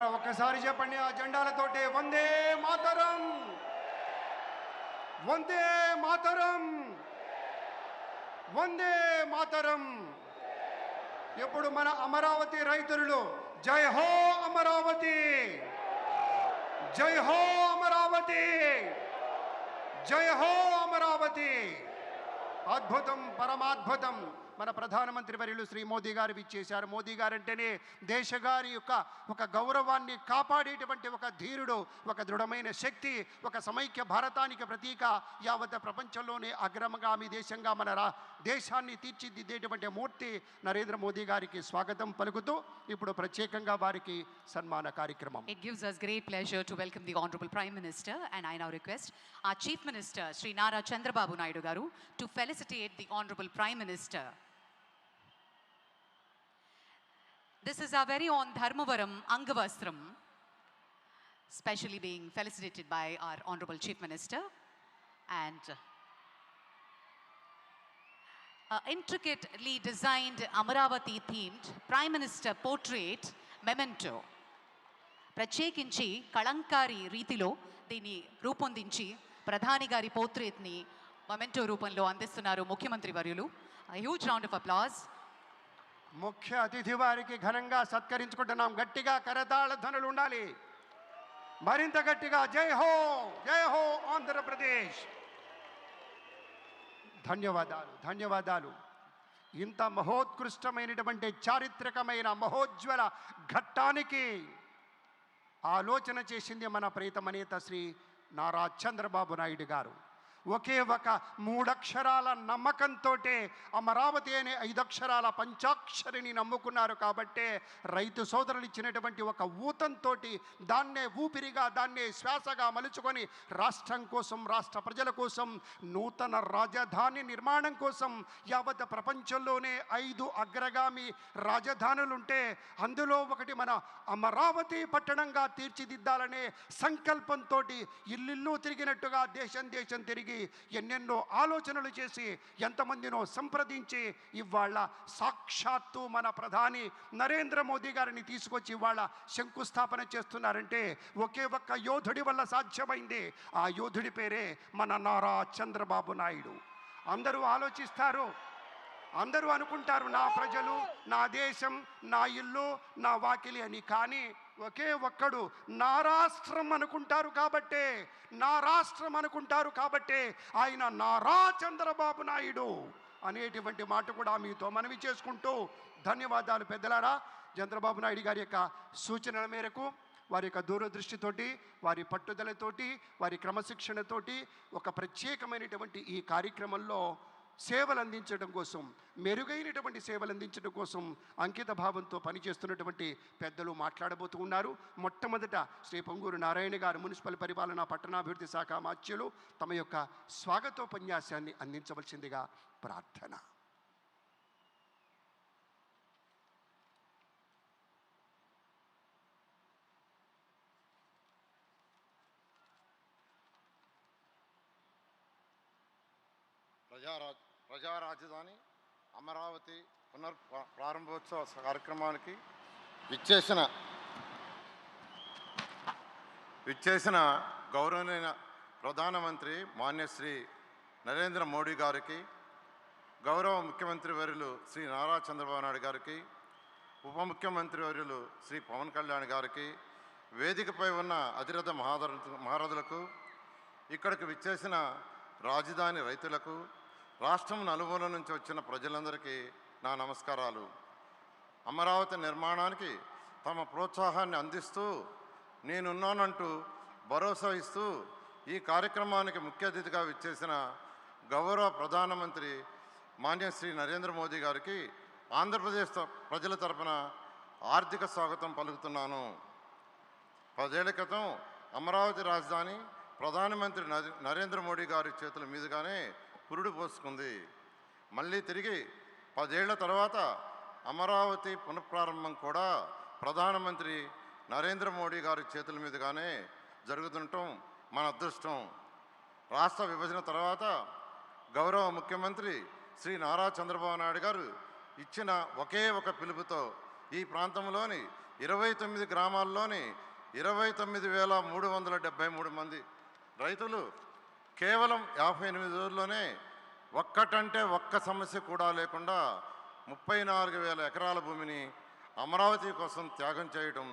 ఒక్కసారి చెప్పండి ఆ జెండాలతోటి వందే మాతరం, వందే మాతరం, వందే మాతరం. ఇప్పుడు మన అమరావతి రైతులు జై హో అమరావతి, జై హో అమరావతి, జై హో అమరావతి. అద్భుతం, పరమాద్భుతం. మన ప్రధానమంత్రి వర్యులు శ్రీ మోదీ గారు ఇచ్చేశారు. మోదీ గారు అంటేనే దేశగారి యొక్క ఒక గౌరవాన్ని కాపాడేటువంటి ఒక ధీరుడు, ఒక దృఢమైన శక్తి, ఒక సమైక్య భారతానికి ప్రతీక, యావత్ ప్రపంచంలోనే అగ్రమగామి దేశంగా మన దేశాన్ని తీర్చిదిద్దేటువంటి మూర్తి నరేంద్ర మోదీ గారికి స్వాగతం పలుకుతూ ఇప్పుడు ప్రత్యేకంగా వారికి సన్మాన కార్యక్రమం. It gives us great pleasure to welcome the Honorable Prime Minister, and I now request our Chief Minister Sri Nara Chandrababu Naidu garu to felicitate the Honorable Prime Minister. This is our very own Dharmavaram Angavastram, specially being felicitated by our Honorable Chief Minister, and intricately designed Amaravati themed Prime Minister portrait memento. ప్రత్యేకించి కళంకారి రీతిలో దీన్ని రూపొందించి ప్రధాని గారి పోర్ట్రేట్ని memento రూపంలో అందిస్తున్నారు ముఖ్యమంత్రి వర్యులు. Huge round of applause. ముఖ్య అతిథి వారికి ఘనంగా సత్కరించుకుంటున్నాం. గట్టిగా కరతాళ ధ్వనులు ఉండాలి, మరింత గట్టిగా. జై హో, జై హో ఆంధ్రప్రదేశ్. ధన్యవాదాలు, ధన్యవాదాలు. ఇంత మహోత్కృష్టమైనటువంటి చారిత్రకమైన మహోజ్వల ఘట్టానికి ఆలోచన చేసింది మన ప్రియతమ నేత శ్రీ నారా చంద్రబాబు నాయుడు గారు. ఒకే ఒక 3 అక్షరాల నమ్మకంతో అమరావతి అనే 5 అక్షరాల పంచాక్షరిని నమ్ముకున్నారు. కాబట్టే రైతు సోదరులు ఇచ్చినటువంటి ఒక ఊతంతో దాన్నే ఊపిరిగా, దాన్నే శ్వాసగా మలుచుకొని రాష్ట్రం కోసం, రాష్ట్ర ప్రజల కోసం, నూతన రాజధాని నిర్మాణం కోసం యావత్ ప్రపంచంలోనే 5 అగ్రగామి రాజధానులుంటే అందులో ఒకటి మన అమరావతి పట్టణంగా తీర్చిదిద్దాలనే సంకల్పంతో ఇల్లు తిరిగినట్టుగా దేశం దేశం తిరిగి ఎన్నెన్నో ఆలోచనలు చేసి ఎంతమందినో సంప్రదించి ఇవాళ సాక్షాత్తు మన ప్రధాని నరేంద్ర మోదీ గారిని తీసుకొచ్చి ఇవాళ శంకుస్థాపన చేస్తున్నారంటే ఒకే ఒక్క యోధుడి వల్ల సాధ్యమైంది. ఆ యోధుడి పేరే మన నారా చంద్రబాబు నాయుడు. అందరూ ఆలోచిస్తారు, అందరూ అనుకుంటారు నా ప్రజలు, నా దేశం, నా ఇల్లు, నా వాకిలి అని. కానీ ఒకే ఒక్కడు నా రాష్ట్రం అనుకుంటారు కాబట్టే, నా రాష్ట్రం అనుకుంటారు కాబట్టే ఆయన నారా చంద్రబాబు నాయుడు అనేటువంటి మాట కూడా మీతో మనవి చేసుకుంటూ ధన్యవాదాలు. పెద్దలారా, చంద్రబాబు నాయుడు గారి యొక్క సూచనల మేరకు, వారి యొక్క దూరదృష్టితోటి, వారి పట్టుదలతోటి, వారి క్రమశిక్షణతోటి ఒక ప్రత్యేకమైనటువంటి ఈ కార్యక్రమంలో సేవలు అందించడం కోసం, మెరుగైనటువంటి సేవలు అందించడం కోసం అంకిత భావంతో పనిచేస్తున్నటువంటి పెద్దలు మాట్లాడబోతూ ఉన్నారు. మొట్టమొదట శ్రీ పొంగూరు నారాయణ గారు, మున్సిపల్ పరిపాలన పట్టణాభివృద్ధి శాఖ మాత్యులు, తమ యొక్క స్వాగతోపన్యాసాన్ని అందించవలసిందిగా ప్రార్థన. ప్రజా రాజధాని అమరావతి ప్రారంభోత్సవ కార్యక్రమానికి విచ్చేసిన గౌరవనీయ ప్రధానమంత్రి మాన్యశ్రీ నరేంద్ర మోడీ గారికి, గౌరవ ముఖ్యమంత్రి వర్యులు శ్రీ నారా చంద్రబాబు నాయుడు గారికి, ఉప ముఖ్యమంత్రి వర్యులు శ్రీ పవన్ కళ్యాణ్ గారికి, వేదికపై ఉన్న అధిరథ మహారథులకు, ఇక్కడికి విచ్చేసిన రాజధాని రైతులకు, రాష్ట్రం నలుమూల నుంచి వచ్చిన ప్రజలందరికీ నా నమస్కారాలు. అమరావతి నిర్మాణానికి తమ ప్రోత్సాహాన్ని అందిస్తూ, నేనున్నానంటూ భరోసా ఇస్తూ ఈ కార్యక్రమానికి ముఖ్య అతిథిగా విచ్చేసిన గౌరవ ప్రధానమంత్రి మాన్యశ్రీ నరేంద్ర మోదీ గారికి ఆంధ్రప్రదేశ్ ప్రజల తరపున ఆర్థిక స్వాగతం పలుకుతున్నాను. 10 ఏళ్ల క్రితం అమరావతి రాజధాని ప్రధానమంత్రి నరేంద్ర మోడీ గారి చేతుల మీదుగానే పురుడు పోసుకుంది. మళ్ళీ తిరిగి 10 ఏళ్ల తర్వాత అమరావతి పునఃప్రారంభం కూడా ప్రధానమంత్రి నరేంద్ర మోడీ గారి చేతుల మీదుగానే జరుగుతుండటం మన అదృష్టం. రాష్ట్ర విభజన తర్వాత గౌరవ ముఖ్యమంత్రి శ్రీ నారా చంద్రబాబు నాయుడు గారు ఇచ్చిన ఒకే ఒక పిలుపుతో ఈ ప్రాంతంలోని 29 గ్రామాల్లోని 29,373 మంది రైతులు కేవలం 58 రోజుల్లోనే ఒక్కటంటే ఒక్క సమస్య కూడా లేకుండా 34,000 ఎకరాల భూమిని అమరావతి కోసం త్యాగం చేయడం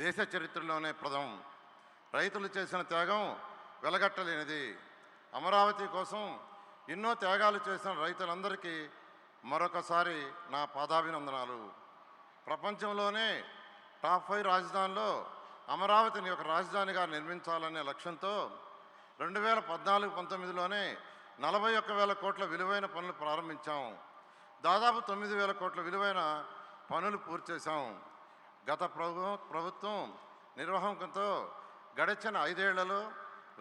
దేశ చరిత్రలోనే ప్రథమం. రైతులు చేసిన త్యాగం వెలగట్టలేనిది. అమరావతి కోసం ఎన్నో త్యాగాలు చేసిన రైతులందరికీ మరొకసారి నా పాదాభినందనాలు. ప్రపంచంలోనే టాప్ 5 రాజధానిలో అమరావతిని ఒక రాజధానిగా నిర్మించాలనే లక్ష్యంతో 2014-19లోనే 41,000 కోట్ల విలువైన పనులు ప్రారంభించాం. దాదాపు 9,000 కోట్ల విలువైన పనులు పూర్తి చేశాం. గత ప్రభుత్వం నిర్వాహకంతో గడిచిన 5 ఏళ్లలో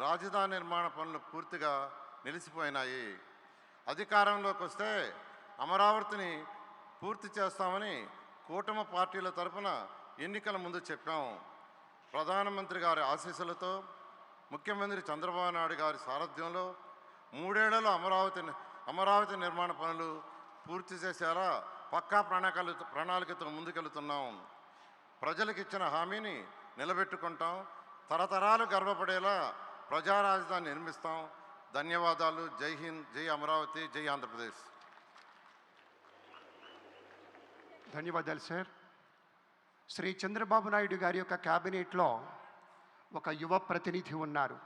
రాజధాని నిర్మాణ పనులు పూర్తిగా నిలిచిపోయినాయి. అధికారంలోకి వస్తే అమరావతిని పూర్తి చేస్తామని కూటమి పార్టీల తరఫున ఎన్నికల ముందు చెప్పాం. ప్రధానమంత్రి గారి ఆశీస్సులతో ముఖ్యమంత్రి చంద్రబాబు నాయుడు గారి సారథ్యంలో 3 ఏళ్లలో అమరావతి నిర్మాణ పనులు పూర్తి చేసేలా పక్కా ప్రణాళికతో ముందుకెళ్తున్నాం. ప్రజలకు ఇచ్చిన హామీని నిలబెట్టుకుంటాం. తరతరాలు గర్వపడేలా ప్రజా రాజధాని నిర్మిస్తాం. ధన్యవాదాలు. జై హింద్, జై అమరావతి, జై ఆంధ్రప్రదేశ్. ధన్యవాదాలు సార్. శ్రీ చంద్రబాబు నాయుడు గారి యొక్క క్యాబినెట్లో ఒక యువ ప్రతినిధి ఉన్నారు,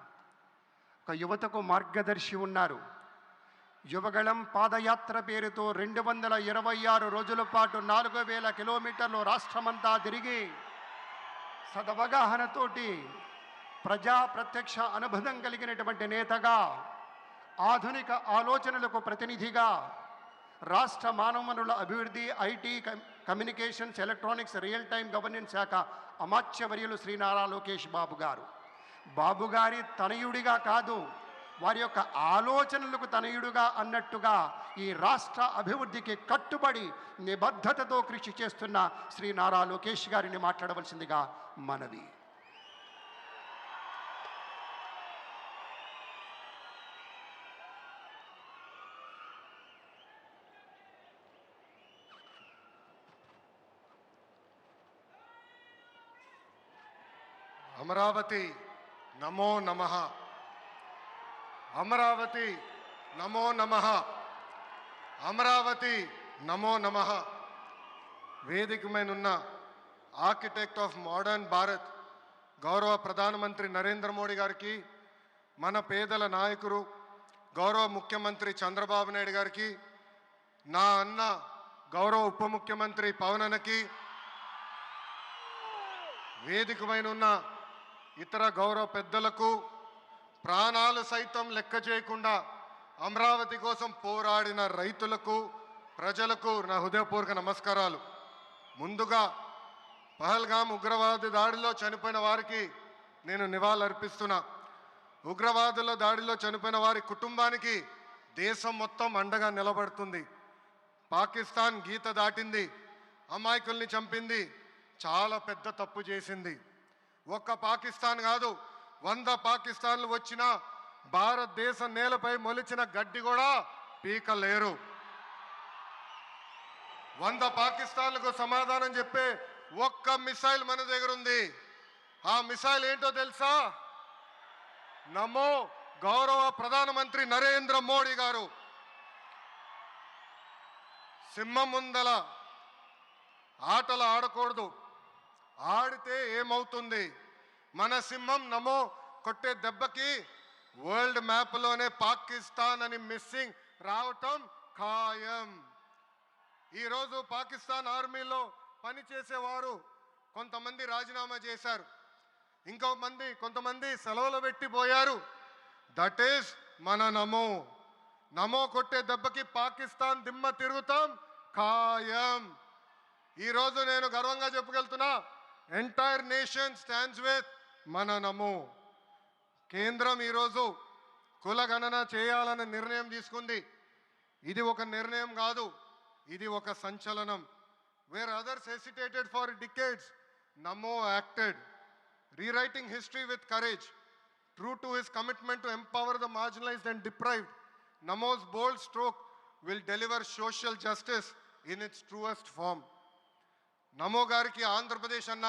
ఒక యువతకు మార్గదర్శి ఉన్నారు. యువగళం పాదయాత్ర పేరుతో 226 రోజుల పాటు 4,000 కిలోమీటర్లు రాష్ట్రమంతా తిరిగి సదవగాహనతోటి ప్రజా ప్రత్యక్ష అనుబంధం కలిగినటువంటి నేతగా, ఆధునిక ఆలోచనలకు ప్రతినిధిగా, రాష్ట్ర మానవ వనరుల అభివృద్ధి, IT, communications, electronics, real time governance శాఖ అమాత్యవర్యులు శ్రీ నారా లోకేష్ బాబు గారు. బాబు గారి తనయుడిగా కాదు, వారి యొక్క ఆలోచనలకు తనయుడుగా అన్నట్టుగా ఈ రాష్ట్ర అభివృద్ధికి కట్టుబడి నిబద్ధతతో కృషి చేస్తున్న శ్రీ నారా లోకేష్ గారిని మాట్లాడవలసిందిగా మనవి. అమరావతి నమో నమః. అమరావతి నమో నమః. అమరావతి నమో నమః. వేదిక మీదున్న ఆర్కిటెక్ట్ ఆఫ్ మోడర్న్ భారత్ గౌరవ ప్రధానమంత్రి నరేంద్ర మోడీ గారికి, మన పేదల నాయకుడు గౌరవ ముఖ్యమంత్రి చంద్రబాబు నాయుడు గారికి, నా అన్న గౌరవ ఉప ముఖ్యమంత్రి పవన్ అన్నకి, వేదిక మీదున్న ఇతర గౌరవ పెద్దలకు, ప్రాణాలు సైతం లెక్క చేయకుండా అమరావతి కోసం పోరాడిన రైతులకు, ప్రజలకు నా హృదయపూర్వక నమస్కారాలు. ముందుగా పహల్గామ్ ఉగ్రవాద దాడిలో చనిపోయిన వారికి నేను నివాళులర్పిస్తున్నా. ఉగ్రవాదుల దాడిలో చనిపోయిన వారి కుటుంబానికి దేశం మొత్తం అండగా నిలబడుతుంది. పాకిస్తాన్ గీత దాటింది, అమాయకుల్ని చంపింది, చాలా పెద్ద తప్పు చేసింది. ఒక్క పాకిస్తాన్ కాదు, 100 పాకిస్తాన్లు వచ్చినా భారతదేశ నేలపై మొలిచిన గడ్డి కూడా పీకలేరు. 100 పాకిస్తాన్లకు సమాధానం చెప్పే ఒక్క మిసైల్ మన దగ్గర ఉంది. ఆ మిసైల్ ఏంటో తెలుసా? నమో గౌరవ ప్రధానమంత్రి నరేంద్ర మోడీ గారు. సింహం ముందల ఆటలు ఆడకూడదు, ఆడితే ఏమవుతుంది? మన సింహం నమో కొట్టే దెబ్బకి వరల్డ్ మ్యాప్లోనే పాకిస్తాన్ అని మిస్సింగ్ రావటం ఖాయం. ఈరోజు పాకిస్తాన్ ఆర్మీలో పనిచేసేవారు కొంతమంది రాజీనామా చేశారు, కొంతమంది సెలవులు పెట్టిపోయారు. దట్ ఈస్ మన నమో. నమో కొట్టే దెబ్బకి పాకిస్తాన్ దిమ్మ తిరుగుతాం ఖాయం. ఈరోజు నేను గర్వంగా చెప్పగలుగుతున్నా, ఎంటైర్ నేషన్ స్టాండ్స్ విత్ మన నమో. కేంద్రం ఈరోజు కులగణన చేయాలనే నిర్ణయం తీసుకుంది. ఇది ఒక నిర్ణయం కాదు, ఇది ఒక సంచలనం. Wear others hesitated for decades, Namo acted, rewriting history with courage. True to his commitment to empower the marginalized and deprived, Namo's bold stroke will deliver social justice in its truest form. నమో గారికి ఆంధ్రప్రదేశ్ అన్న,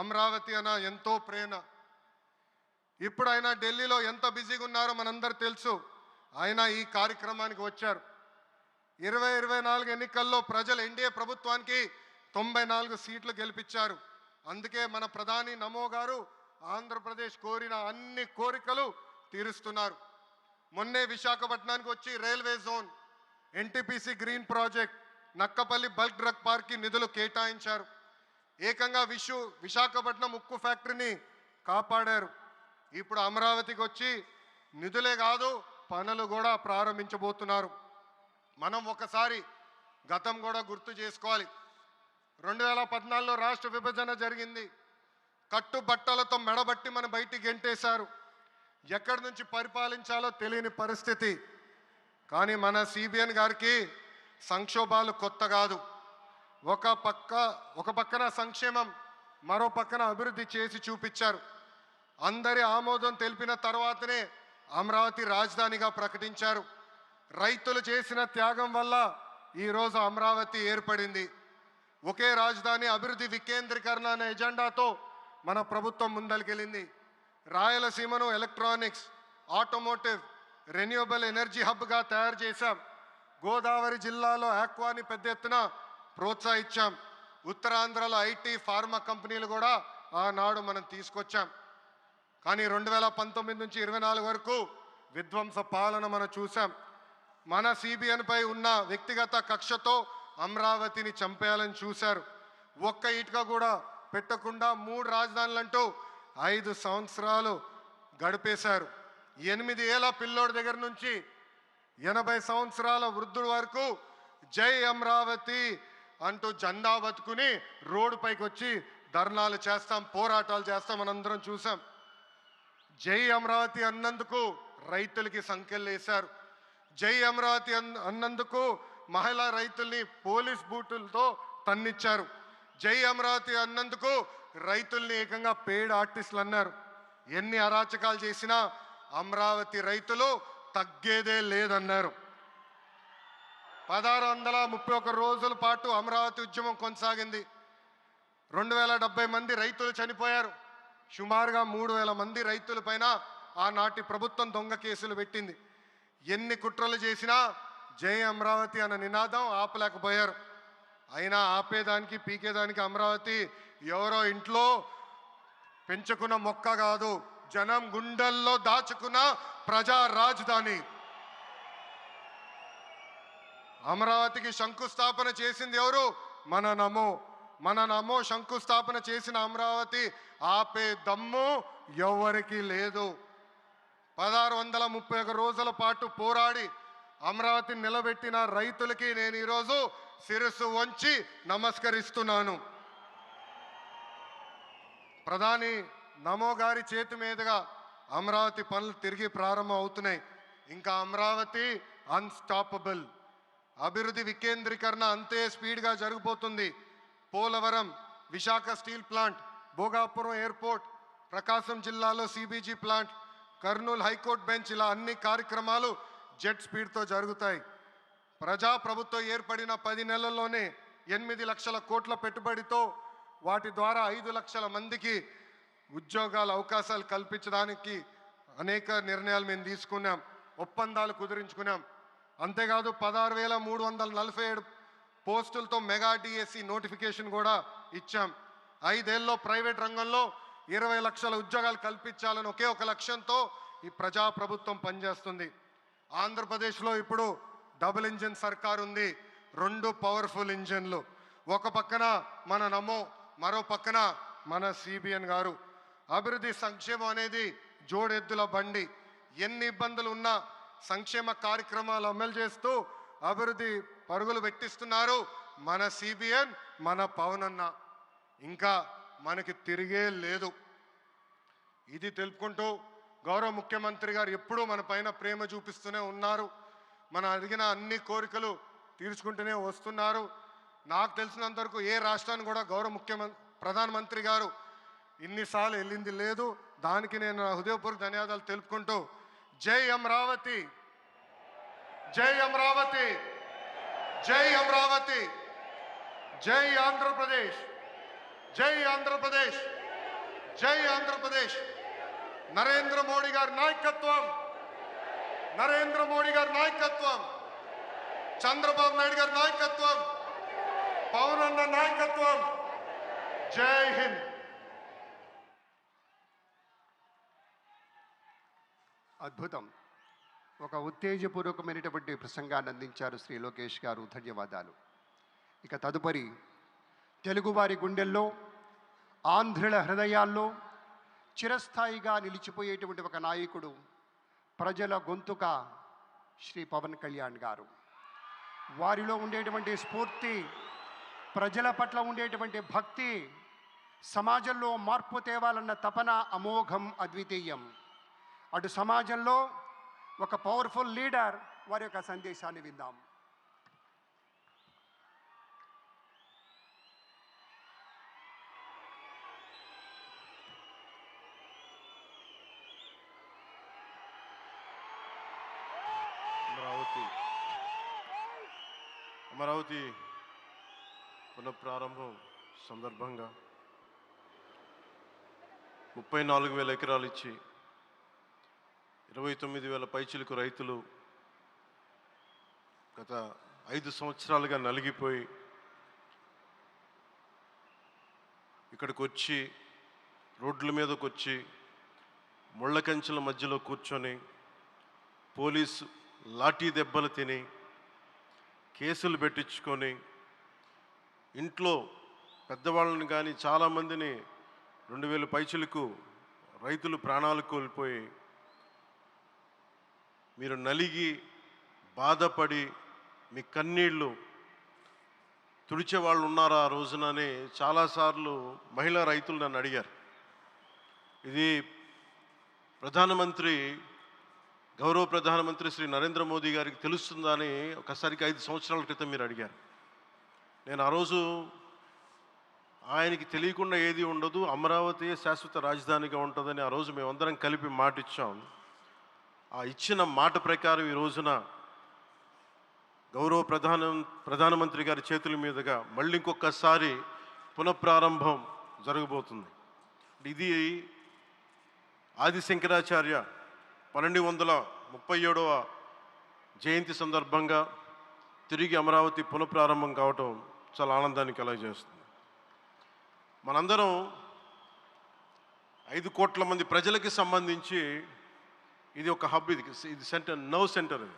అమరావతి అన్న ఎంతో ప్రేమ. ఇప్పుడు ఆయన ఢిల్లీలో ఎంత బిజీగా ఉన్నారో మనందరూ తెలుసు. ఆయన ఈ కార్యక్రమానికి వచ్చారు. 2024 ఎన్నికల్లో ప్రజలు ఎన్డీఏ ప్రభుత్వానికి 94 సీట్లు గెలిపించారు. అందుకే మన ప్రధాని నమో గారు ఆంధ్రప్రదేశ్ కోరిన అన్ని కోరికలు తీరుస్తున్నారు. మొన్నే విశాఖపట్నానికి వచ్చి railway zone, NTPC green project, Nakkapalli bulk drug పార్క్కి నిధులు కేటాయించారు. ఏకంగా విశాఖపట్నం ఉక్కు ఫ్యాక్టరీని కాపాడారు. ఇప్పుడు అమరావతికి వచ్చి నిధులే కాదు పనులు కూడా ప్రారంభించబోతున్నారు. మనం ఒకసారి గతం కూడా గుర్తు చేసుకోవాలి. 2014లో రాష్ట్ర విభజన జరిగింది. కట్టుబట్టలతో మెడబట్టి మన బయటికి గెంటేశారు. ఎక్కడి నుంచి పరిపాలించాలో తెలియని పరిస్థితి. కానీ మన సిబిఎన్ గారికి సంక్షోభాలు కొత్త కాదు. ఒక పక్కన సంక్షేమం, మరో పక్కన అభివృద్ధి చేసి చూపించారు. అందరి ఆమోదం తెలిపిన తర్వాతనే అమరావతి రాజధానిగా ప్రకటించారు. రైతులు చేసిన త్యాగం వల్ల ఈరోజు అమరావతి ఏర్పడింది. ఒకే రాజధాని, అభివృద్ధి వికేంద్రీకరణ అనే ఎజెండాతో మన ప్రభుత్వం ముందరికెళ్ళింది. రాయలసీమను ఎలక్ట్రానిక్స్, ఆటోమోటివ్, రెన్యూవబుల్ ఎనర్జీ హబ్గా తయారు చేశాం. గోదావరి జిల్లాలో ఆక్వాని పెద్ద ఎత్తున ప్రోత్సహించాం. ఉత్తరాంధ్రలో ఐటీ, ఫార్మా కంపెనీలు కూడా ఆనాడు మనం తీసుకొచ్చాం. కానీ 2019 నుంచి 24 వరకు విధ్వంస పాలన మనం చూసాం. మన సిబిఎన్పై ఉన్న వ్యక్తిగత కక్షతో అమరావతిని చంపేయాలని చూశారు. ఒక్క ఇటుక కూడా పెట్టకుండా 3 రాజధానులంటూ 5 సంవత్సరాలు గడిపేశారు. 8 ఏళ్ల పిల్లోడి దగ్గర నుంచి 80 సంవత్సరాల వృద్ధుడి వరకు జై అమరావతి అంటూ జెండా బతుకుని రోడ్డుపైకి వచ్చి ధర్నాలు చేస్తాం, పోరాటాలు చేస్తాం మనందరం చూసాం. జై అమరావతి అన్నందుకు రైతులకి సంఖ్యలు వేశారు. జై అమరావతి అన్నందుకు మహిళా రైతుల్ని పోలీస్ బూటులతో తన్నిచ్చారు. జై అమరావతి అన్నందుకు రైతుల్ని ఏకంగా పెయిడ్ ఆర్టిస్టులు అన్నారు. ఎన్ని అరాచకాలు చేసినా అమరావతి రైతులు తగ్గేదే లేదన్నారు. 1631 రోజుల పాటు అమరావతి ఉద్యమం కొనసాగింది. 2070 మంది రైతులు చనిపోయారు. సుమారుగా 3000 మంది రైతుల పైన ఆనాటి ప్రభుత్వం దొంగ కేసులు పెట్టింది. ఎన్ని కుట్రలు చేసినా జై అమరావతి అన్న నినాదం ఆపలేకపోయారు. అయినా ఆపేదానికి, పీకేదానికి అమరావతి ఎవరో ఇంట్లో పెంచుకున్న మొక్క కాదు, జనం గుండెల్లో దాచుకున్న ప్రజా రాజధాని. అమరావతికి శంకుస్థాపన చేసింది ఎవరు? మన నమో శంకుస్థాపన చేసిన అమరావతి ఆపే దమ్ము ఎవరికి లేదు. 1631 రోజుల పాటు పోరాడి అమరావతిని నిలబెట్టిన రైతులకి నేను ఈరోజు శిరస్సు వంచి నమస్కరిస్తున్నాను. ప్రధాని నమో గారి చేతి మీదుగా అమరావతి పనులు తిరిగి ప్రారంభం అవుతున్నాయి. ఇంకా అమరావతి అన్స్టాపబుల్. అభివృద్ధి వికేంద్రీకరణ అంతే స్పీడ్గా జరిగిపోతుంది. Polavaram, Visakha steel plant, Bhogapuram airport, Prakasam జిల్లాలో CBG plant, Kurnool high court bench, ఇలా అన్ని కార్యక్రమాలు జెట్ స్పీడ్తో జరుగుతాయి. ప్రజాప్రభుత్వం ఏర్పడిన 10 నెలల్లోనే 8 లక్షల కోట్ల పెట్టుబడితో వాటి ద్వారా 5 లక్షల మందికి ఉద్యోగాల అవకాశాలు కల్పించడానికి అనేక నిర్ణయాలు మేము తీసుకున్నాం, ఒప్పందాలు కుదిరించుకున్నాం. అంతేకాదు 16,347 పోస్టులతో మెగా డిఎస్సి నోటిఫికేషన్ కూడా ఇచ్చాం. 5 ఏళ్ళలో ప్రైవేట్ రంగంలో 20 లక్షల ఉద్యోగాలు కల్పించాలని ఒకే ఒక లక్ష్యంతో ఈ ప్రజాప్రభుత్వం పనిచేస్తుంది. ఆంధ్రప్రదేశ్లో ఇప్పుడు డబుల్ ఇంజిన్ సర్కార్ ఉంది. 2 పవర్ఫుల్ ఇంజిన్లు. ఒక పక్కన మన నమో, మరో పక్కన మన సిబిఎన్ గారు. అభివృద్ధి సంక్షేమం అనేది జోడెద్దుల బండి. ఎన్ని ఇబ్బందులు ఉన్నా సంక్షేమ కార్యక్రమాలు అమలు చేస్తూ అభివృద్ధి పరుగులు పెట్టిస్తున్నారు మన సిబిఎన్, మన పవన్ అన్న. ఇంకా మనకి తిరిగే లేదు. ఇది తెలుపుకుంటూ గౌరవ ముఖ్యమంత్రి గారు ఎప్పుడూ మన పైన ప్రేమ చూపిస్తూనే ఉన్నారు. మనం అడిగిన అన్ని కోరికలు తీర్చుకుంటూనే వస్తున్నారు. నాకు తెలిసినంతవరకు ఏ రాష్ట్రాన్ని కూడా గౌరవ ప్రధానమంత్రి గారు ఇన్నిసార్లు వెళ్ళింది లేదు. దానికి నేను హృదయపూర్వక ధన్యవాదాలు తెలుపుకుంటూ జై అమరావతి, జై అమరావతి, జై అమరావతి, జై ఆంధ్రప్రదేశ్, జై ఆంధ్రప్రదేశ్, జై ఆంధ్రప్రదేశ్. నరేంద్ర మోడీ గారి నాయకత్వం, నరేంద్ర మోడీ గారి నాయకత్వం, చంద్రబాబు నాయుడు గారి నాయకత్వం, పవన్ అన్న నాయకత్వం. జై హింద్. అద్భుతం. ఒక ఉత్తేజపూర్వకమైనటువంటి ప్రసంగాన్ని అందించారు శ్రీ లోకేష్ గారు. ధన్యవాదాలు. ఇక తదుపరి తెలుగువారి గుండెల్లో, ఆంధ్రుల హృదయాల్లో చిరస్థాయిగా నిలిచిపోయేటువంటి ఒక నాయకుడు, ప్రజల గొంతుక శ్రీ పవన్ కళ్యాణ్ గారు. వారిలో ఉండేటువంటి స్ఫూర్తి, ప్రజల పట్ల ఉండేటువంటి భక్తి, సమాజంలో మార్పు తేవాలన్న తపన అమోఘం, అద్వితీయం. అటు సమాజంలో ఒక పవర్ఫుల్ లీడర్, వారి యొక్క సందేశాన్ని విందాం. అమరావతి పునఃప్రారంభం సందర్భంగా 34,000 ఎకరాలు ఇచ్చి 29,000 పైచిలకు రైతులు గత 5 సంవత్సరాలుగా నలిగిపోయి ఇక్కడికి వచ్చి, రోడ్ల మీదకి వచ్చి, ముళ్ళ కంచెల మధ్యలో కూర్చొని పోలీసు లాఠీ దెబ్బలు తిని, కేసులు పెట్టించుకొని, ఇంట్లో పెద్దవాళ్ళని కానీ చాలామందిని 2,000 పైచిలకు రైతులు ప్రాణాలు కోల్పోయి, మీరు నలిగి బాధపడి మీ కన్నీళ్ళు తుడిచే వాళ్ళు ఉన్నారా ఆ రోజునని చాలాసార్లు మహిళా రైతులు నన్ను అడిగారు. ఇది గౌరవ ప్రధానమంత్రి శ్రీ నరేంద్ర మోదీ గారికి తెలుస్తుందా అని ఒకసారికి 5 సంవత్సరాల క్రితం మీరు అడిగారు. నేను ఆ రోజు ఆయనకి తెలియకుండా ఏది ఉండదు, అమరావతి శాశ్వత రాజధానిగా ఉంటుందని ఆ రోజు మేమందరం కలిపి మాట ఇచ్చాం. ఆ ఇచ్చిన మాట ప్రకారం ఈ రోజున గౌరవ ప్రధానమంత్రి గారి చేతుల మీదుగా మళ్ళీ ఇంకొకసారి పునఃప్రారంభం జరగబోతుంది. ఇది ఆది శంకరాచార్య 1237వ జయంతి సందర్భంగా తిరిగి అమరావతి పునఃప్రారంభం కావటం చాలా ఆనందాన్ని కలగజేస్తుంది. మనందరం 5 కోట్ల మంది ప్రజలకి సంబంధించి ఇది ఒక హబ్, ఇది సెంటర్, నర్వ్ సెంటర్. ఇది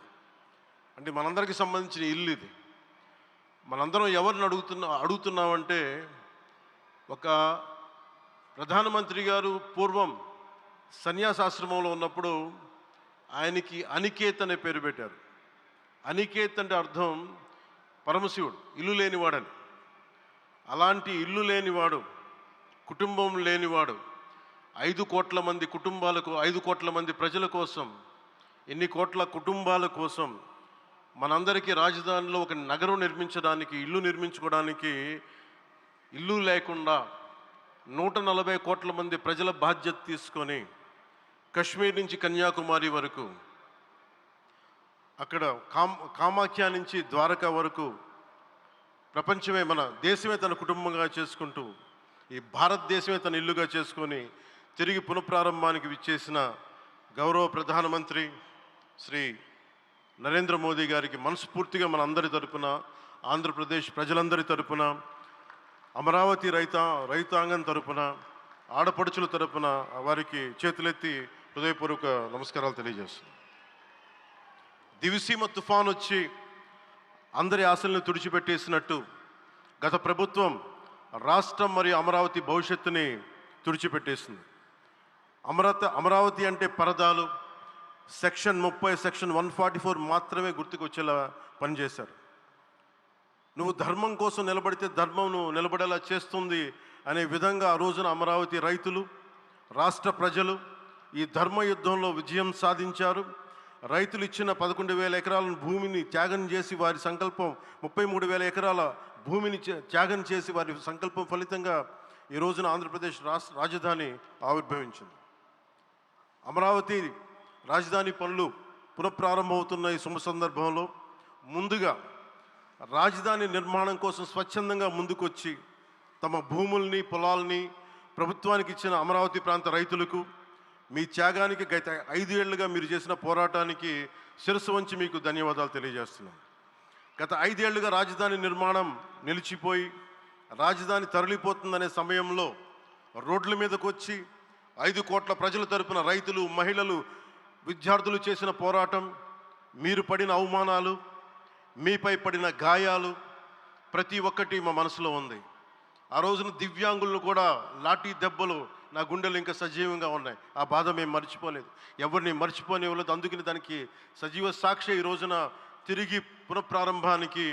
అంటే మనందరికీ సంబంధించిన ఇల్లు. ఇది మనందరం ఎవరిని అడుగుతున్నామంటే, ఒక ప్రధానమంత్రి గారు పూర్వం సన్యాసాశ్రమంలో ఉన్నప్పుడు ఆయనకి అనికేత్ అనే పేరు పెట్టారు. అనికేత్ అంటే అర్థం పరమశివుడు, ఇల్లు లేనివాడని. అలాంటి ఇల్లు లేనివాడు, కుటుంబం లేనివాడు 5 కోట్ల మంది కుటుంబాలకు, 5 కోట్ల మంది ప్రజల కోసం, ఎన్ని కోట్ల కుటుంబాల కోసం మనందరికీ రాజధానిలో ఒక నగరం నిర్మించడానికి, ఇల్లు నిర్మించుకోవడానికి ఇల్లు లేకుండా 140 కోట్ల మంది ప్రజల బాధ్యత తీసుకొని కశ్మీర్ నుంచి కన్యాకుమారి వరకు, అక్కడ కామాఖ్య నుంచి ద్వారకా వరకు ప్రపంచమే, మన దేశమే తన కుటుంబంగా చేసుకుంటూ, ఈ భారతదేశమే తన ఇల్లుగా చేసుకొని తిరిగి పునఃప్రారంభానికి విచ్చేసిన గౌరవ ప్రధానమంత్రి శ్రీ నరేంద్ర మోదీ గారికి మనస్ఫూర్తిగా మన అందరి తరపున, ఆంధ్రప్రదేశ్ ప్రజలందరి తరపున, అమరావతి రైతాంగం తరపున, ఆడపడుచుల తరపున వారికి చేతులెత్తి హృదయపూర్వక నమస్కారాలు తెలియజేస్తున్నాను. దివిసీమ తుఫాన్ వచ్చి అందరి ఆశలను తుడిచిపెట్టేసినట్టు గత ప్రభుత్వం రాష్ట్రం మరియు అమరావతి భవిష్యత్తుని తుడిచిపెట్టేసింది. అమరావతి అంటే పరదాలు, సెక్షన్ 30, సెక్షన్ 144 మాత్రమే గుర్తుకొచ్చేలా పనిచేశారు. నువ్వు ధర్మం కోసం నిలబడితే ధర్మం నువ్వు నిలబడేలా చేస్తుంది అనే విధంగా ఆ రోజున అమరావతి రైతులు, రాష్ట్ర ప్రజలు ఈ ధర్మ యుద్ధంలో విజయం సాధించారు. రైతులు ఇచ్చిన 11,000 ఎకరాల భూమిని త్యాగం చేసి, వారి సంకల్పం 33,000 ఎకరాల భూమిని త్యాగం చేసి వారి సంకల్పం ఫలితంగా ఈ రోజున ఆంధ్రప్రదేశ్ రాజధాని ఆవిర్భవించింది. అమరావతి రాజధాని పనులు పునఃప్రారంభమవుతున్న ఈ శుభ సందర్భంలో ముందుగా రాజధాని నిర్మాణం కోసం స్వచ్ఛందంగా ముందుకొచ్చి తమ భూముల్ని పొలాల్ని ప్రభుత్వానికి ఇచ్చిన అమరావతి ప్రాంత రైతులకు మీ త్యాగానికి గత 5 ఏళ్లుగా మీరు చేసిన పోరాటానికి శిరస్సు వంచి మీకు ధన్యవాదాలు తెలియజేస్తున్నాను. గత 5 ఏళ్లుగా రాజధాని నిర్మాణం నిలిచిపోయి రాజధాని తరలిపోతుందనే సమయంలో రోడ్ల మీదకు వచ్చి 5 కోట్ల ప్రజల తరపున రైతులు, మహిళలు, విద్యార్థులు చేసిన పోరాటం, మీరు పడిన అవమానాలు, మీపై పడిన గాయాలు ప్రతి ఒక్కటి మా మనసులో ఉంది. ఆ రోజున దివ్యాంగులను కూడా లాఠీ దెబ్బలు నా గుండెలు ఇంకా సజీవంగా ఉన్నాయి. ఆ బాధ మేము మర్చిపోలేదు, ఎవరిని మర్చిపోనివ్వలేదు. అందుకని దానికి సజీవ సాక్షి ఈ రోజున తిరిగి పునఃప్రారంభానికి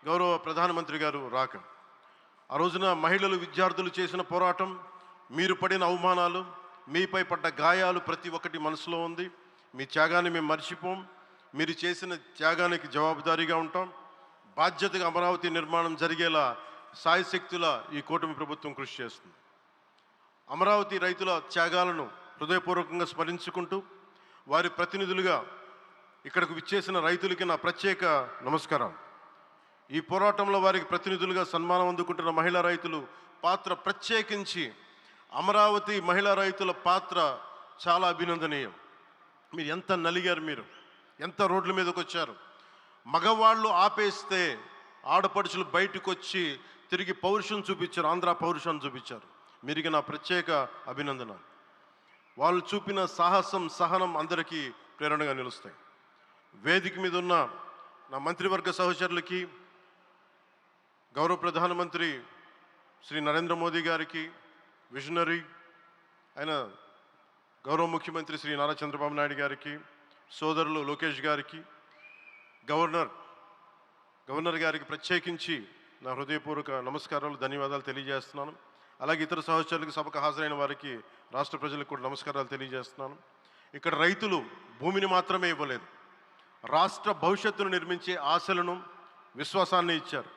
గౌరవ ప్రధానమంత్రి గారు రాక, ఆ రోజున మహిళలు, విద్యార్థులు చేసిన పోరాటం, మీరు పడిన అవమానాలు, మీపై పడ్డ గాయాలు ప్రతి ఒక్కటి మనసులో ఉంది. మీ త్యాగాన్ని మేము మర్చిపోం. మీరు చేసిన త్యాగానికి జవాబుదారీగా ఉంటాం. బాధ్యతగా అమరావతి నిర్మాణం జరిగేలా సాయశక్తుల ఈ కూటమి ప్రభుత్వం కృషి చేస్తుంది. అమరావతి రైతుల త్యాగాలను హృదయపూర్వకంగా స్మరించుకుంటూ వారి ప్రతినిధులుగా ఇక్కడకు విచ్చేసిన రైతులకి నా ప్రత్యేక నమస్కారం. ఈ పోరాటంలో వారికి ప్రతినిధులుగా సన్మానం అందుకుంటున్న మహిళా రైతులు పాత్ర, ప్రత్యేకించి అమరావతి మహిళా రైతుల పాత్ర చాలా అభినందనీయం. మీరు ఎంత నలిగారు, మీరు ఎంత రోడ్ల మీదకి వచ్చారు. మగవాళ్ళు ఆపేస్తే ఆడపడుచులు బయటకు వచ్చి తిరిగి పౌరుషం చూపించారు, ఆంధ్ర పౌరుషాన్ని చూపించారు. మీరికి నా ప్రత్యేక అభినందన. వాళ్ళు చూపిన సాహసం, సహనం అందరికీ ప్రేరణగా నిలుస్తాయి. వేదిక మీద ఉన్న నా మంత్రివర్గ సహచరులకి, గౌరవ ప్రధానమంత్రి శ్రీ నరేంద్ర మోదీ గారికి, విజనరీ అయిన గౌరవ ముఖ్యమంత్రి శ్రీ నారా చంద్రబాబు నాయుడు గారికి, సోదరులు లోకేష్ గారికి, గవర్నర్ గారికి ప్రత్యేకించి నా హృదయపూర్వక నమస్కారాలు, ధన్యవాదాలు తెలియజేస్తున్నాను. అలాగే ఇతర సహచరులకు, సభకు హాజరైన వారికి, రాష్ట్ర ప్రజలకు కూడా నమస్కారాలు తెలియజేస్తున్నాను. ఇక్కడ రైతులు భూమిని మాత్రమే ఇవ్వలేదు, రాష్ట్ర భవిష్యత్తును నిర్మించే ఆశలను, విశ్వాసాన్ని ఇచ్చారు.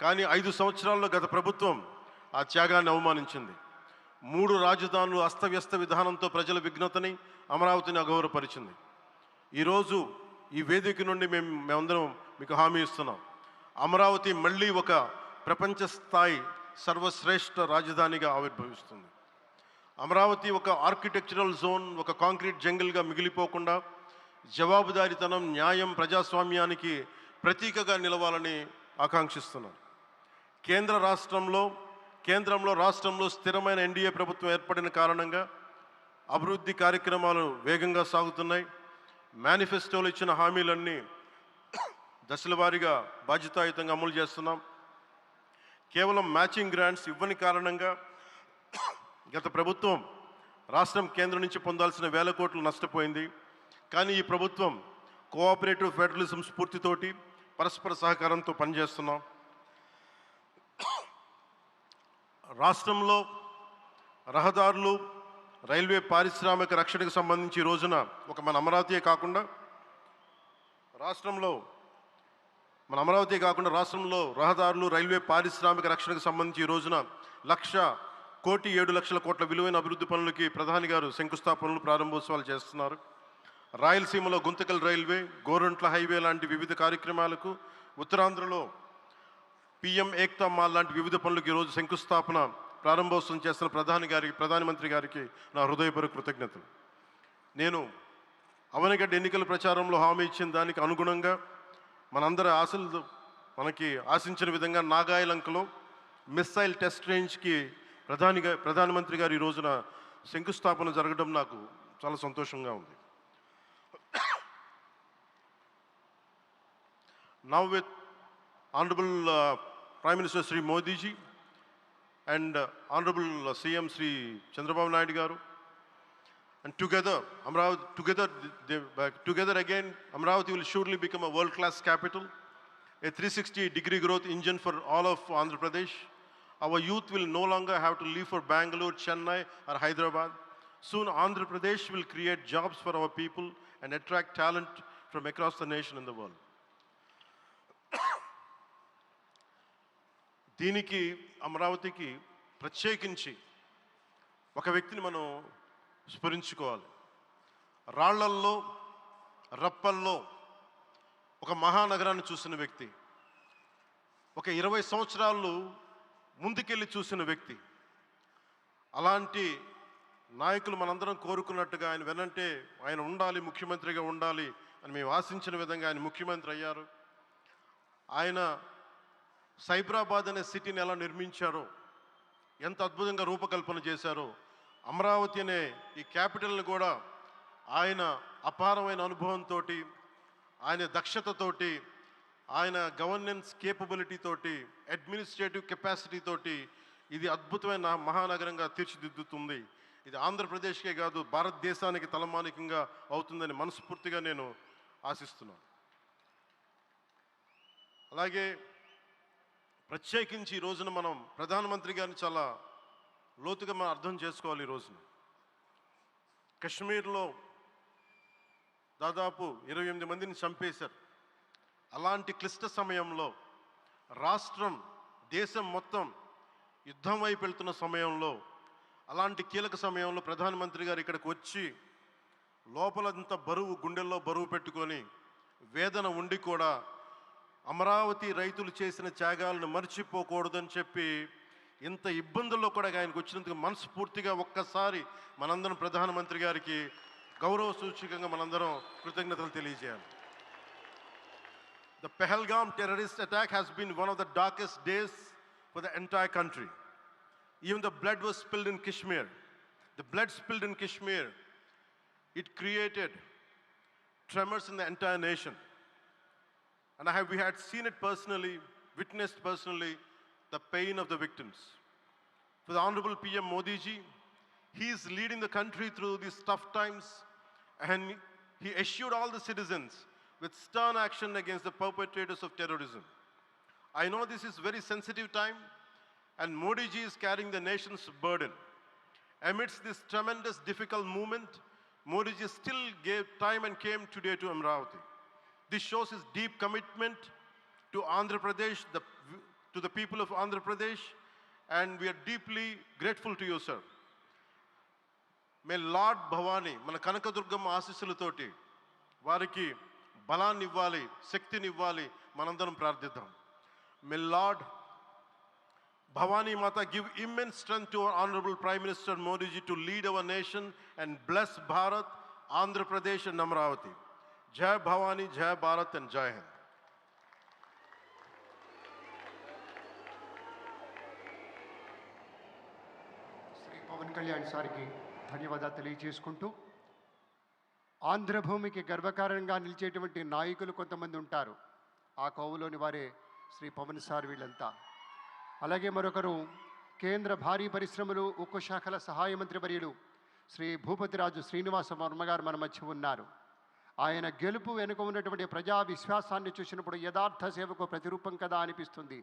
కానీ 5 సంవత్సరాల్లో గత ప్రభుత్వం ఆ త్యాగాన్ని అవమానించింది. 3 రాజధానులు అస్తవ్యస్త విధానంతో ప్రజల విఘ్నతని, అమరావతిని అగౌరవపరిచింది. ఈరోజు ఈ వేదిక నుండి మేమందరం మీకు హామీ ఇస్తున్నాం. అమరావతి మళ్ళీ ఒక ప్రపంచ స్థాయి సర్వశ్రేష్ఠ రాజధానిగా ఆవిర్భవిస్తుంది. అమరావతి ఒక ఆర్కిటెక్చరల్ జోన్, ఒక కాంక్రీట్ జంగిల్గా మిగిలిపోకుండా జవాబుదారీతనం, న్యాయం, ప్రజాస్వామ్యానికి ప్రతీకగా నిలవాలని ఆకాంక్షిస్తున్నాను. కేంద్రంలో రాష్ట్రంలో స్థిరమైన ఎన్డీఏ ప్రభుత్వం ఏర్పడిన కారణంగా అభివృద్ధి కార్యక్రమాలు వేగంగా సాగుతున్నాయి. మేనిఫెస్టోలో ఇచ్చిన హామీలన్నీ దశల వారీగా బాధ్యతాయుతంగా అమలు చేస్తున్నాం. కేవలం మ్యాచింగ్ గ్రాంట్స్ ఇవ్వని కారణంగా గత ప్రభుత్వం రాష్ట్రం కేంద్రం నుంచి పొందాల్సిన 1000 కోట్లు నష్టపోయింది. కానీ ఈ ప్రభుత్వం కోఆపరేటివ్ ఫెడరలిజం స్ఫూర్తితోటి పరస్పర సహకారంతో పనిచేస్తున్నాం. రాష్ట్రంలో రహదారులు, రైల్వే, పారిశ్రామిక రక్షణకు సంబంధించి ఈ రోజున మన అమరావతియే కాకుండా రాష్ట్రంలో రహదారులు, రైల్వే, పారిశ్రామిక రక్షణకు సంబంధించి ఈ రోజున 1,07,00,000 కోట్ల విలువైన అభివృద్ధి పనులకి ప్రధాని గారు శంకుస్థాపనలు, ప్రారంభోత్సవాలు చేస్తున్నారు. రాయలసీమలో గుంతకల్ రైల్వే, గోరంట్ల హైవే లాంటి వివిధ కార్యక్రమాలకు, ఉత్తరాంధ్రలో పిఎం ఏక్తా మాల్ లాంటి వివిధ పనులకు ఈరోజు శంకుస్థాపన, ప్రారంభోత్సవం చేస్తున్న ప్రధానమంత్రి గారికి నా హృదయపూర్వక కృతజ్ఞతలు. నేను అవనిగడ్డ ఎన్నికల ప్రచారంలో హామీ ఇచ్చిన దానికి అనుగుణంగా మనందరి ఆశలు మనకి ఆశించిన విధంగా నాగాయలంకలో మిస్సైల్ టెస్ట్ రేంజ్కి ప్రధానమంత్రి గారు ఈ రోజున శంకుస్థాపన జరగడం నాకు చాలా సంతోషంగా ఉంది. Now with Honorable Prime Minister Sri Modi ji and Honorable CM Sri Chandrababu Naidu garu, and together again Amravati will surely become a world-class capital, a 360-degree growth engine for all of Andhra Pradesh. Our youth will no longer have to leave for Bangalore, Chennai or Hyderabad. Soon Andhra Pradesh will create jobs for our people and attract talent from across the nation and the world. దీనికి అమరావతికి ప్రత్యేకించి ఒక వ్యక్తిని మనం స్మరించుకోవాలి. రాళ్లల్లో, రప్పల్లో ఒక మహానగరాన్ని చూసిన వ్యక్తి, ఒక 20 సంవత్సరాలు ముందుకెళ్ళి చూసిన వ్యక్తి. అలాంటి నాయకులు మనందరం కోరుకున్నట్టుగా ఆయన వెనంటే ఆయన ఉండాలి, ముఖ్యమంత్రిగా ఉండాలి అని మేము ఆశించిన విధంగా ఆయన ముఖ్యమంత్రి అయ్యారు. ఆయన సైబరాబాద్ అనే సిటీని ఎలా నిర్మించారో, ఎంత అద్భుతంగా రూపకల్పన చేశారో, అమరావతి అనే ఈ క్యాపిటల్ని కూడా ఆయన అపారమైన అనుభవంతో, ఆయన దక్షతతోటి, ఆయన గవర్నెన్స్ కేపబిలిటీ తోటి, అడ్మినిస్ట్రేటివ్ కెపాసిటీ తోటి ఇది అద్భుతమైన మహానగరంగా తీర్చిదిద్దుతుంది. ఇది ఆంధ్రప్రదేశ్కే కాదు భారతదేశానికి తలమానికంగా అవుతుందని మనస్ఫూర్తిగా నేను ఆశిస్తున్నాను. అలాగే ప్రత్యేకించి ఈ రోజున మనం ప్రధానమంత్రి గారిని చాలా లోతుగా మనం అర్థం చేసుకోవాలి. ఈ రోజున కశ్మీర్లో దాదాపు 28 మందిని చంపేశారు. అలాంటి క్లిష్ట సమయంలో రాష్ట్రం, దేశం మొత్తం యుద్ధం వైపు వెళ్తున్న సమయంలో, అలాంటి కీలక సమయంలో ప్రధానమంత్రి గారు ఇక్కడికి వచ్చి లోపలంతా బరువు, గుండెల్లో బరువు పెట్టుకొని వేదన ఉండి కూడా అమరావతి రైతులు చేసిన త్యాగాలను మర్చిపోకూడదని చెప్పి ఇంత ఇబ్బందుల్లో కూడా ఆయనకు వచ్చినందుకు మనస్ఫూర్తిగా ఒక్కసారి మనందరం ప్రధానమంత్రి గారికి గౌరవ సూచకంగా మనందరం కృతజ్ఞతలు తెలియజేయాలి. The Pahalgam terrorist attack has been one of the darkest days for the entire country. Even the blood was spilled in Kashmir. The blood spilled in Kashmir, it created tremors in the entire nation. And we had seen it personally, witnessed personally, the pain of the victims. For the Honorable PM Modi ji, he is leading the country through these tough times, and he assured all the citizens with stern action against the perpetrators of terrorism. I know this is very sensitive time, and Modi ji is carrying the nation's burden. Amidst this tremendous difficult moment, Modi ji still gave time and came today to Amravati. This shows his deep commitment to Andhra Pradesh, to the people of Andhra Pradesh, and we are deeply grateful to you, sir. May Lord Bhavani, మన కనకదుర్గమ్మ ఆశీస్సులతోటి వారికి బలాన్ని ఇవ్వాలి, శక్తిని ఇవ్వాలి, మనందరం ప్రార్థిద్దాం. May Lord Bhavani Mata give immense strength to our Honorable Prime Minister Modi ji to lead our nation and bless Bharat, Andhra Pradesh and Amravati. Jai Bhavani, Jai Bharat and Jai Hind. Shri Pawan Kalyan సార్కి ధన్యవాదాలు తెలియజేసుకుంటూ, ఆంధ్రభూమికి గర్వకారణంగా నిలిచేటువంటి నాయకులు కొంతమంది ఉంటారు. ఆ కోవలోని వారే Shri Pawan sir వీళ్ళంతా. అలాగే మరొకరు కేంద్ర భారీ పరిశ్రమలు, ఉక్కు శాఖల సహాయ మంత్రి వర్యులు శ్రీ భూపతిరాజు శ్రీనివాస వర్మ గారు మన మధ్య ఉన్నారు. ఆయన గెలుపు వెనుక ఉన్నటువంటి ప్రజా విశ్వాసాన్ని చూసినప్పుడు యథార్థ సేవకు ప్రతిరూపం కదా అనిపిస్తుంది.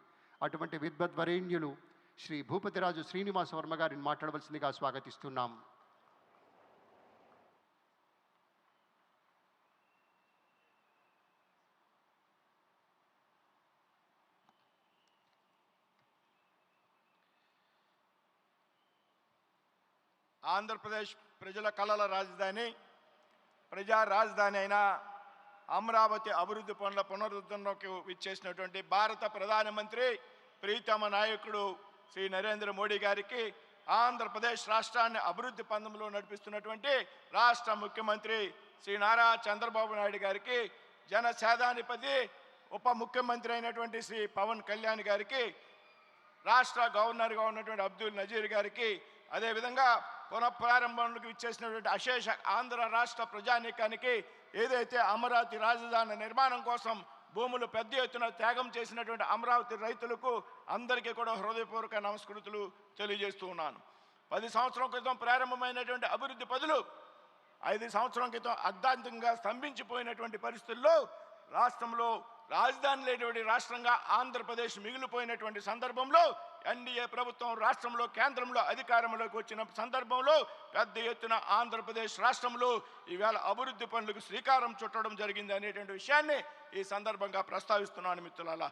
అటువంటి విద్వద్వరేణ్యులు శ్రీ భూపతిరాజు శ్రీనివాస వర్మ గారిని మాట్లాడవలసిందిగా స్వాగతిస్తున్నాం. ఆంధ్రప్రదేశ్ ప్రజల కళల రాజధాని, ప్రజా రాజధాని అయిన అమరావతి అభివృద్ధి పనుల పునరుద్ధరణకు విచ్చేసినటువంటి భారత ప్రధానమంత్రి ప్రీతమ నాయకుడు శ్రీ నరేంద్ర మోడీ గారికి, ఆంధ్రప్రదేశ్ రాష్ట్రాన్ని అభివృద్ధి పందంలో నడిపిస్తున్నటువంటి రాష్ట్ర ముఖ్యమంత్రి శ్రీ నారా చంద్రబాబు నాయుడు గారికి, జనసేనాధిపతి ఉప ముఖ్యమంత్రి అయినటువంటి శ్రీ పవన్ కళ్యాణ్ గారికి, రాష్ట్ర గవర్నర్గా ఉన్నటువంటి అబ్దుల్ నజీర్ గారికి, అదేవిధంగా పునఃప్రారంభంలోకి విచ్చేసినటువంటి అశేష ఆంధ్ర రాష్ట్ర ప్రజానీకానికి, ఏదైతే అమరావతి రాజధాని నిర్మాణం కోసం భూములు పెద్ద ఎత్తున త్యాగం చేసినటువంటి అమరావతి రైతులకు అందరికీ కూడా హృదయపూర్వక నమస్కృతులు తెలియజేస్తూ ఉన్నాను. 10 సంవత్సరాల క్రితం ప్రారంభమైనటువంటి అభివృద్ధి పనులు 5 సంవత్సరాల క్రితం అర్ధాంతంగా స్తంభించిపోయినటువంటి పరిస్థితుల్లో రాష్ట్రంలో రాజధాని లేనటువంటి రాష్ట్రంగా ఆంధ్రప్రదేశ్ మిగిలిపోయినటువంటి సందర్భంలో ఎన్డీఏ ప్రభుత్వం రాష్ట్రంలో కేంద్రంలో అధికారంలోకి వచ్చిన సందర్భంలో పెద్ద ఎత్తున ఆంధ్రప్రదేశ్ రాష్ట్రంలో ఈవేళ అభివృద్ధి పనులకు శ్రీకారం చుట్టడం జరిగింది అనేటువంటి విషయాన్ని ఈ సందర్భంగా ప్రస్తావిస్తున్నాను మిత్రులారా.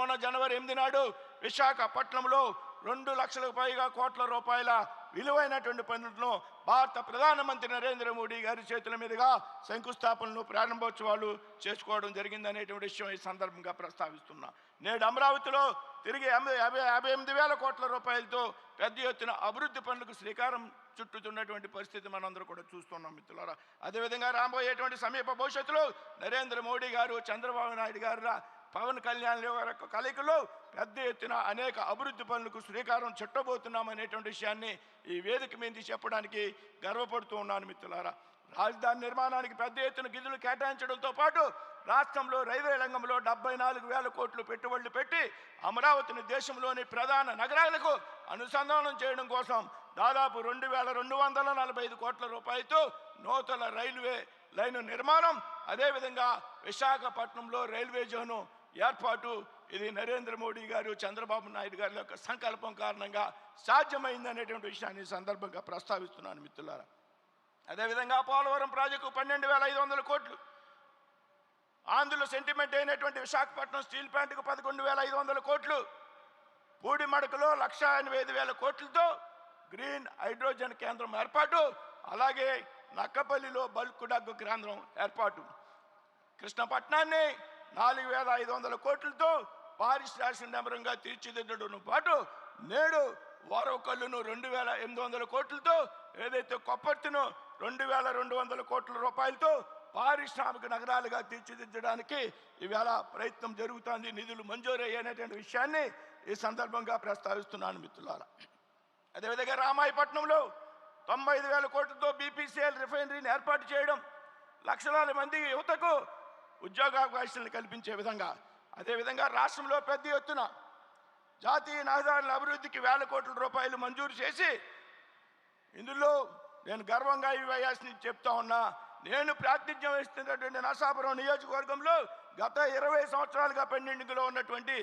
మొన్న జనవరి 8 నాడు విశాఖపట్నంలో 2 లక్షలకు పైగా కోట్ల రూపాయల విలువైనటువంటి పనులను భారత ప్రధానమంత్రి నరేంద్ర మోడీ గారి చేతుల మీదుగా శంకుస్థాపనలు ప్రారంభోత్సవాలు చేసుకోవడం జరిగిందనేటువంటి విషయం ఈ సందర్భంగా ప్రస్తావిస్తున్నా. నేడు అమరావతిలో తిరిగి 58,000 కోట్ల రూపాయలతో పెద్ద ఎత్తున అభివృద్ధి పనులకు శ్రీకారం చుట్టుతున్నటువంటి పరిస్థితి మనందరూ కూడా చూస్తున్నాం మిత్రులారా. అదేవిధంగా రాబోయేటువంటి సమీప భవిష్యత్తులో నరేంద్ర మోడీ గారు, చంద్రబాబు నాయుడు గారు, పవన్ కళ్యాణ్ గారి యొక్క కలయికలో పెద్ద ఎత్తున అనేక అభివృద్ధి పనులకు శ్రీకారం చుట్టబోతున్నాం అనేటువంటి విషయాన్ని ఈ వేదిక మీద చెప్పడానికి గర్వపడుతూ ఉన్నాను మిత్రులారా. రాజధాని నిర్మాణానికి పెద్ద ఎత్తున నిధులు కేటాయించడంతో పాటు రాష్ట్రంలో రైల్వే రంగంలో 74,000 కోట్లు పెట్టుబడులు పెట్టి అమరావతిని దేశంలోని ప్రధాన నగరాలకు అనుసంధానం చేయడం కోసం దాదాపు 2,245 కోట్ల రూపాయలతో నూతన రైల్వే లైను నిర్మాణం, అదేవిధంగా విశాఖపట్నంలో రైల్వే జోను ఏర్పాటు ఇది నరేంద్ర మోడీ గారు, చంద్రబాబు నాయుడు గారి యొక్క సంకల్పం కారణంగా సాధ్యమైందనేటువంటి విషయాన్ని సందర్భంగా ప్రస్తావిస్తున్నాను మిత్రులారా. అదేవిధంగా పోలవరం ప్రాజెక్టు 12,500 కోట్లు, ఆంధ్రుల సెంటిమెంట్ అయినటువంటి విశాఖపట్నం స్టీల్ ప్లాంట్కు 11,500 కోట్లు, పూడిమడకలో 1,85,000 కోట్లతో గ్రీన్ హైడ్రోజన్ కేంద్రం ఏర్పాటు, అలాగే నక్కపల్లిలో బల్క్ డగ్గు కేంద్రం ఏర్పాటు, కృష్ణపట్నాన్ని 4,500 కోట్లతో పారిశ్రామిక నగరంగా తీర్చిదిద్దడంతో పాటు నేడు వారవకల్లును 2,800 కోట్లతో, ఏదైతే కొప్పర్తిను 2,200 కోట్ల రూపాయలతో పారిశ్రామిక నగరాలుగా తీర్చిదిద్దడానికి ఈవేళ ప్రయత్నం జరుగుతోంది. నిధులు మంజూరయ్యేటువంటి విషయాన్ని ఈ సందర్భంగా ప్రస్తావిస్తున్నాను మిత్రులారా. అదేవిధంగా రామాయపట్నంలో 95,000 కోట్లతో బీపీసీఎల్ రిఫైనరీని ఏర్పాటు చేయడం, లక్షలాది మంది యువతకు ఉద్యోగావకాశాలను కల్పించే విధంగా, అదేవిధంగా రాష్ట్రంలో పెద్ద ఎత్తున జాతీయ రహదారుల అభివృద్ధికి 1,000 కోట్ల రూపాయలు మంజూరు చేసి, ఇందులో నేను గర్వంగా ఈ వయస్సుని చెప్తా ఉన్నా, నేను ప్రాతినిధ్యం వహిస్తున్నటువంటి నరసాపురం నియోజకవర్గంలో గత 20 సంవత్సరాలుగా పెండింగ్లో ఉన్నటువంటి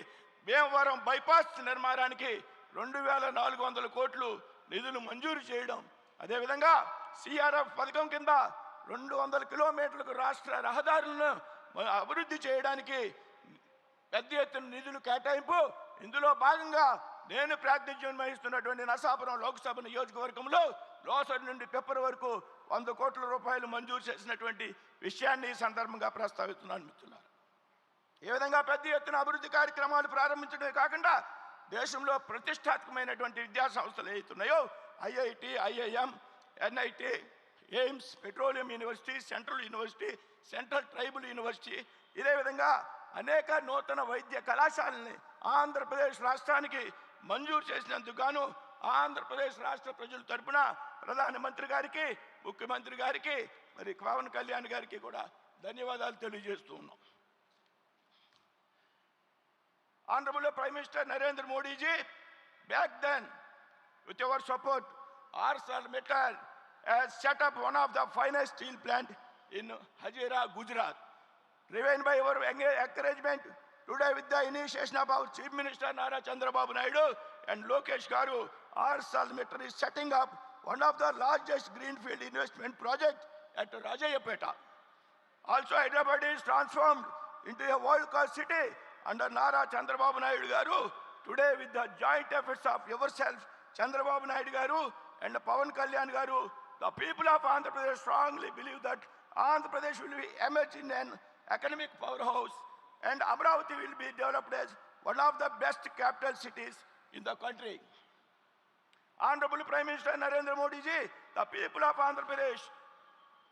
భీమవరం బైపాస్ నిర్మాణానికి 2,400 కోట్లు నిధులు మంజూరు చేయడం, అదేవిధంగా సిఆర్ఎఫ్ పథకం కింద 200 కిలోమీటర్లకు రాష్ట్ర రహదారులను అభివృద్ధి చేయడానికి పెద్ద ఎత్తున నిధులు కేటాయింపు. ఇందులో భాగంగా నేను ప్రాతినిధ్యం వహిస్తున్నటువంటి నరసాపురం లోక్సభ నియోజకవర్గంలో లోసరి నుండి పెప్పర్ వరకు 100 కోట్ల రూపాయలు మంజూరు చేసినటువంటి విషయాన్ని ఈ సందర్భంగా ప్రస్తావిస్తున్నాను మిత్రులారా. ఏ విధంగా పెద్ద ఎత్తున అభివృద్ధి కార్యక్రమాలు ప్రారంభించడమే కాకుండా దేశంలో ప్రతిష్టాత్మకమైనటువంటి విద్యా సంస్థలు ఏవైతున్నాయో IIT, IIM, NIT, AIIMS, petroleum university, central university, central tribal university, ఇదే విధంగా అనేక నూతన వైద్య కళాశాలని ఆంధ్రప్రదేశ్ రాష్ట్రానికి మంజూరు చేసినందుకు గాను ఆంధ్రప్రదేశ్ రాష్ట్ర ప్రజల తరపున ప్రధానమంత్రి గారికి, ముఖ్యమంత్రి గారికి, మరి పవన్ కళ్యాణ్ గారికి కూడా ధన్యవాదాలు తెలియజేస్తూ ఉన్నాం. Honorable Prime Minister Narendra Modi ji, back then, with your support, ArcelorMittal has set up one of the finest steel plant in Hazira, Gujarat. Driven by your encouragement, today with the initiation of our Chief Minister Nara Chandrababu Naidu and Lokesh Garu, ArcelorMittal is setting up one of the largest greenfield investment project at Rajayapeta. Also, Hyderabad is transformed into a world-class city under Nara Chandrababu Naidu Garu. Today, with the joint efforts of yourself, Chandrababu Naidu Garu and Pawan Kalyan Garu, the people of Andhra Pradesh strongly believe that Andhra Pradesh will be emerging an economic powerhouse and Amravati will be developed as one of the best capital cities in the country. Honorable Prime Minister Narendra Modi ji, the people of Andhra Pradesh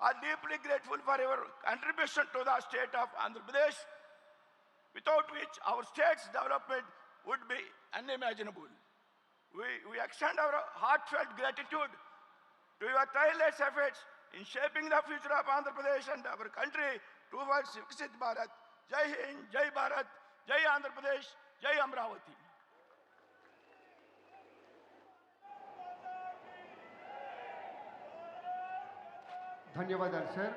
are deeply grateful for your contribution to the state of Andhra Pradesh, without which our state's development would be unimaginable. We extend our heartfelt gratitude to your tireless efforts in shaping the future of Andhra Pradesh and our country towards Viksit Bharat. Jai Hind, Jai Bharat, Jai Andhra Pradesh, Jai Amravati. ధన్యవాదాలు sir.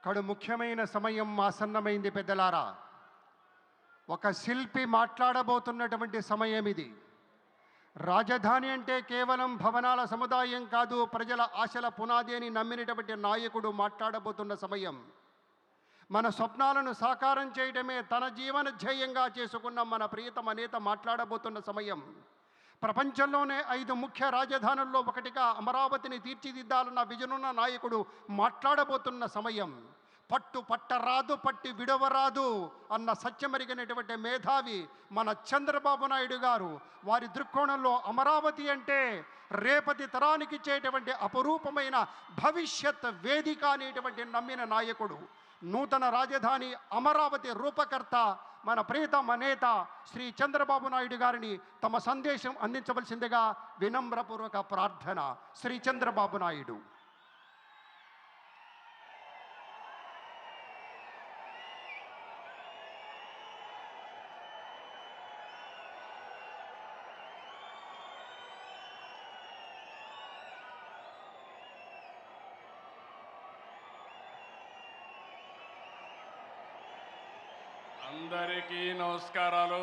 కడు ముఖ్యమైన సమయం ఆసన్నమైంది పెద్దలారా. ఒక శిల్పి మాట్లాడబోతున్నటువంటి సమయం ఇది. రాజధాని అంటే కేవలం భవనాల సముదాయం కాదు, ప్రజల ఆశల పునాది అని నమ్మినటువంటి నాయకుడు మాట్లాడబోతున్న సమయం. మన స్వప్నాలను సాకారం చేయడమే తన జీవన ధ్యేయంగా చేసుకున్న మన ప్రియతమ నేత మాట్లాడబోతున్న సమయం. ప్రపంచంలోనే 5 ముఖ్య రాజధానుల్లో ఒకటిగా అమరావతిని తీర్చిదిద్దాలన్న విజనున్న నాయకుడు మాట్లాడబోతున్న సమయం. పట్టు పట్టరాదు పట్టి విడవరాదు అన్న సత్యమరిగినటువంటి మేధావి మన చంద్రబాబు నాయుడు గారు. వారి దృక్కోణంలో అమరావతి అంటే రేపటి తరానికి ఇచ్చేటువంటి అపరూపమైన భవిష్యత్ వేదిక అనేటువంటి నమ్మిన నాయకుడు. నూతన రాజధాని అమరావతి రూపకర్త మన ప్రియతమ నేత శ్రీ చంద్రబాబు నాయుడు గారిని తమ సందేశం అందించవలసిందిగా వినమ్రపూర్వక ప్రార్థన. శ్రీ చంద్రబాబు నాయుడు. అందరికీ నమస్కారాలు.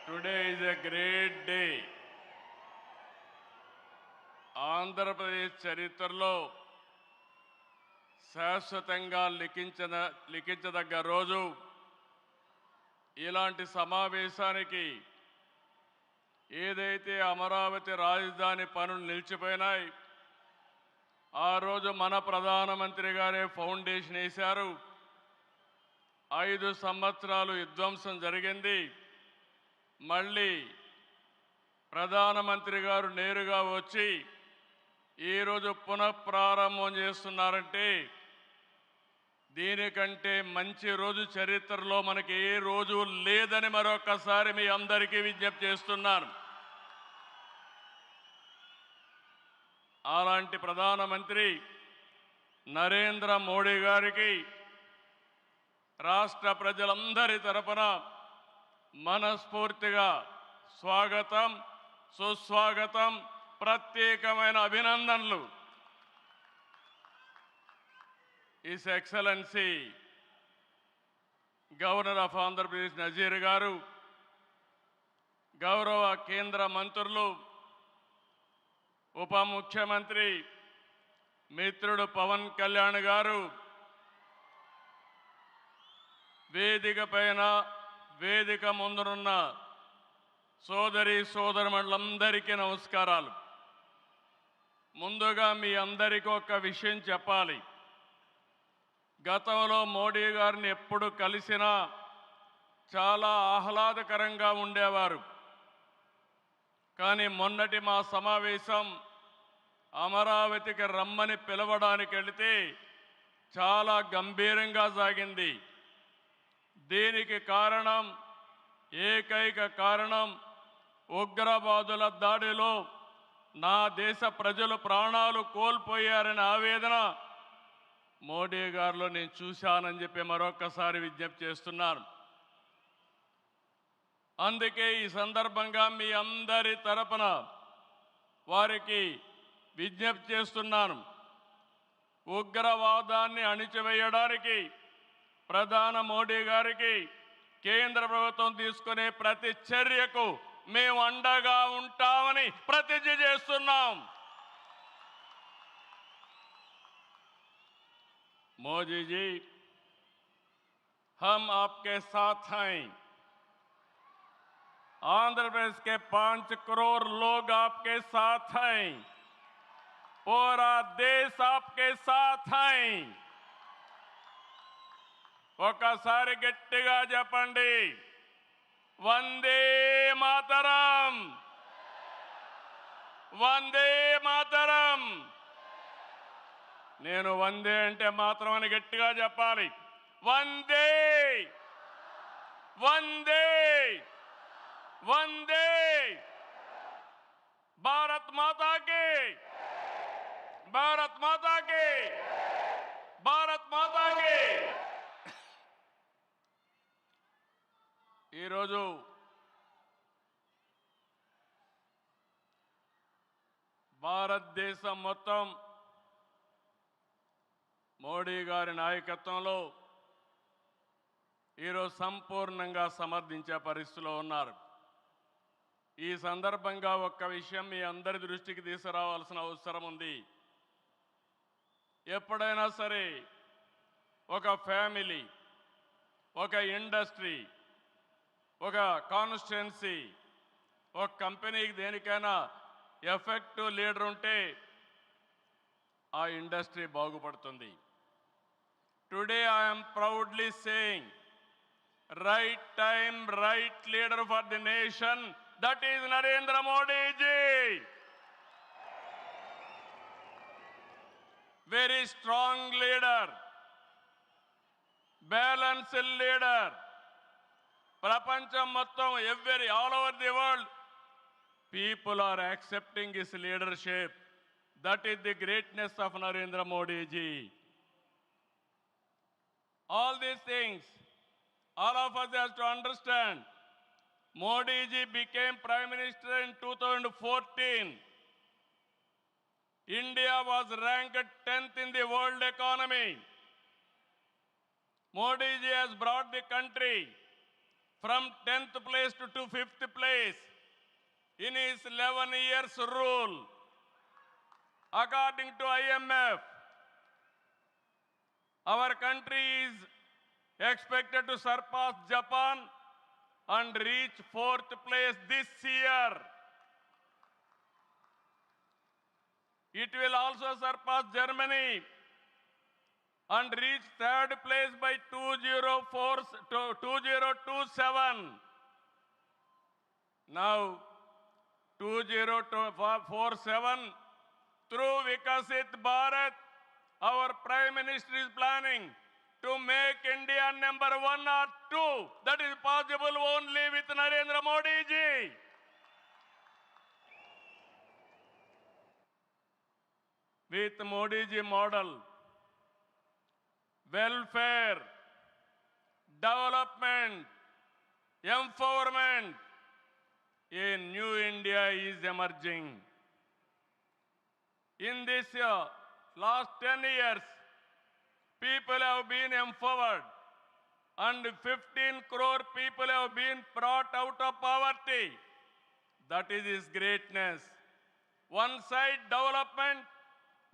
Today is a great day. Andhra Pradesh చరిత్రలో శాశ్వతంగా లిఖించదగ్గ రోజు. ఇలాంటి సమావేశానికి ఏదైతే అమరావతి రాజధాని పనులు నిలిచిపోయినాయి, ఆ రోజు మన ప్రధానమంత్రి గారే ఫౌండేషన్ వేశారు. 5 సంవత్సరాలు విధ్వంసం జరిగింది. మళ్ళీ ప్రధానమంత్రి గారు నేరుగా వచ్చి ఈరోజు పునఃప్రారంభం చేస్తున్నారంటే దీనికంటే మంచి రోజు చరిత్రలో మనకి ఏ రోజు లేదని మరొకసారి మీ అందరికీ విజ్ఞప్తి చేస్తున్నాను. అలాంటి ప్రధానమంత్రి నరేంద్ర మోడీ గారికి రాష్ట్ర ప్రజలందరి తరపున మనస్ఫూర్తిగా స్వాగతం, సుస్వాగతం, ప్రత్యేకమైన అభినందనలు. His excellency governor of Andhra Pradesh Nazeer garu, గౌరవ కేంద్ర మంత్రులు, ఉప ముఖ్యమంత్రి మిత్రుడు పవన్ కళ్యాణ్ గారు, వేదిక పైన వేదిక ముందునున్న సోదరి సోదరులందరికీ నమస్కారాలు. ముందుగా మీ అందరికీ ఒక విషయం చెప్పాలి. గతంలో మోడీ గారిని ఎప్పుడు కలిసినా చాలా ఆహ్లాదకరంగా ఉండేవారు. కానీ మొన్నటి మా సమావేశం అమరావతికి రమ్మని పిలవడానికి వెళితే చాలా గంభీరంగా సాగింది. దీనికి కారణం, ఏకైక కారణం, ఉగ్రవాదుల దాడిలో నా దేశ ప్రజలు ప్రాణాలు కోల్పోయారనే ఆవేదన మోడీ గారిలో నేను చూశానని చెప్పి మరొకసారి విజ్ఞప్తి చేస్తున్నాను. అందుకే ఈ సందర్భంగా మీ అందరి తరపున వారికి విజ్ఞప్తి చేస్తున్నాను. ఉగ్రవాదాన్ని అణిచివేయడానికి ప్రధాని మోడీ గారికి కేంద్ర ప్రభుత్వం తీసుకునే ప్రతి చర్యకు మేము అండగా ఉంటామని ప్రతిజ్ఞ చేస్తున్నాం. मोदी जी, हम आपके साथ हैं. आंध्र प्रदेश के 5 करोड़ लोग आपके साथ हैं. पूरा देश आपके साथ हैं. ఒకసారి గట్టిగా చెప్పండి, వందే మాతరం, వందే మాతరం. నేను వందే అంటే మాత్రం అని గట్టిగా చెప్పాలి. వందే, వందే, వందే. భారత్ మాతాకి, భారత్ మాతాకి, భారత్ మాతాకి. ఈరోజు భారతదేశం మొత్తం మోడీ గారి నాయకత్వంలో ఈరోజు సంపూర్ణంగా సమర్థించే పరిస్థితిలో ఉన్నారు. ఈ సందర్భంగా ఒక్క విషయం మీ అందరి దృష్టికి తీసుకురావాల్సిన అవసరం ఉంది. ఎప్పుడైనా సరే ఒక ఫ్యామిలీ, ఒక ఇండస్ట్రీ, ఒక కాన్స్టిట్యున్సీ, ఒక కంపెనీకి దేనికైనా ఎఫెక్టివ్ లీడర్ ఉంటే ఆ ఇండస్ట్రీ బాగుపడుతుంది. Today I'm proudly saying, right time, right leader for the nation, that is Narendra Modi ji. Very strong leader, balanced leader. Prapancham mottam, all over the world, people are accepting his leadership. That is the greatness of Narendra Modi ji. All these things, all of us have to understand. Modi ji became Prime Minister in 2014. India was ranked 10th in the world economy. Modi ji has brought the country from 10th place to 5th place in his 11 years rule. According to IMF, our country is expected to surpass Japan and reach 4th place this year. It will also surpass Germany and reach 3rd place by 2027. Now, 2047, through Vikasit Bharat, our Prime Minister is planning to make India number 1 or 2. That is possible only with Narendra Modi ji. With Modi ji model, welfare, development, empowerment, a new India is emerging. In this last 10 years, people have been empowered and 15 crore people have been brought out of poverty. That is his greatness. One side development,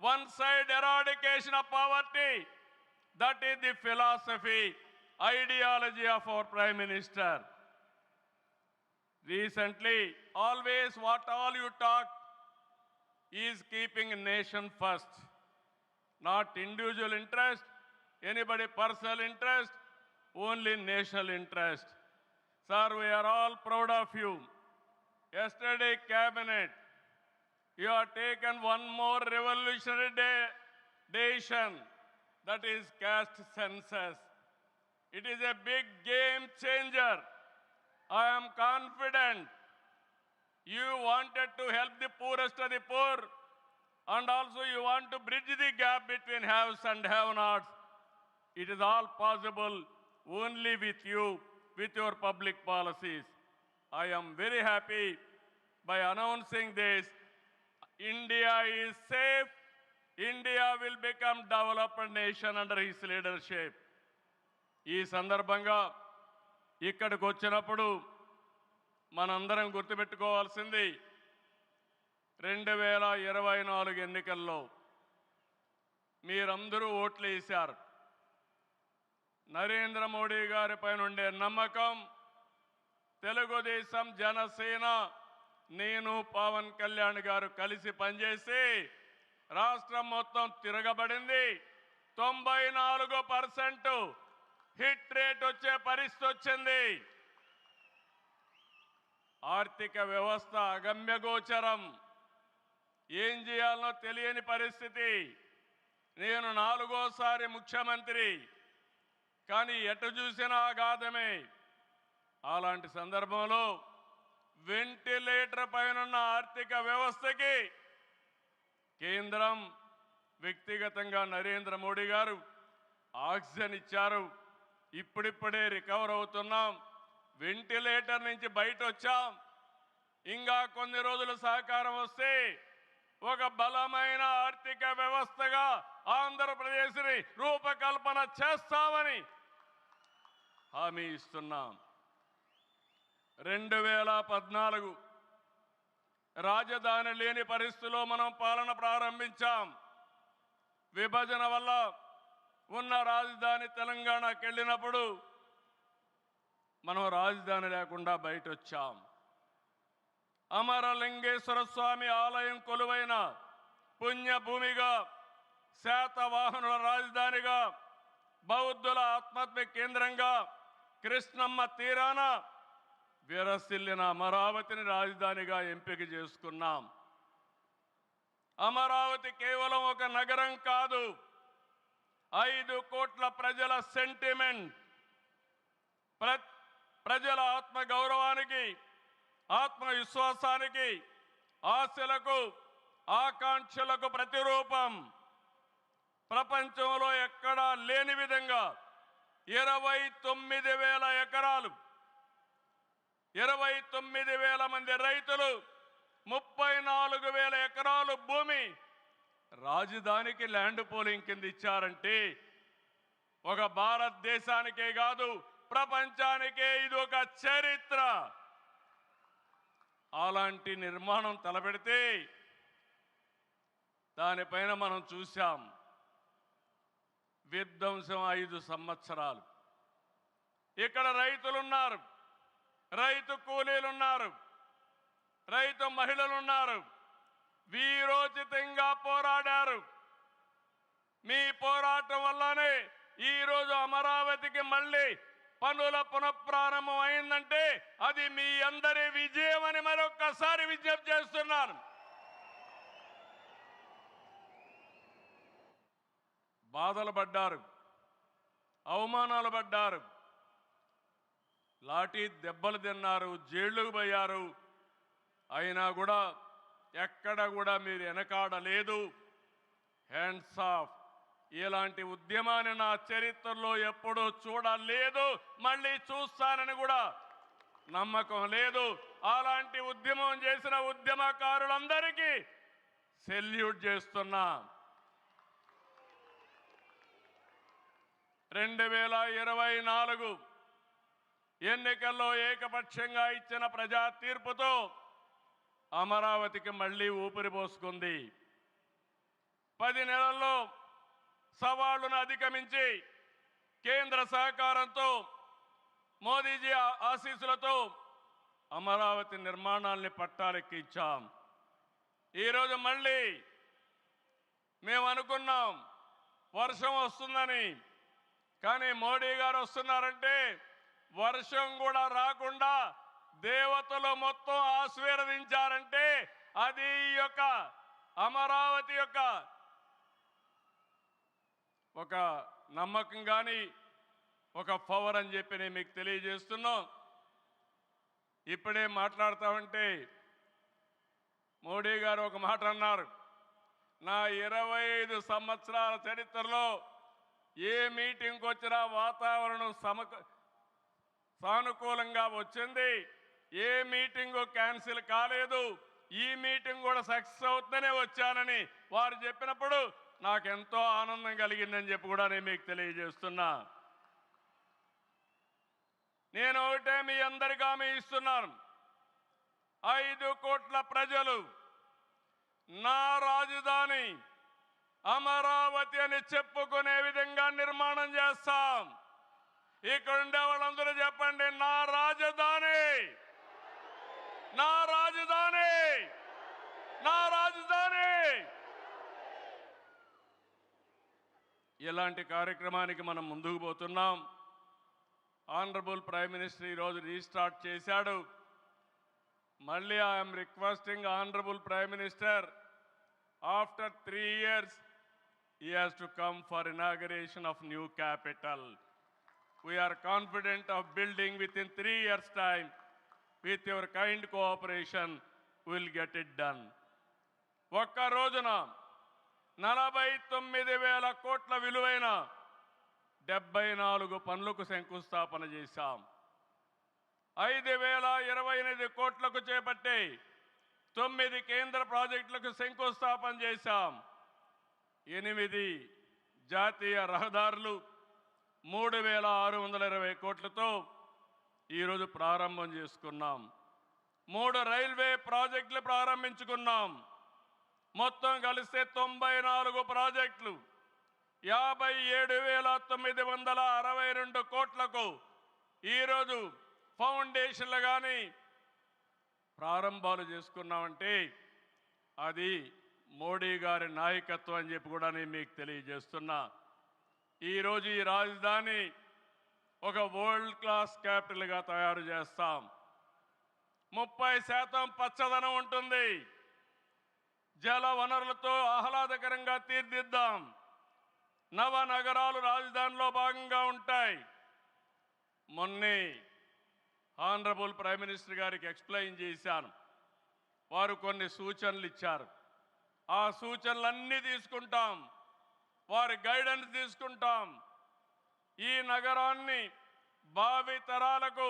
one side eradication of poverty. That is the philosophy, ideology of our Prime Minister. Recently, always what all you talk is keeping nation first, not individual interest, anybody personal interest, only national interest. Sir, we are all proud of you. Yesterday, cabinet, you have taken one more revolutionary decision, that is caste census. It is a big game changer. I am confident you wanted to help the poorest of the poor, and also you want to bridge the gap between haves and have-nots. It is all possible only with you, with your public policies. I am very happy by announcing this. India is safe. India will become developed nation under his leadership. ఈ సందర్భంగా ఇక్కడికి వచ్చినప్పుడు మనందరం గుర్తుపెట్టుకోవాల్సింది 2024 ఎన్నికల్లో మీరందరూ ఓట్లు వేశారు. నరేంద్ర మోడీ గారి పైన ఉండే నమ్మకం, తెలుగుదేశం, జనసేన, నేను, పవన్ కళ్యాణ్ గారు కలిసి పనిచేసి రాష్ట్రం మొత్తం తిరగబడింది. 94% హిట్ రేట్ వచ్చే పరిస్థితి వచ్చింది. ఆర్థిక వ్యవస్థ అగమ్యగోచరం, ఏం చేయాలనో తెలియని పరిస్థితి. నేను 4వసారి ముఖ్యమంత్రి, కానీ ఎటు చూసినా ఆఘాతమే. అలాంటి సందర్భంలో వెంటిలేటర్ పైనున్న ఆర్థిక వ్యవస్థకి కేంద్రం, వ్యక్తిగతంగా నరేంద్ర మోడీ గారు ఆక్సిజన్ ఇచ్చారు. ఇప్పుడిప్పుడే రికవర్ అవుతున్నాం. వెంటిలేటర్ నుంచి బయట వచ్చాం. ఇంకా కొన్ని రోజులు సహకారం వస్తే ఒక బలమైన ఆర్థిక వ్యవస్థగా ఆంధ్రప్రదేశ్ని రూపకల్పన చేస్తామని హామీ ఇస్తున్నాం. 2014 రాజధాని లేని పరిస్థితిలో మనం పాలన ప్రారంభించాం. విభజన వల్ల ఉన్న రాజధాని తెలంగాణకు వెళ్ళినప్పుడు మనం రాజధాని లేకుండా బయట వచ్చాం. అమరలింగేశ్వర స్వామి ఆలయం కొలువైన పుణ్యభూమిగా, శాతవాహనుల రాజధానిగా, బౌద్ధుల ఆత్మహత్య కేంద్రంగా, కృష్ణమ్మ తీరాన విరసిల్లిన అమరావతిని రాజధానిగా ఎంపిక చేసుకున్నాం. అమరావతి కేవలం ఒక నగరం కాదు, 5 కోట్ల ప్రజల సెంటిమెంట్. ప్రజల ఆత్మగౌరవానికి, ఆత్మవిశ్వాసానికి, ఆశలకు, ఆకాంక్షలకు ప్రతిరూపం. ప్రపంచంలో ఎక్కడా లేని విధంగా 29,000 ఎకరాలు, 29,000 మంది రైతులు, 34,000 ఎకరాలు భూమి రాజధానికి ల్యాండ్ పూలింగ్ కింద ఇచ్చారంటే ఒక భారతదేశానికే కాదు, ప్రపంచానికే ఇది ఒక చరిత్ర. అలాంటి నిర్మాణం తలపెడితే దానిపైన మనం చూశాం విధ్వంసం 5 సంవత్సరాలు. ఇక్కడ రైతులున్నారు, రైతు కూలీలున్నారు, రైతు మహిళలున్నారు, వీరోచితంగా పోరాడారు. మీ పోరాటం వల్లనే ఈరోజు అమరావతికి మళ్ళీ పనుల పునఃప్రారంభం అయిందంటే అది మీ అందరి విజయం అని మరొక్కసారి విజ్ఞప్తి చేస్తున్నాను. బాధలు పడ్డారు, అవమానాలు పడ్డారు, లాఠీ దెబ్బలు తిన్నారు, జైళ్ళకు పోయారు. అయినా కూడా ఎక్కడ కూడా మీరు వెనకాడలేదు. Hands of. ఇలాంటి ఉద్యమాన్ని నా చరిత్రలో ఎప్పుడూ చూడలేదు, మళ్ళీ చూస్తానని కూడా నమ్మకం లేదు. అలాంటి ఉద్యమం చేసిన ఉద్యమకారులందరికీ సెల్యూట్ చేస్తున్నా. 2024 ఎన్నికల్లో ఏకపక్షంగా ఇచ్చిన ప్రజా తీర్పుతో అమరావతికి మళ్ళీ ఊపిరి పోసుకుంది. 10 నెలల్లో సవాళ్లను అధిగమించి కేంద్ర సహకారంతో, మోదీజీ ఆశీస్సులతో అమరావతి నిర్మాణాల్ని పట్టాలెక్కించాం. ఈరోజు మళ్ళీ మేము అనుకున్నాం వర్షం వస్తుందని, కానీ మోడీ గారు వస్తున్నారంటే వర్షం కూడా రాకుండా దేవతలు మొత్తం ఆశీర్వదించారంటే అది ఈ యొక్క అమరావతి యొక్క ఒక నమ్మకం కానీ ఒక పవర్ అని చెప్పి నేను మీకు తెలియజేస్తున్నాం. ఇప్పుడే మాట్లాడుతామంటే మోడీ గారు ఒక మాట అన్నారు, నా 25 సంవత్సరాల చరిత్రలో ఏ మీటింగ్కి వచ్చినా వాతావరణం సానుకూలంగా వచ్చింది, ఏ మీటింగు క్యాన్సిల్ కాలేదు, ఈ మీటింగ్ కూడా సక్సెస్ అవుతుందనే వచ్చానని వారు చెప్పినప్పుడు నాకెంతో ఆనందం కలిగిందని చెప్పి కూడా నేను మీకు తెలియజేస్తున్నా. నేను ఒకటే మీ అందరికీ హామీ ఇస్తున్నాను, 5 కోట్ల ప్రజలు నా రాజధాని అమరావతి అని చెప్పుకునే విధంగా నిర్మాణం చేస్తాం. ఇక్కడ ఉండే వాళ్ళందరూ చెప్పండి, నా రాజధాని, నా రాజధాని, నా రాజధాని. ఇలాంటి కార్యక్రమానికి మనం ముందుకు పోతున్నాం. ఆనరబుల్ ప్రైమ్ మినిస్టర్ ఈరోజు రీస్టార్ట్ చేశాడు. మళ్ళీ I'm requesting honourable prime minister, after 3 years he has to come for inauguration of new capital. We are confident of building within 3 years time. With your kind cooperation we will get it done. ఒక్క రోజున 49,000 కోట్ల విలువైన 74 పనులకు శంకుస్థాపన చేశాం. 5,028 కోట్లకు చేపట్టే 9 కేంద్ర ప్రాజెక్టులకు శంకుస్థాపన చేశాం. 8 జాతీయ రహదారులు 3,620 కోట్లతో ఈరోజు ప్రారంభం చేసుకున్నాం. 3 రైల్వే ప్రాజెక్టులు ప్రారంభించుకున్నాం. మొత్తం కలిస్తే 94 ప్రాజెక్టులు 57,962 కోట్లకు ఈరోజు ఫౌండేషన్లు కానీ ప్రారంభాలు చేసుకున్నామంటే అది మోడీ గారి నాయకత్వం అని చెప్పి కూడా నేను మీకు తెలియజేస్తున్నా. ఈరోజు ఈ రాజధాని ఒక వరల్డ్ క్లాస్ క్యాపిటల్గా తయారు చేస్తాం. 30% పచ్చదనం ఉంటుంది. జల వనరులతో ఆహ్లాదకరంగా తీర్చిదిద్దాం. నవనగరాలు రాజధానిలో భాగంగా ఉంటాయి. మొన్నే ఆనరబుల్ ప్రైమ్ మినిస్టర్ గారికి ఎక్స్ప్లెయిన్ చేశాను. వారు కొన్ని సూచనలు ఇచ్చారు. ఆ సూచనలన్నీ తీసుకుంటాం. వారి గైడెన్స్ తీసుకుంటాం. ఈ నగరాన్ని భావి తరాలకు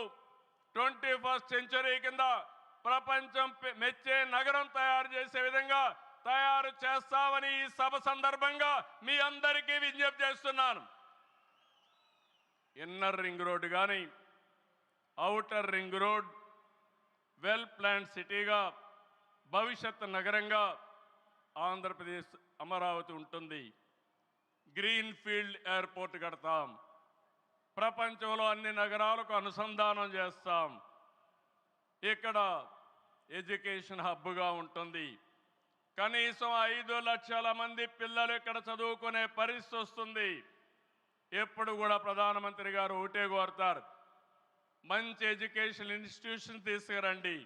21st సెంచరీ కింద ప్రపంచం మెచ్చే నగరం తయారు చేసే విధంగా తయారు చేస్తామని ఈ సభ సందర్భంగా మీ అందరికీ విజ్ఞప్తి చేస్తున్నాను. ఇన్నర్ రింగ్ రోడ్ కానీ outer ring road well plan సిటీగా భవిష్యత్ నగరంగా ఆంధ్రప్రదేశ్ అమరావతి ఉంటుంది. గ్రీన్ ఫీల్డ్ ఎయిర్పోర్ట్ కడతాం. ప్రపంచంలో అన్ని నగరాలకు అనుసంధానం చేస్తాం. ఇక్కడ ఎడ్యుకేషన్ హబ్గా ఉంటుంది. కనీసం 5 లక్షల మంది పిల్లలు ఇక్కడ చదువుకునే పరిస్థితి వస్తుంది. ఎప్పుడు కూడా ప్రధానమంత్రి గారు ఒకటే కోరుతారు, మంచి ఎడ్యుకేషన్ ఇన్స్టిట్యూషన్ తీసుకురండి.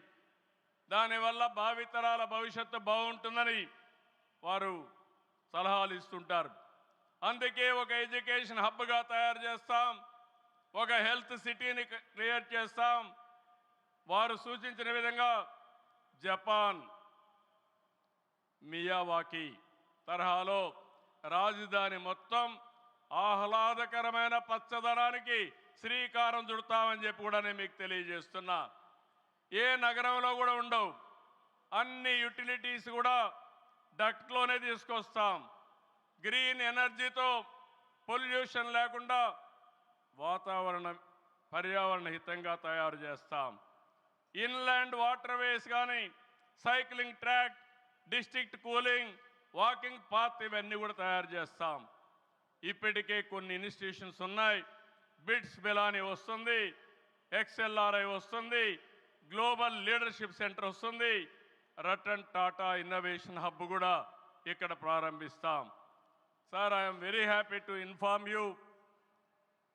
దానివల్ల భావితరాల భవిష్యత్తు బాగుంటుందని వారు సలహాలు ఇస్తుంటారు. అందుకే ఒక ఎడ్యుకేషన్ హబ్గా తయారు చేస్తాం. ఒక హెల్త్ సిటీని క్రియేట్ చేస్తాం. వారు సూచించిన విధంగా జపాన్ మియావాకి తరహాలో రాజధాని మొత్తం ఆహ్లాదకరమైన పచ్చదనానికి శ్రీకారం చుడతామని చెప్పి కూడా నేను మీకు తెలియజేస్తున్నా. ఏ నగరంలో కూడా ఉండవు. అన్ని యుటిలిటీస్ కూడా డక్ట్లోనే తీసుకొస్తాం. గ్రీన్ ఎనర్జీతో పొల్యూషన్ లేకుండా పర్యావరణ హితంగా తయారు చేస్తాం. ఇన్లాండ్ వాటర్ వేస్ కానీ cycling track, district cooling, walking path ఇవన్నీ కూడా తయారు చేస్తాం. ఇప్పటికే కొన్ని ఇన్స్టిట్యూషన్స్ ఉన్నాయి. బిట్స్ బిలాని వస్తుంది, XLRI వస్తుంది, గ్లోబల్ లీడర్షిప్ సెంటర్ వస్తుంది, రతన్ టాటా ఇన్నోవేషన్ హబ్ కూడా ఇక్కడ ప్రారంభిస్తాం. Sir, I'm very happy to inform you,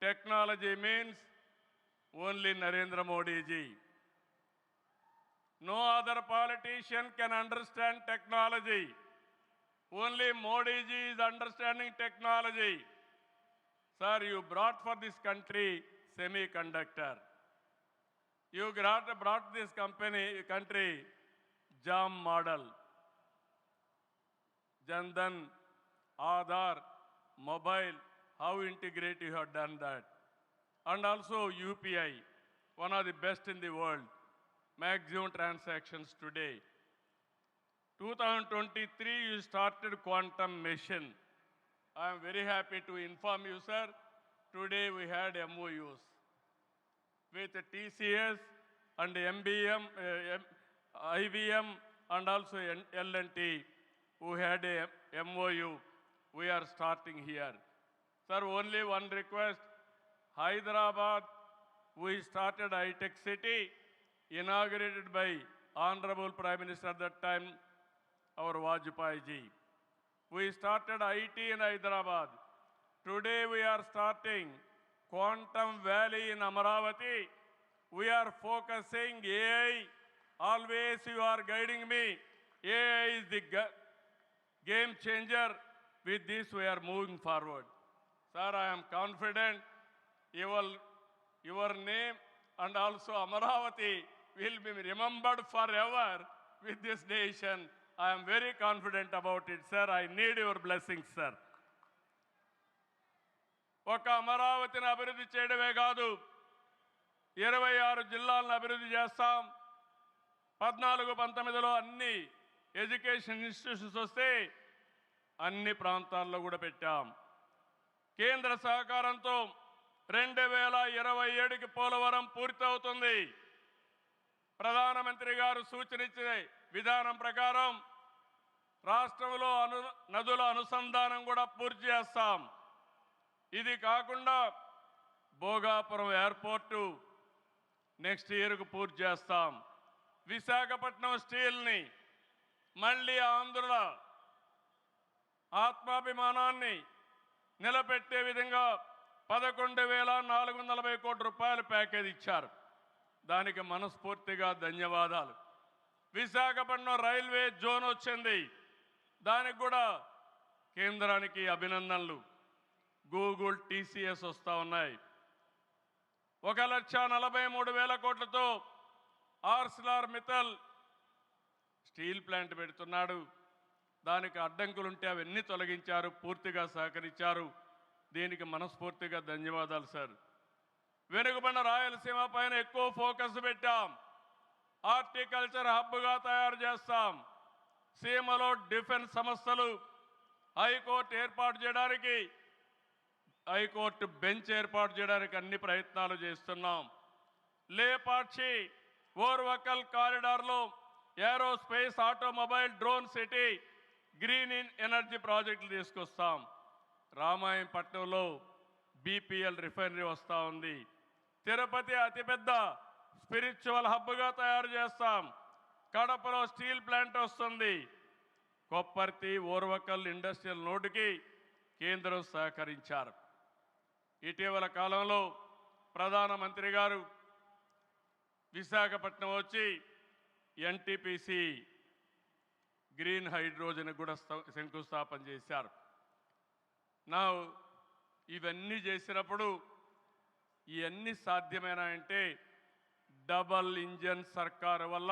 technology means only Narendra Modiji. No other politician can understand technology. Only Modi ji is understanding technology. Sir, you brought for this country semiconductor. You brought this country JAM model. Jandan, Aadhaar, mobile, how integrated you have done that. And also UPI, one of the best in the world. Maximum transactions today. 2023 you started quantum mission. I am very happy to inform you, sir. Today we had MOUs with TCS and MBM, IBM and also L&T who had a MOU. We are starting here. Sir, only one request. Hyderabad, we started high-tech city, inaugurated by Honorable Prime Minister at that time, our Vajpayee ji. We started IT in Hyderabad. Today we are starting Quantum Valley in Amaravati. We are focusing AI. Always you are guiding me. AI is the game changer. With this we are moving forward. Sir, I am confident your name and also Amaravati will be remembered forever with this nation. I am very confident about it, sir. I need your blessings, sir. ఒక అమరావతిని అభివృద్ధి చేయడమే కాదు, 26 జిల్లాలను అభివృద్ధి చేస్తాం. 14-19లో అన్ని education institutions వస్తే అన్ని ప్రాంతాల్లో కూడా పెట్టాం. కేంద్ర సహకారంతో 2027కి పోలవరం పూర్తవుతుంది. ప్రధానమంత్రి గారు సూచనిచ్చే విధానం ప్రకారం రాష్ట్రంలో నదుల అనుసంధానం కూడా పూర్తి చేస్తాం. ఇది కాకుండా భోగాపురం ఎయిర్పోర్టు, నెక్స్ట్ ఇయర్కు పూర్తి చేస్తాం. విశాఖపట్నం స్టీల్ని మళ్ళీ ఆంధ్రుల ఆత్మాభిమానాన్ని నిలబెట్టే విధంగా 11,440 కోట్ల రూపాయల ప్యాకేజ్ ఇచ్చారు. దానికి మనస్ఫూర్తిగా ధన్యవాదాలు. విశాఖపట్నం రైల్వే జోన్ వచ్చింది, దానికి కూడా కేంద్రానికి అభినందనలు. గూగుల్, టీసీఎస్ వస్తూ ఉన్నాయి. 1,43,000 కోట్లతో ఆర్సిలార్ మిత్తల్ స్టీల్ ప్లాంట్ పెడుతున్నాడు. దానికి అడ్డంకులుంటే అవన్నీ తొలగించారు, పూర్తిగా సహకరించారు. దీనికి మనస్ఫూర్తిగా ధన్యవాదాలు సార్. వెనుకబడిన రాయలసీమ పైన ఎక్కువ ఫోకస్ పెట్టాం. హార్టికల్చర్ హబ్గా తయారు చేస్తాం. సీమలో డిఫెన్స్ సంస్థలు, హైకోర్టు ఏర్పాటు చేయడానికి, హైకోర్టు బెంచ్ ఏర్పాటు చేయడానికి అన్ని ప్రయత్నాలు చేస్తున్నాం. లేపాక్షి ఓర్వకల్ కారిడార్లో aerospace, automobile, drone city, green energy ప్రాజెక్టులు తీసుకొస్తాం. రామాయంపట్నంలో బీపీఎల్ రిఫైనరీ వస్తూ ఉంది. తిరుపతి అతిపెద్ద స్పిరిచువల్ హబ్గా తయారు చేస్తాం. కడపలో స్టీల్ ప్లాంట్ వస్తుంది. కొప్పర్తి, ఓర్వకల్ ఇండస్ట్రియల్ నోటుకి కేంద్రం సహకరించారు. ఇటీవల కాలంలో ప్రధానమంత్రి గారు విశాఖపట్నం వచ్చి ఎన్టీపీసీ గ్రీన్ హైడ్రోజన్ కూడా శంకుస్థాపన చేశారు. నా ఇవన్నీ చేసినప్పుడు ఇవన్నీ సాధ్యమేనా అంటే డబల్ ఇంజన్ సర్కారు వల్ల,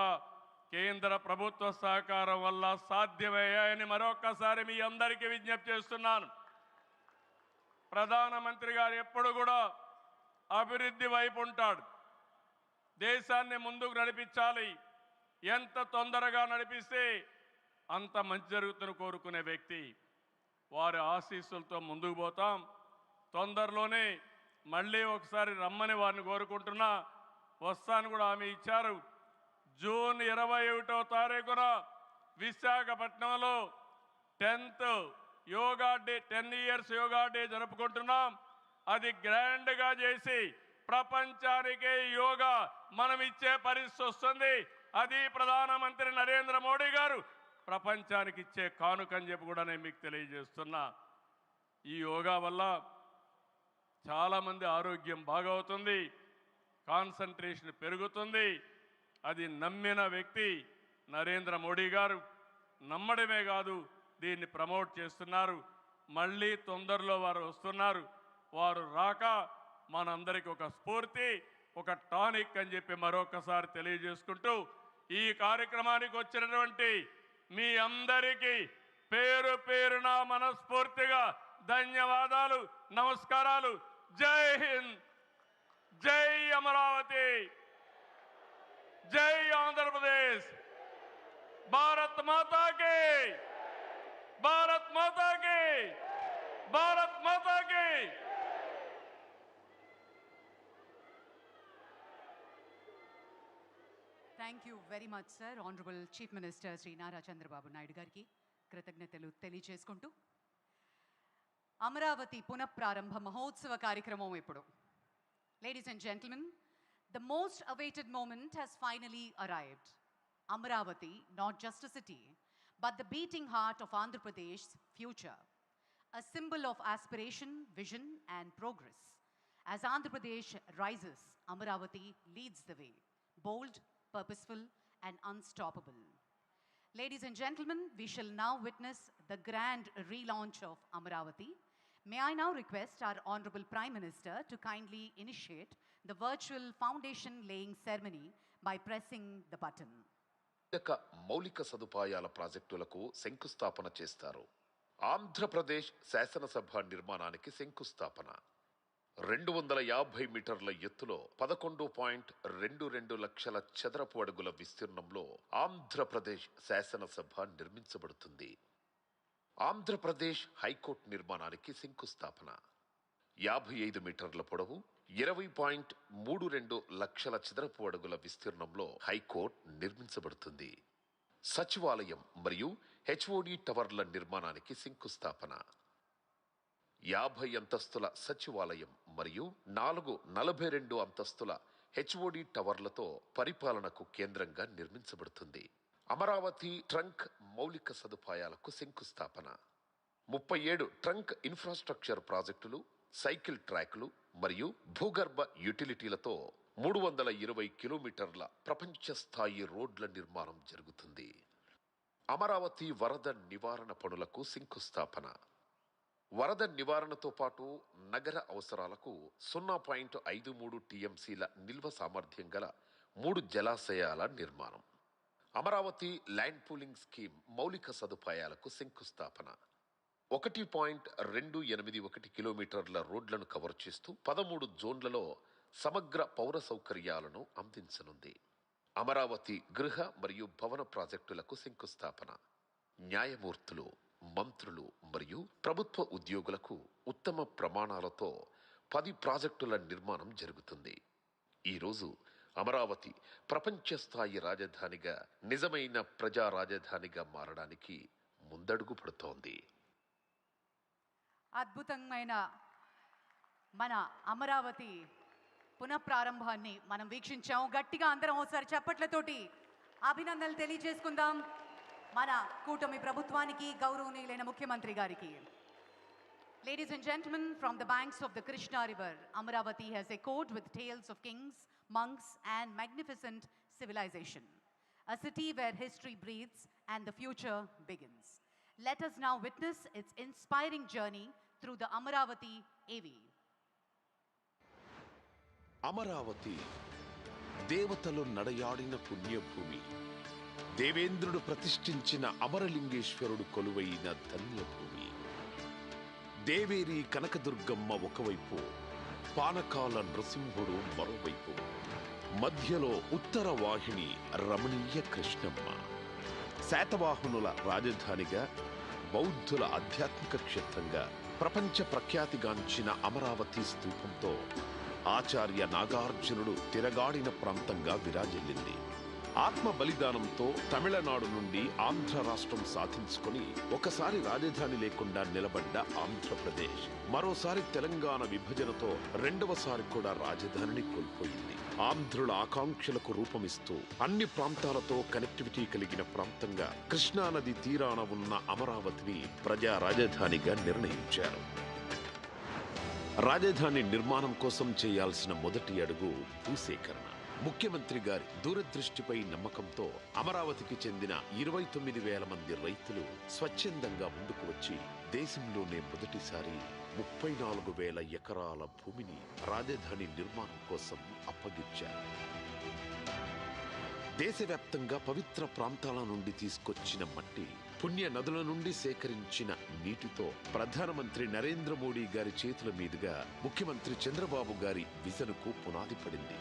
కేంద్ర ప్రభుత్వ సహకారం వల్ల సాధ్యమయ్యాయని మరొక్కసారి మీ అందరికీ విజ్ఞప్తి చేస్తున్నాను. ప్రధానమంత్రి గారు ఎప్పుడు కూడా అభివృద్ధి వైపు ఉంటాడు. దేశాన్ని ముందుకు నడిపించాలి. ఎంత తొందరగా నడిపిస్తే అంత మంచి జరుగుతుందని కోరుకునే వ్యక్తి. వారి ఆశీస్సులతో ముందుకు పోతాం. తొందరలోనే మళ్ళీ ఒకసారి రమ్మని వారిని కోరుకుంటున్నా. వస్తాను కూడా హామీ ఇచ్చారు. జూన్ 21వ తారీఖున విశాఖపట్నంలో 10th yoga day, 10 years yoga day జరుపుకుంటున్నాం. అది గ్రాండ్గా చేసి ప్రపంచానికే యోగా మనం ఇచ్చే పరిస్థితి వస్తుంది. అది ప్రధానమంత్రి నరేంద్ర మోడీ గారు ప్రపంచానికి ఇచ్చే కానుకని చెప్పి కూడా నేను మీకు తెలియజేస్తున్నా. ఈ యోగా వల్ల చాలామంది ఆరోగ్యం బాగవుతుంది, కాన్సంట్రేషన్ పెరుగుతుంది. అది నమ్మిన వ్యక్తి నరేంద్ర మోడీ గారు. నమ్మడమే కాదు, దీన్ని ప్రమోట్ చేస్తున్నారు. మళ్ళీ తొందరలో వారు వస్తున్నారు. వారు రాక మనందరికీ ఒక స్ఫూర్తి, ఒక టానిక్ అని చెప్పి మరొకసారి తెలియజేసుకుంటూ, ఈ కార్యక్రమానికి వచ్చినటువంటి మీ అందరికీ పేరు పేరున మనస్ఫూర్తిగా ధన్యవాదాలు, నమస్కారాలు. జై హింద్, జై అమరావతి, జై ఆంధ్రప్రదేశ్. భారత్ మాతా కి, భారత్ మాతా కి, భారత్ మాతా కి. Thank you very much sir. Honourable chief minister Shri Nara Chandrababu Naidu గారికి కృతజ్ఞతలు తెలియజేసుకుంటూ అమరావతి పునఃప్రారంభ మహోత్సవ కార్యక్రమం ఇప్పుడు. Ladies and gentlemen, the most awaited moment has finally arrived. Amaravati, not just a city, but the beating heart of Andhra Pradesh's future. A symbol of aspiration, vision and progress. As Andhra Pradesh rises, Amaravati leads the way. Bold, purposeful and unstoppable. Ladies and gentlemen, we shall now witness the grand relaunch of Amaravati. May I now request our Honorable Prime Minister to kindly initiate the virtual foundation laying ceremony by pressing the button. మౌలిక సదుపాయాల ప్రాజెక్టులకు శంకుస్థాపన చేస్తారు. ఆంధ్రప్రదేశ్ శాసనసభ నిర్మాణానికి శంకుస్థాపన. 250 మీటర్ల ఎత్తులో 11.22 లక్షల చదరపు అడుగుల విస్తీర్ణంలో ఆంధ్రప్రదేశ్ శాసనసభ నిర్మించబడుతుంది. ఆంధ్రప్రదేశ్ హైకోర్టు నిర్మాణానికి శంకుస్థాపన. 55 మీటర్ల పొడవు, 20.32 లక్షల చదరపు అడుగుల విస్తీర్ణంలో హైకోర్టు నిర్మించబడుతుంది. సచివాలయం మరియు హెచ్ఓడి టవర్ల నిర్మాణానికి శంకుస్థాపన. 50 అంతస్తుల సచివాలయం మరియు 4 42 అంతస్తుల హెచ్ఓడి టవర్లతో పరిపాలనకు కేంద్రంగా నిర్మించబడుతుంది. అమరావతి ట్రంక్ మౌలిక సదుపాయాలకు శంకుస్థాపన. 37 ట్రంక్ ఇన్ఫ్రాస్ట్రక్చర్ ప్రాజెక్టులు, సైకిల్ ట్రాక్లు మరియు భూగర్భ యుటిలిటీలతో 320 కిలోమీటర్ల ప్రపంచ స్థాయి రోడ్ల నిర్మాణం జరుగుతుంది. అమరావతి వరద నివారణ పనులకు శంకుస్థాపన. వరద నివారణతో పాటు నగర అవసరాలకు 0.53 టీఎంసీల నిల్వ సామర్థ్యం గల 3 జలాశయాల నిర్మాణం. అమరావతి ల్యాండ్ పూలింగ్ స్కీమ్ మౌలిక సదుపాయాలకు శంకుస్థాపన. 1.281 కిలోమీటర్ల రోడ్లను కవర్ చేస్తూ 13 జోన్లలో సమగ్ర పౌర సౌకర్యాలను అందించనుంది. అమరావతి గృహ మరియు భవన ప్రాజెక్టులకు శంకుస్థాపన. న్యాయమూర్తులు, మంత్రులు మరియు ప్రభుత్వ ఉద్యోగులకు ఉత్తమ ప్రమాణాలతో 10 ప్రాజెక్టుల నిర్మాణం జరుగుతుంది. ఈరోజు అమరావతి ప్రపంచ స్థాయి రాజధానిగా, నిజమైన ప్రజా రాజధానిగా మారడానికి ముందడుగు పడుతోంది. అద్భుతమైన మన అమరావతి పునఃప్రారంభాన్ని మనం వీక్షించాం. గట్టిగా అందరం ఒకసారి చప్పట్లతోటి అభినందనలు తెలియజేసుకుందాం మన కూటమి ప్రభుత్వానికి, గౌరవనీయులైన ముఖ్యమంత్రి గారికి. Ladies and gentlemen, from the banks of the Krishna River, Amaravati has echoed with tales of kings, monks and magnificent civilization. A city where history breathes and the future begins. Let us now witness its inspiring journey through the Amaravati AV. Amaravati దేవతలు నడయాడిన పుణ్యభూమి. దేవేంద్రుడు ప్రతిష్ఠించిన అమరలింగేశ్వరుడు కొలువైన ధన్యభూమి. దేవేరి కనకదుర్గమ్మ ఒకవైపు, పానకాల నృసింహుడు మరోవైపు, మధ్యలో ఉత్తర వాహిని రమణీయ కృష్ణమ్మ. శాతవాహనుల రాజధానిగా, బౌద్ధుల ఆధ్యాత్మిక క్షేత్రంగా ప్రపంచ ప్రఖ్యాతిగాంచిన అమరావతి స్తూపంతో ఆచార్య నాగార్జునుడు తిరగాడిన ప్రాంతంగా విరాజిల్లింది. ఆత్మ బలిదానంతో తమిళనాడు నుండి ఆంధ్ర రాష్ట్రం సాధించుకొని ఒకసారి రాజధాని లేకుండా నిలబడ్డ ఆంధ్రప్రదేశ్ మరోసారి తెలంగాణ విభజనతో రెండవసారి కూడా రాజధానిని కోల్పోయింది. ఆంధ్రుల ఆకాంక్షలకు రూపమిస్తూ అన్ని ప్రాంతాలతో కనెక్టివిటీ కలిగిన ప్రాంతంగా కృష్ణానది తీరాన ఉన్న అమరావతిని ప్రజా రాజధానిగా నిర్ణయించారు. రాజధాని నిర్మాణం కోసం చేయాల్సిన మొదటి అడుగు భూసేకరణ. ముఖ్యమంత్రి గారి దూరదృష్టిపై నమ్మకంతో అమరావతికి చెందిన 29,000 మంది రైతులు స్వచ్ఛందంగా ముందుకు వచ్చి దేశంలోనే మొదటిసారి 34,000 ఎకరాల భూమిని రాజధాని నిర్మాణం కోసం అప్పగించారు. దేశవ్యాప్తంగా పవిత్ర ప్రాంతాల నుండి తీసుకొచ్చిన మట్టి, పుణ్య నదుల నుండి సేకరించిన నీటితో ప్రధానమంత్రి నరేంద్ర మోడీ గారి చేతుల మీదుగా ముఖ్యమంత్రి చంద్రబాబు గారి విజన్కు పునాది పడింది.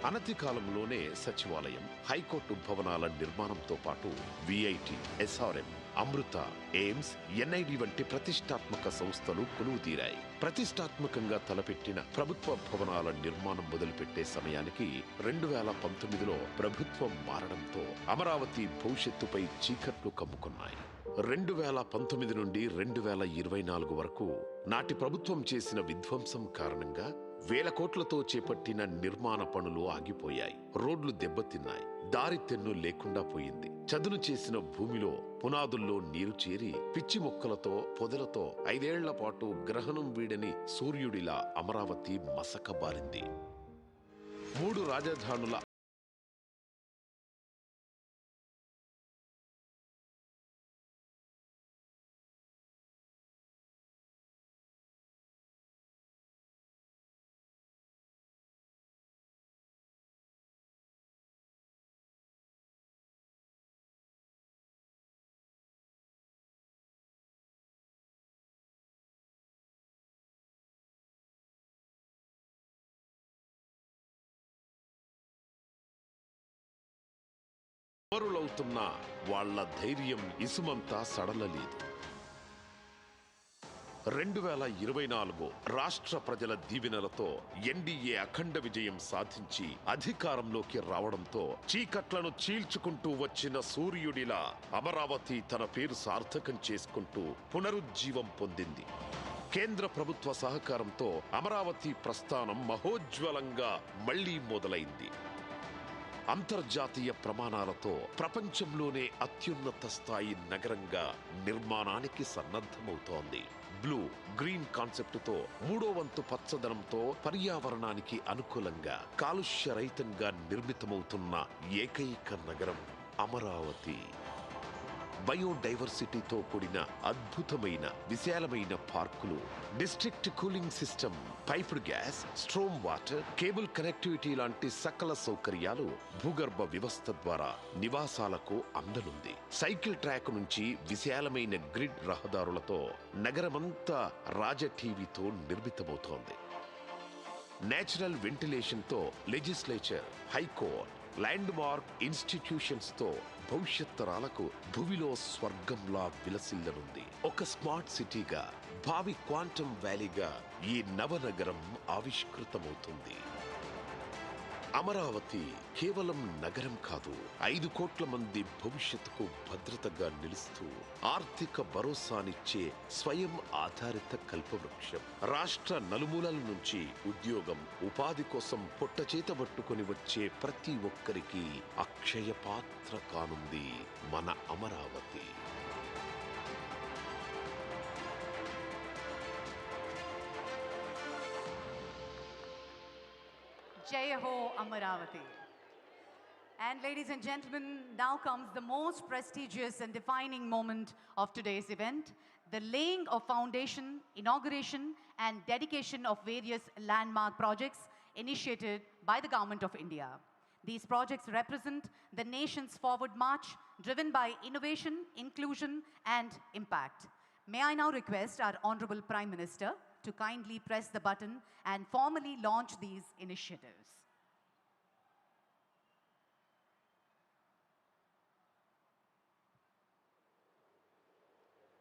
అనతి కాలంలోనే సచివాలయం, హైకోర్టు భవనాల నిర్మాణంతో పాటు విఐటి, ఎస్ఆర్ఎం, అమృత, ఎయిమ్స్, ఎన్ఐడి వంటి ప్రతిష్టాత్మక సంస్థలు కొలువుతీరాయి. ప్రతిష్టాత్మకంగా తలపెట్టిన ప్రభుత్వ భవనాల నిర్మాణం మొదలుపెట్టే సమయానికి 2019లో ప్రభుత్వం మారడంతో అమరావతి భవిష్యత్తుపై చీకట్లు కమ్ముకున్నాయి. 2019 నుండి 2024 వరకు నాటి ప్రభుత్వం చేసిన విధ్వంసం కారణంగా 1,000 కోట్లతో చేపట్టిన నిర్మాణ పనులు ఆగిపోయాయి. రోడ్లు దెబ్బతిన్నాయి. దారి తెన్ను లేకుండా పోయింది. చదును చేసిన భూమిలో పునాదుల్లో నీరు చేరి పిచ్చి మొక్కలతో, పొదలతో 5 ఏళ్ల పాటు గ్రహణం వీడని సూర్యుడిలా అమరావతి మసకబారింది. 3 రాజధానుల అమరులవుతున్న వాళ్ల ధైర్యం ఇసుమంతా సడలలేదు. 2024 రాష్ట్ర ప్రజల దీవెనలతో ఎన్డీఏ అఖండ విజయం సాధించి అధికారంలోకి రావడంతో చీకట్లను చీల్చుకుంటూ వచ్చిన సూర్యుడిలా అమరావతి తన పేరు సార్థకం చేసుకుంటూ పునరుజ్జీవం పొందింది. కేంద్ర ప్రభుత్వ సహకారంతో అమరావతి ప్రస్థానం మహోజ్వలంగా మళ్లీ మొదలైంది. అంతర్జాతీయ ప్రమాణాలతో ప్రపంచంలోనే అత్యున్నత స్థాయి నగరంగా నిర్మాణానికి సన్నద్ధమవుతోంది. బ్లూ గ్రీన్ కాన్సెప్టుతో 3వ వంతు పచ్చదనంతో పర్యావరణానికి అనుకూలంగా కాలుష్య రహితంగా నిర్మితమవుతున్న ఏకైక నగరం అమరావతి. బయోడైవర్సిటీతో కూడిన అద్భుతమైన విశాలమైన పార్కులు, district cooling system, piped gas, storm water, cable connectivity లాంటి సకల సౌకర్యాలు భూగర్భ వ్యవస్థ ద్వారా నివాసాలకు అందనుంది. సైకిల్ ట్రాక్ నుంచి విశాలమైన గ్రిడ్ రహదారులతో నగరమంతా రాజటీవీతో నిర్మితమవుతోంది. నేచురల్ వెంటిలేషన్తో legislature, high court, landmark institutions తో భవిష్యత్ తరాలకు భూమిలో స్వర్గంలా విలసిల్లనుంది. ఒక స్మార్ట్ సిటీగా, భావి క్వాంటమ్ వ్యాలీగా ఈ నవనగరం ఆవిష్కృతమవుతుంది. అమరావతి కేవలం నగరం కాదు, 5 కోట్ల మంది భవిష్యత్తుకు భద్రతగా నిలుస్తూ ఆర్థిక భరోసానిచ్చే స్వయం ఆధారిత కల్పవృక్షం. రాష్ట్ర నలుమూలల నుంచి ఉద్యోగం, ఉపాధి కోసం పొట్టచేతబట్టుకొని వచ్చే ప్రతి ఒక్కరికి అక్షయ పాత్ర కానుంది మన Amaravati. Jai Ho Amaravati. And ladies and gentlemen, now comes the most prestigious and defining moment of today's event, the laying of foundation, inauguration and dedication of various landmark projects initiated by the Government of India. These projects represent the nation's forward march driven by innovation, inclusion and impact. May I now request our Honorable Prime Minister to kindly press the button and formally launch these initiatives.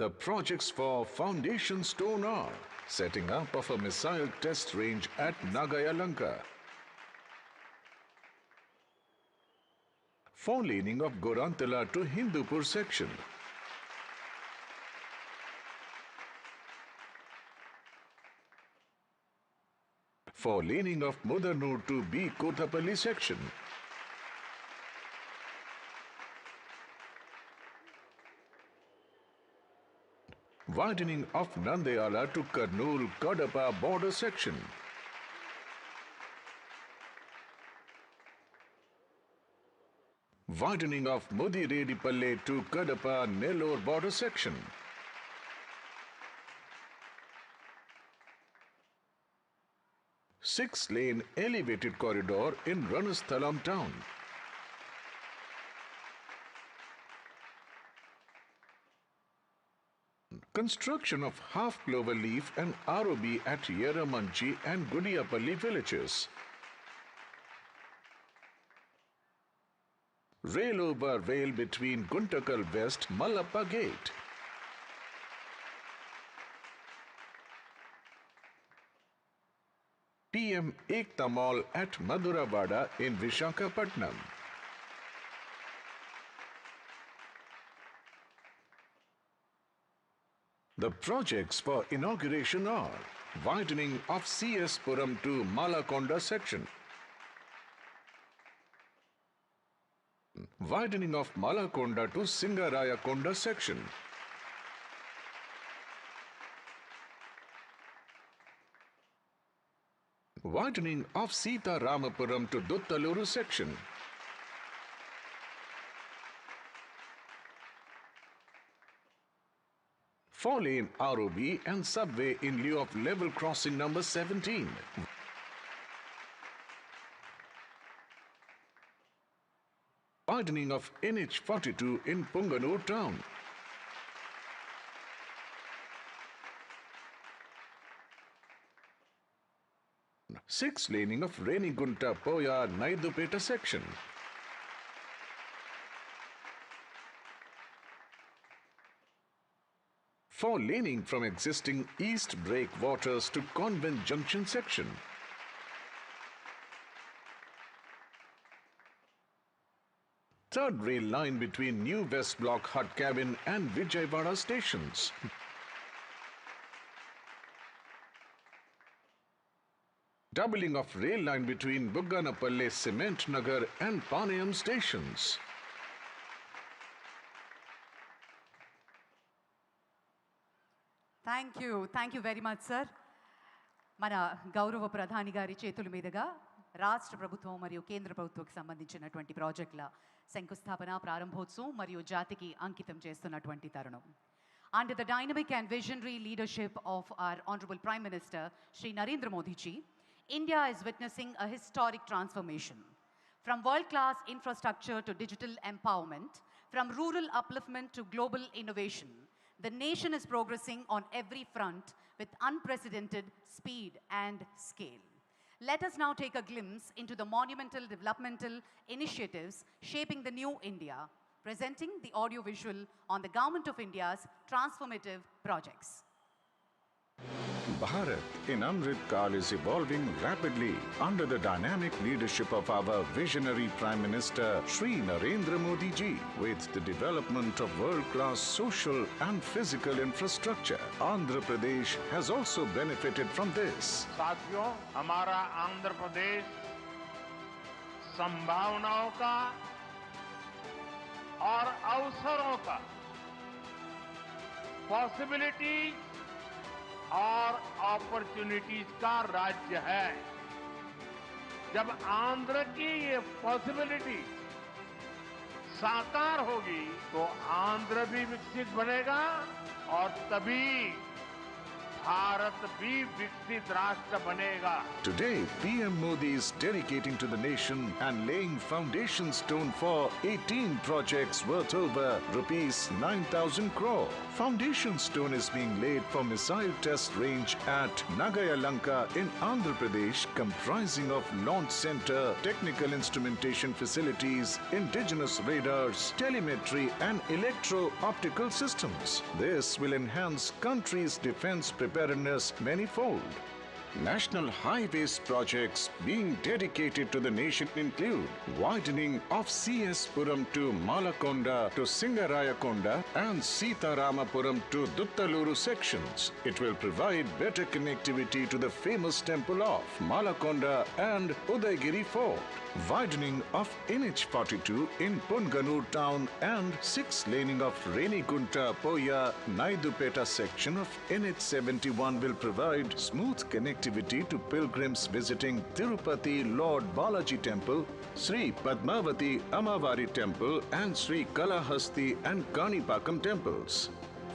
The projects for foundation stone are setting up of a missile test range at Nagayalanka, four-laning of Gorantala to Hindupur section, four-laning of Mudanur to B. Kotapalli section, widening of Nandyala to Kurnool Kadapa border section, widening of Mudiredipalli to Kadapa Nellore border section, six-lane elevated corridor in Ranasthalam town, construction of half clover leaf and ROB at Yeramanchi and Gudiyapalli villages, rail over rail between Guntakal West Mallappa Gate, PM Ekta Mall at Maduravada in Vishakhapatnam, the projects for inauguration are widening of CS Puram to Malakonda section, widening of Malakonda to Singarayakonda section, widening of Sita Ramapuram to Duttaluru section, four-lane ROB and subway in lieu of level crossing number 17. Widening of NH42 in Punganur town. Six-laning of Renigunta Poya Naidupeta section. Four-laning from existing East Breakwaters to Convent Junction section. Third rail line between New West Block Hut Cabin and Vijayawada stations. doubling of rail line between Bugganapalle, Cement Nagar and Panayam stations. Thank you very much sir. మన గౌరవ ప్రధాని గారి చేతుల మీదుగా రాష్ట్ర ప్రభుత్వం మరియు కేంద్ర ప్రభుత్వంకి సంబంధించినటువంటి ప్రాజెక్టుల శంకుస్థాపన, ప్రారంభోత్సవం మరియు జాతికి అంకితం చేస్తున్నటువంటి తరుణం. Under the dynamic and visionary leadership of our Honorable Prime Minister, Shri Narendra Modi ji, India is witnessing a historic transformation. From world-class infrastructure to digital empowerment, from rural upliftment to global innovation, the nation is progressing on every front with unprecedented speed and scale. Let us now take a glimpse into the monumental developmental initiatives shaping the new India, presenting the audiovisual on the Government of India's transformative projects. Bharat in Amrit Kaal is evolving rapidly under the dynamic leadership of our visionary Prime Minister Shri Narendra Modi ji. With the development of world-class social and physical infrastructure, Andhra Pradesh has also benefited from this. साथियों, हमारा आंध्र प्रदेश संभावनाओं का और अवसरों का, possibility और opportunities का राज्य है. जब आंध्र की ये पॉसिबिलिटी साकार होगी तो आंध्र भी विकसित बनेगा और तभी भारत भी विकसित राष्ट्र बनेगा. Today, PM Modi is dedicating to the nation and laying foundation stone for 18 projects worth over rupees 9,000 crore. Foundation stone is being laid for missile test range at Nagayalanka in Andhra Pradesh, comprising of launch center, technical instrumentation facilities, indigenous radars, telemetry and electro-optical systems. This will enhance country's defense preparedness manifold. National highways projects being dedicated to the nation include widening of CS Puram to Malakonda to Singarayakonda and Sitaramapuram to Duttaluru sections. It will provide better connectivity to the famous temple of Malakonda and Udaygiri Fort. Widening of NH42 in Punganur town and 6-laning of Renigunta Poya Naidupeta section of NH71 will provide smooth connectivity to pilgrims visiting Tirupati Lord Balaji Temple, Sri Padmavati Amavari Temple and Sri Kalahasti and Kanipakam temples.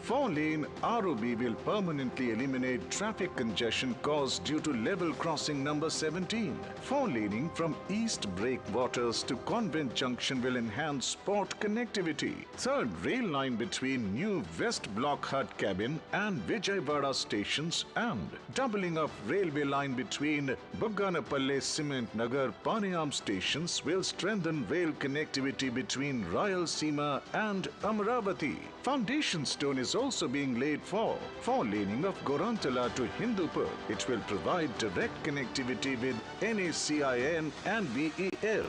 4-lane ROB will permanently eliminate traffic congestion caused due to level crossing number 17. 4-laning from East Breakwaters to Convent Junction will enhance port connectivity. 3rd rail line between new West Block Hut Cabin and Vijayawada stations and doubling of railway line between Bugganapalle, Cement Nagar, Panayam stations will strengthen rail connectivity between Rayalaseema and Amaravati. Foundation stone is also being laid for 4-laning of Gorantala to Hindupur. It will provide direct connectivity with NACIN and VEL.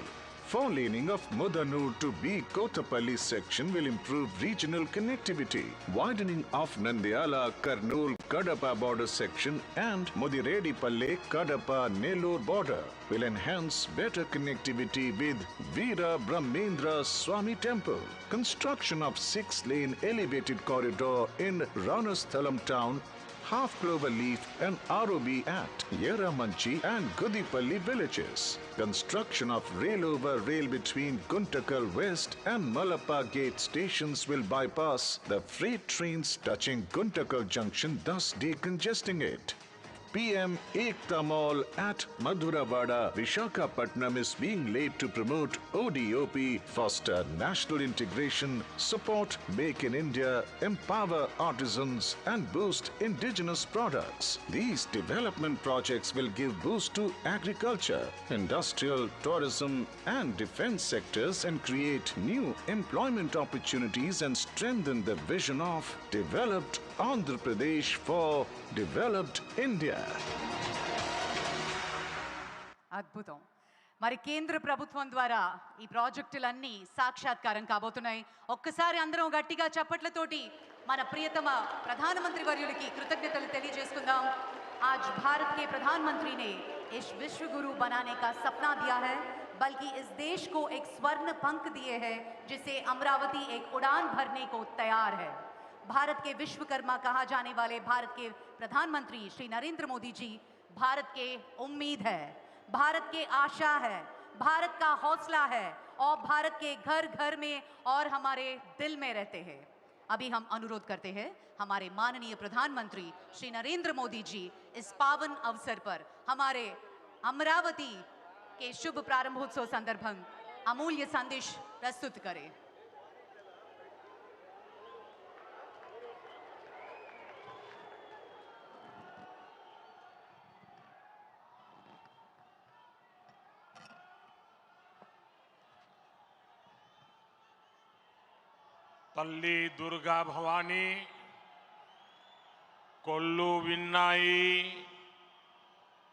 4-laning of Mudanur to B Kotapalli section will improve regional connectivity. Widening of Nandyala Kurnool Kadapa border section and Mudiredipalli Kadapa Nellore border will enhance better connectivity with Veera Brahmendra Swami Temple. Construction of 6-lane elevated corridor in Ranasthalam town, Half Clover Leaf and ROB at Yeramanchi and Gudipalli villages. Construction of rail over rail between Guntakal West and Malappa Gate stations will bypass the freight trains touching Guntakal Junction, thus decongesting it. PM Ekta Mall at Madhuravada, Vishakhapatnam is being laid to promote ODOP, foster national integration, support Make in India, empower artisans and boost indigenous products. These development projects will give boost to agriculture, industrial, tourism and defense sectors and create new employment opportunities and strengthen the vision of developed Andhra Pradesh for developed India. అద్భుతం. మరి కేంద్ర ప్రభుత్వం ద్వారా ఈ ప్రాజెక్టులన్నీ సాక్షాత్కారం కాబోతున్నాయి. ఒక్కసారి అందరం గట్టిగా చప్పట్లతోటి మన ప్రియతమ ప్రధానమంత్రి వర్యులకి కృతజ్ఞతలు తెలియజేసుకుందాం. आज भारत के प्रधानमंत्री ने इस विश्व गुरु बनाने का सपना दिया है, बल्कि इस देश को एक स्वर्ण पंख दिए हैं जिसे अमरावती एक उड़ान भरने को तैयार है। भारत के विश्वकर्मा कहा जाने वाले भारत के प्रधानमंत्री श्री नरेंद्र मोदी जी भारत के उम्मीद है, भारत के आशा है, भारत का हौसला है और भारत के घर घर में और हमारे दिल में रहते हैं। अभी हम अनुरोध करते हैं हमारे माननीय प्रधानमंत्री श्री नरेंद्र मोदी जी इस पावन अवसर पर हमारे अमरावती के शुभ प्रारंभोत्सव संदर्भं अमूल्य संदेश प्रस्तुत करें। तल्ली दुर्गा भवानी कोल्लू विन्नाई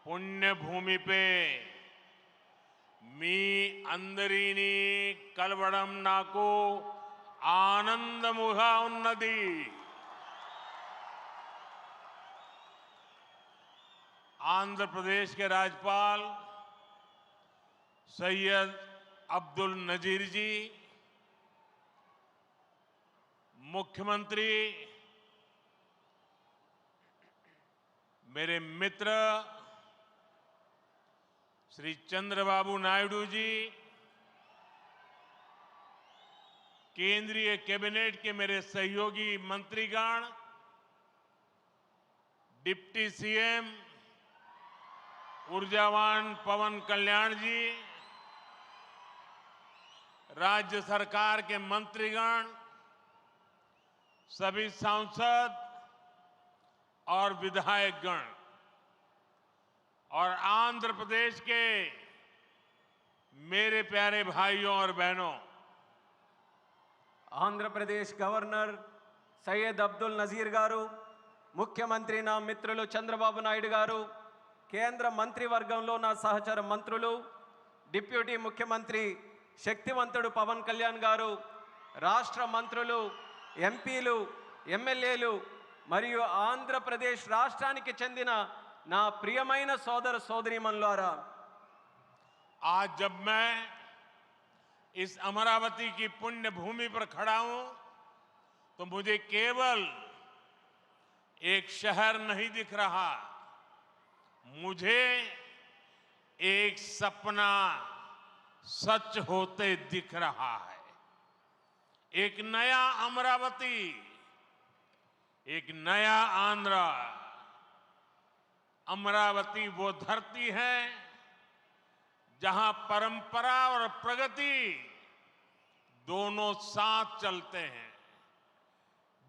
पुण्य भूमि पे मी अंदरीनी कलवड़म नाको आनंद मुहा उन्नति आंध्र प्रदेश के राज्यपाल सैयद अब्दुल नजीर जी, मुख्यमंत्री मेरे मित्र श्री चंद्रबाबू नायडू जी, केंद्रीय कैबिनेट के मेरे सहयोगी मंत्रीगण, डिप्टी सीएम ऊर्जावान पवन कल्याण जी, राज्य सरकार के मंत्रीगण, सभी सांसद और विधायकगण और आंध्र प्रदेश के मेरे प्यारे भाइयों और बहनों, ఆంధ్ర ప్రదేశ్ గవర్నర్ సయ్యద్ అబ్దుల్ నజీర్ గారు, ముఖ్యమంత్రి నా మిత్రులు చంద్రబాబు నాయుడు గారు, కేంద్ర మంత్రివర్గంలో నా సహచర మంత్రులు, డిప్యూటీ ముఖ్యమంత్రి శక్తివంతుడు పవన్ కళ్యాణ్ గారు, రాష్ట్ర మంత్రులు, ఎంపీలు, ఎమ్మెల్యేలు మరియు ఆంధ్రప్రదేశ్ రాష్ట్రానికి చెందిన నా ప్రియమైన సోదర సోదరీమణులారా, आज जब मैं इस अमरावती की पुण्य भूमि पर खड़ा हूं तो मुझे केवल एक शहर नहीं दिख रहा, मुझे एक सपना सच होते दिख रहा है। एक नया अमरावती, एक नया आंध्र। अमरावती वो धरती है जहां परंपरा और प्रगति दोनों साथ चलते हैं,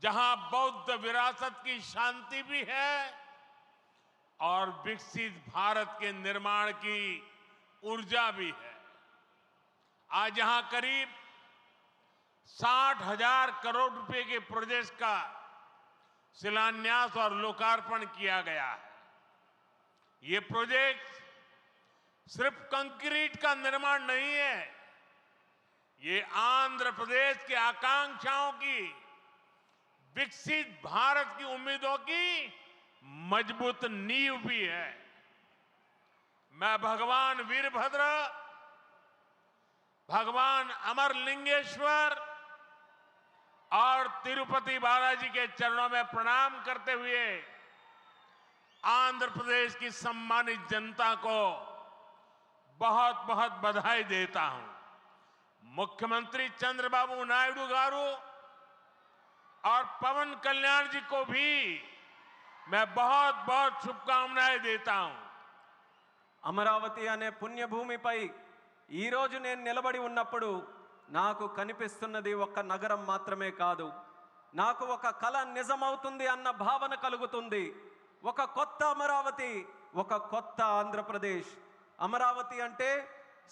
जहां बौद्ध विरासत की शांति भी है और विकसित भारत के निर्माण की ऊर्जा भी है। आज यहां करीब 60,000 करोड़ रुपए के प्रोजेक्ट का शिलान्यास और लोकार्पण किया गया है। ये प्रोजेक्ट सिर्फ कंक्रीट का निर्माण नहीं है, ये आंध्र प्रदेश की आकांक्षाओं की, विकसित भारत की उम्मीदों की मजबूत नींव भी है। मैं भगवान वीरभद्र, भगवान अमरलिंगेश्वर और तिरुपति बालाजी के चरणों में प्रणाम करते हुए आंध्र प्रदेश की सम्मानित जनता को बहुत बहुत बधाई देता हूं। मुख्यमंत्री चंद्रबाबू नायडू गारू और पवन कल्याण जी को भी मैं बहुत बहुत शुभकामनाएं देता हूं। అమరావతి అనే పుణ్యభూమిపై ఈరోజు నేను నిలబడి ఉన్నప్పుడు నాకు కనిపిస్తున్నది ఒక నగరం మాత్రమే కాదు, నాకు ఒక కల నిజమవుతుంది అన్న భావన కలుగుతుంది। ఒక కొత్త అమరావతి, ఒక కొత్త ఆంధ్రప్రదేశ్। అమరావతి అంటే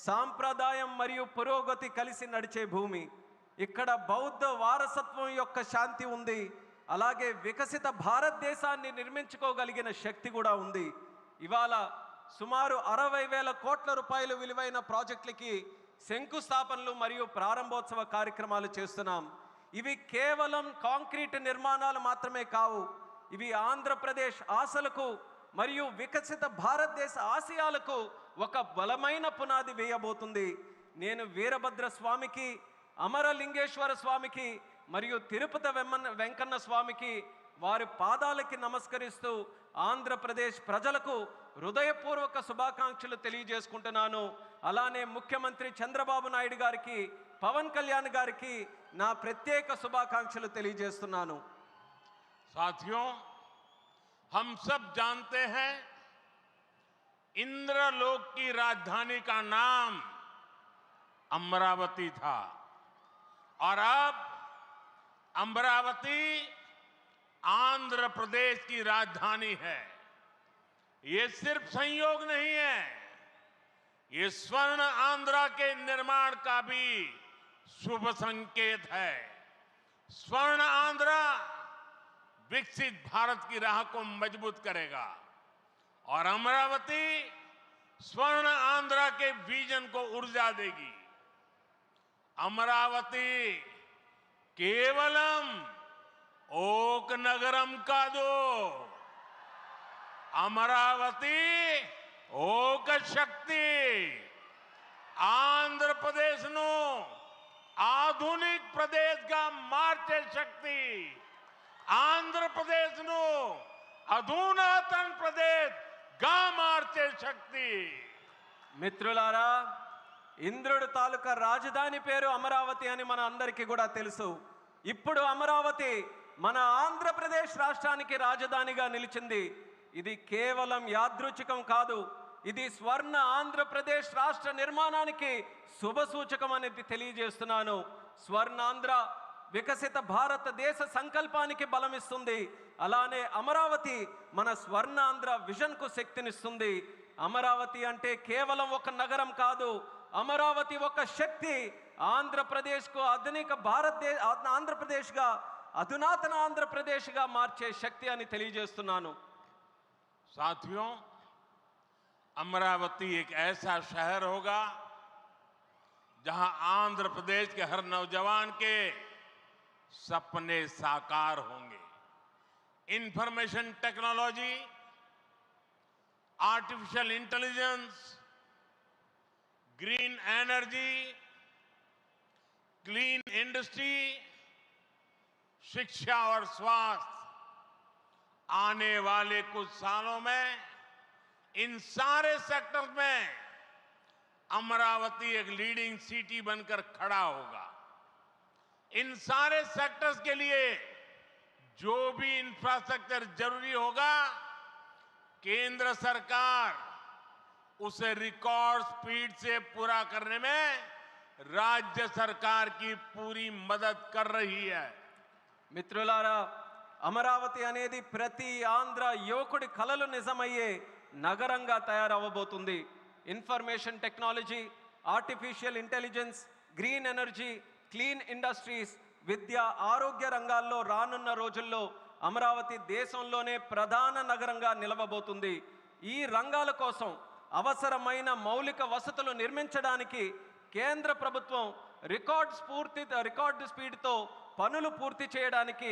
సాంప్రదాయం మరియు పురోగతి కలిసి నడిచే భూమి। ఇక్కడ బౌద్ధ వారసత్వం యొక్క శాంతి ఉంది, అలాగే వికసిత భారతదేశాన్ని నిర్మించుకోగలిగిన శక్తి కూడా ఉంది। ఇవాళ సుమారు 60,000 కోట్ల రూపాయలు విలువైన ప్రాజెక్టులకి శంకుస్థాపనలు మరియు ప్రారంభోత్సవ కార్యక్రమాలు చేస్తున్నాం। ఇవి కేవలం కాంక్రీట్ నిర్మాణాలు మాత్రమే కావు, ఇవి ఆంధ్రప్రదేశ్ ఆశలకు మరియు వికసిత భారతదేశ ఆశయాలకు ఒక బలమైన పునాది వేయబోతుంది. నేను వీరభద్ర స్వామికి, అమరలింగేశ్వర స్వామికి మరియు తిరుపతి వెంకన్న స్వామికి వారి పాదాలకి నమస్కరిస్తూ ఆంధ్రప్రదేశ్ ప్రజలకు హృదయపూర్వక శుభాకాంక్షలు తెలియజేసుకుంటున్నాను. అలానే ముఖ్యమంత్రి చంద్రబాబు నాయుడు గారికి, పవన్ కళ్యాణ్ గారికి నా ప్రత్యేక శుభాకాంక్షలు తెలియజేస్తున్నాను. साथियों, हम सब जानते हैं इंद्रलोक की राजधानी का नाम अमरावती था और अब अमरावती आंध्र प्रदेश की राजधानी है। ये सिर्फ संयोग नहीं है, ये स्वर्ण आंध्रा के निर्माण का भी शुभ संकेत है। स्वर्ण आंध्रा विकसित भारत की राह को मजबूत करेगा और अमरावती स्वर्ण आंध्रा के विजन को ऊर्जा देगी। अमरावती केवलम ओक नगरम का दो, अमरावती ओक शक्ति आंध्र प्रदेश नो आधुनिक प्रदेश का मार्चे शक्ति आंध्र प्रदेश नो अधुनातन प्रदेश गा मार्चे शक्ति। మిత్రులారా, ఇంద్రుడు తాలూకా రాజధాని పేరు అమరావతి అని మన అందరికీ కూడా తెలుసు. ఇప్పుడు అమరావతి మన ఆంధ్రప్రదేశ్ రాష్ట్రానికి రాజధానిగా నిలిచింది. ఇది కేవలం యాదృచ్ఛికం కాదు, ఇది స్వర్ణ ఆంధ్రప్రదేశ్ రాష్ట్ర నిర్మాణానికి శుభ సూచకం అనేది తెలియజేస్తున్నాను. స్వర్ణాంధ్ర వికసిత భారతదేశ సంకల్పానికి బలమిస్తుంది. అలానే అమరావతి మన స్వర్ణాంధ్ర విజన్కు శక్తినిస్తుంది. అమరావతి అంటే కేవలం ఒక నగరం కాదు, అమరావతి ఒక శక్తి. ఆంధ్రప్రదేశ్కు ఆంధ్రప్రదేశ్గా అధునాతన ఆంధ్రప్రదేశ్గా మార్చే శక్తి అని తెలియజేస్తున్నాను. साथियों, अमरावती एक ऐसा शहर होगा जहां आंध्र प्रदेश के हर नौजवान के सपने साकार होंगे। Information technology, artificial intelligence, green energy, clean industry, शिक्षा और स्वास्थ्य, आने वाले कुछ सालों में इन सारे सेक्टर्स में अमरावती एक लीडिंग सिटी बनकर खड़ा होगा। इन सारे सेक्टर्स के लिए जो भी इंफ्रास्ट्रक्चर जरूरी होगा, केंद्र सरकार उसे रिकॉर्ड स्पीड से पूरा करने में राज्य सरकार की पूरी मदद कर रही है। మిత్రులారా, అమరావతి అనేది ప్రతి ఆంధ్ర యువకుడి కలలు నిజమయ్యే నగరంగా తయారవ్వబోతుంది. Information technology, artificial intelligence, green energy, clean industries, విద్య, ఆరోగ్య రంగాల్లో రానున్న రోజుల్లో అమరావతి దేశంలోనే ప్రధాన నగరంగా నిలవబోతుంది. ఈ రంగాల కోసం అవసరమైన మౌలిక వసతులు నిర్మించడానికి కేంద్ర ప్రభుత్వం రికార్డ్ స్పీడ్తో పనులు పూర్తి చేయడానికి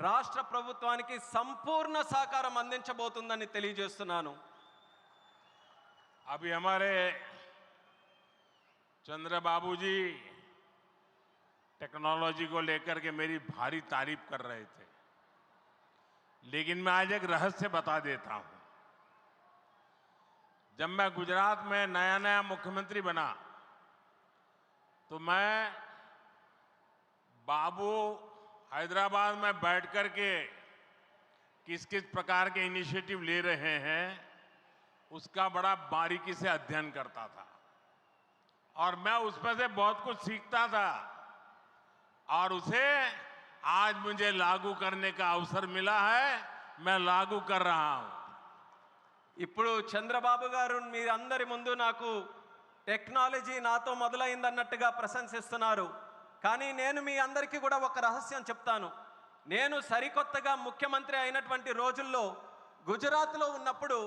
రాష్ట్ర ప్రభుత్వానికి సంపూర్ణ సహకారం అందించబోతుందని తెలియజేస్తున్నాను. अभी हमारे चंद्रबाबू जी टेक्नोलॉजी को लेकर के मेरी भारी तारीफ कर रहे थे, लेकिन मैं आज एक रहस्य बता देता हूं। जब मैं गुजरात में नया मुख्यमंत्री बना तो मैं बाबू हैदराबाद में बैठ कर के किस किस प्रकार के इनिशिएटिव ले रहे हैं उसका बड़ा बारीकी से अध्ययन करता था और मैं उसमें से बहुत कुछ सीखता था और उसे आज मुझे लागू करने का अवसर मिला है, मैं लागू कर रहा हूं। ఇప్పుడు చంద్రబాబు గారు మీ అందరి ముందు నాకు టెక్నాలజీ నాతో మొదలైందన్నట్టుగా ప్రశంసిస్తున్నారు. కానీ నేను మీ అందరికీ కూడా ఒక రహస్యం చెప్తాను. నేను సరికొత్తగా ముఖ్యమంత్రి అయినటువంటి రోజుల్లో గుజరాత్లో ఉన్నప్పుడు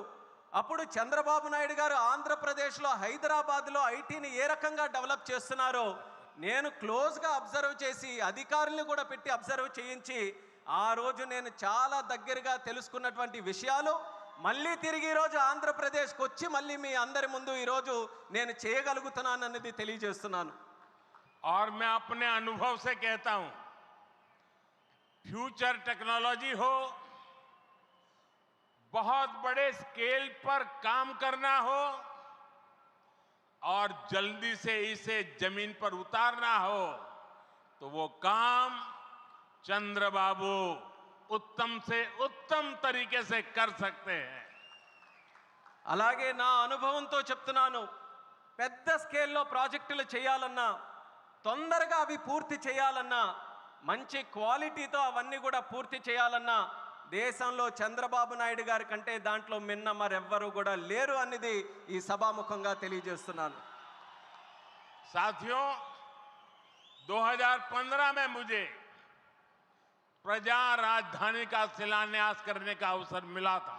అప్పుడు చంద్రబాబు నాయుడు గారు ఆంధ్రప్రదేశ్లో హైదరాబాద్లో ఐటీని ఏ రకంగా డెవలప్ చేస్తున్నారో నేను క్లోజ్గా అబ్జర్వ్ చేసి అధికారులను కూడా పెట్టి అబ్జర్వ్ చేయించి ఆ రోజు నేను చాలా దగ్గరగా తెలుసుకున్నటువంటి విషయాలు మళ్ళీ తిరిగి ఈరోజు ఆంధ్రప్రదేశ్కి వచ్చి మళ్ళీ మీ అందరి ముందు ఈరోజు నేను చేయగలుగుతున్నానన్నది తెలియజేస్తున్నాను. और मैं अपने अनुभव से कहता हूं, फ्यूचर टेक्नोलॉजी हो, बहुत बड़े स्केल पर काम करना हो और जल्दी से इसे जमीन पर उतारना हो, तो वो काम चंद्रबाबू उत्तम से उत्तम तरीके से कर सकते हैं. అలాగే నా అనుభవంతో చెప్తున్నాను, పెద్ద స్కేల్లో ప్రాజెక్టులు చేయాలన్నా, తొందరగా అవి పూర్తి చేయాలన్నా, మంచి క్వాలిటీతో అవన్నీ కూడా పూర్తి చేయాలన్నా దేశంలో చంద్రబాబు నాయుడు గారి కంటే దాంట్లో మిన్న మరెవ్వరూ కూడా లేరు అనేది ఈ సభాముఖంగా తెలియజేస్తున్నాను. साथियों, 2015 में मुझे प्रजा राजधानी का शिलान्यास करने का अवसर मिला था.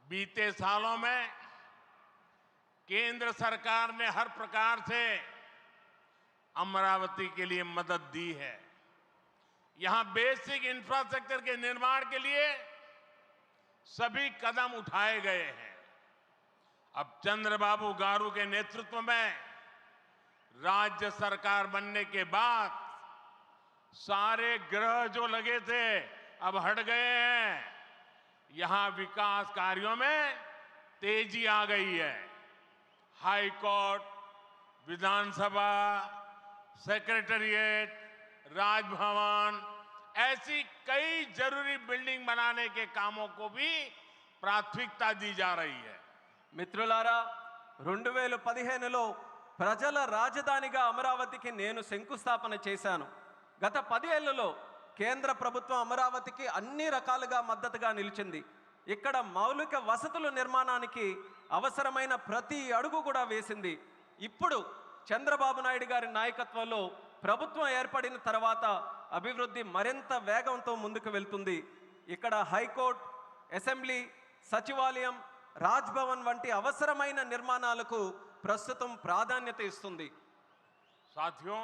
बीते सालों में केंद्र सरकार ने हर प्रकार से अमरावती के लिए मदद दी है. यहां बेसिक इंफ्रास्ट्रक्चर के निर्माण के लिए सभी कदम उठाए गए हैं. अब चंद्रबाबू गारू के नेतृत्व में राज्य सरकार बनने के बाद सारे ग्रह जो लगे थे अब हट गए हैं. यहां विकास कार्यों में तेजी आ गई है. हाई कोर्ट, विधानसभा, सेक्रेटेरिएट, राजभवन, ऐसी कई जरूरी बिल्डिंग बनाने के कामों को भी प्राथमिकता दी जा रही है. మిత్రులారా, 2015లో ప్రజల రాజధానిగా అమరావతికి నేను శంకుస్థాపన చేశాను. గత 10 ఏళ్లలో కేంద్ర ప్రభుత్వం అమరావతికి అన్ని రకాలుగా మద్దతుగా నిలిచింది. ఇక్కడ మౌలిక వసతుల నిర్మాణానికి అవసరమైన ప్రతి అడుగు కూడా వేసింది. ఇప్పుడు చంద్రబాబు నాయుడు గారి నాయకత్వంలో ప్రభుత్వం ఏర్పడిన తర్వాత అభివృద్ధి మరింత వేగంతో ముందుకు వెళ్తుంది. ఇక్కడ హైకోర్టు, అసెంబ్లీ, సచివాలయం, రాజ్భవన్ వంటి అవసరమైన నిర్మాణాలకు ప్రస్తుతం ప్రాధాన్యత ఇస్తుంది. साथियों,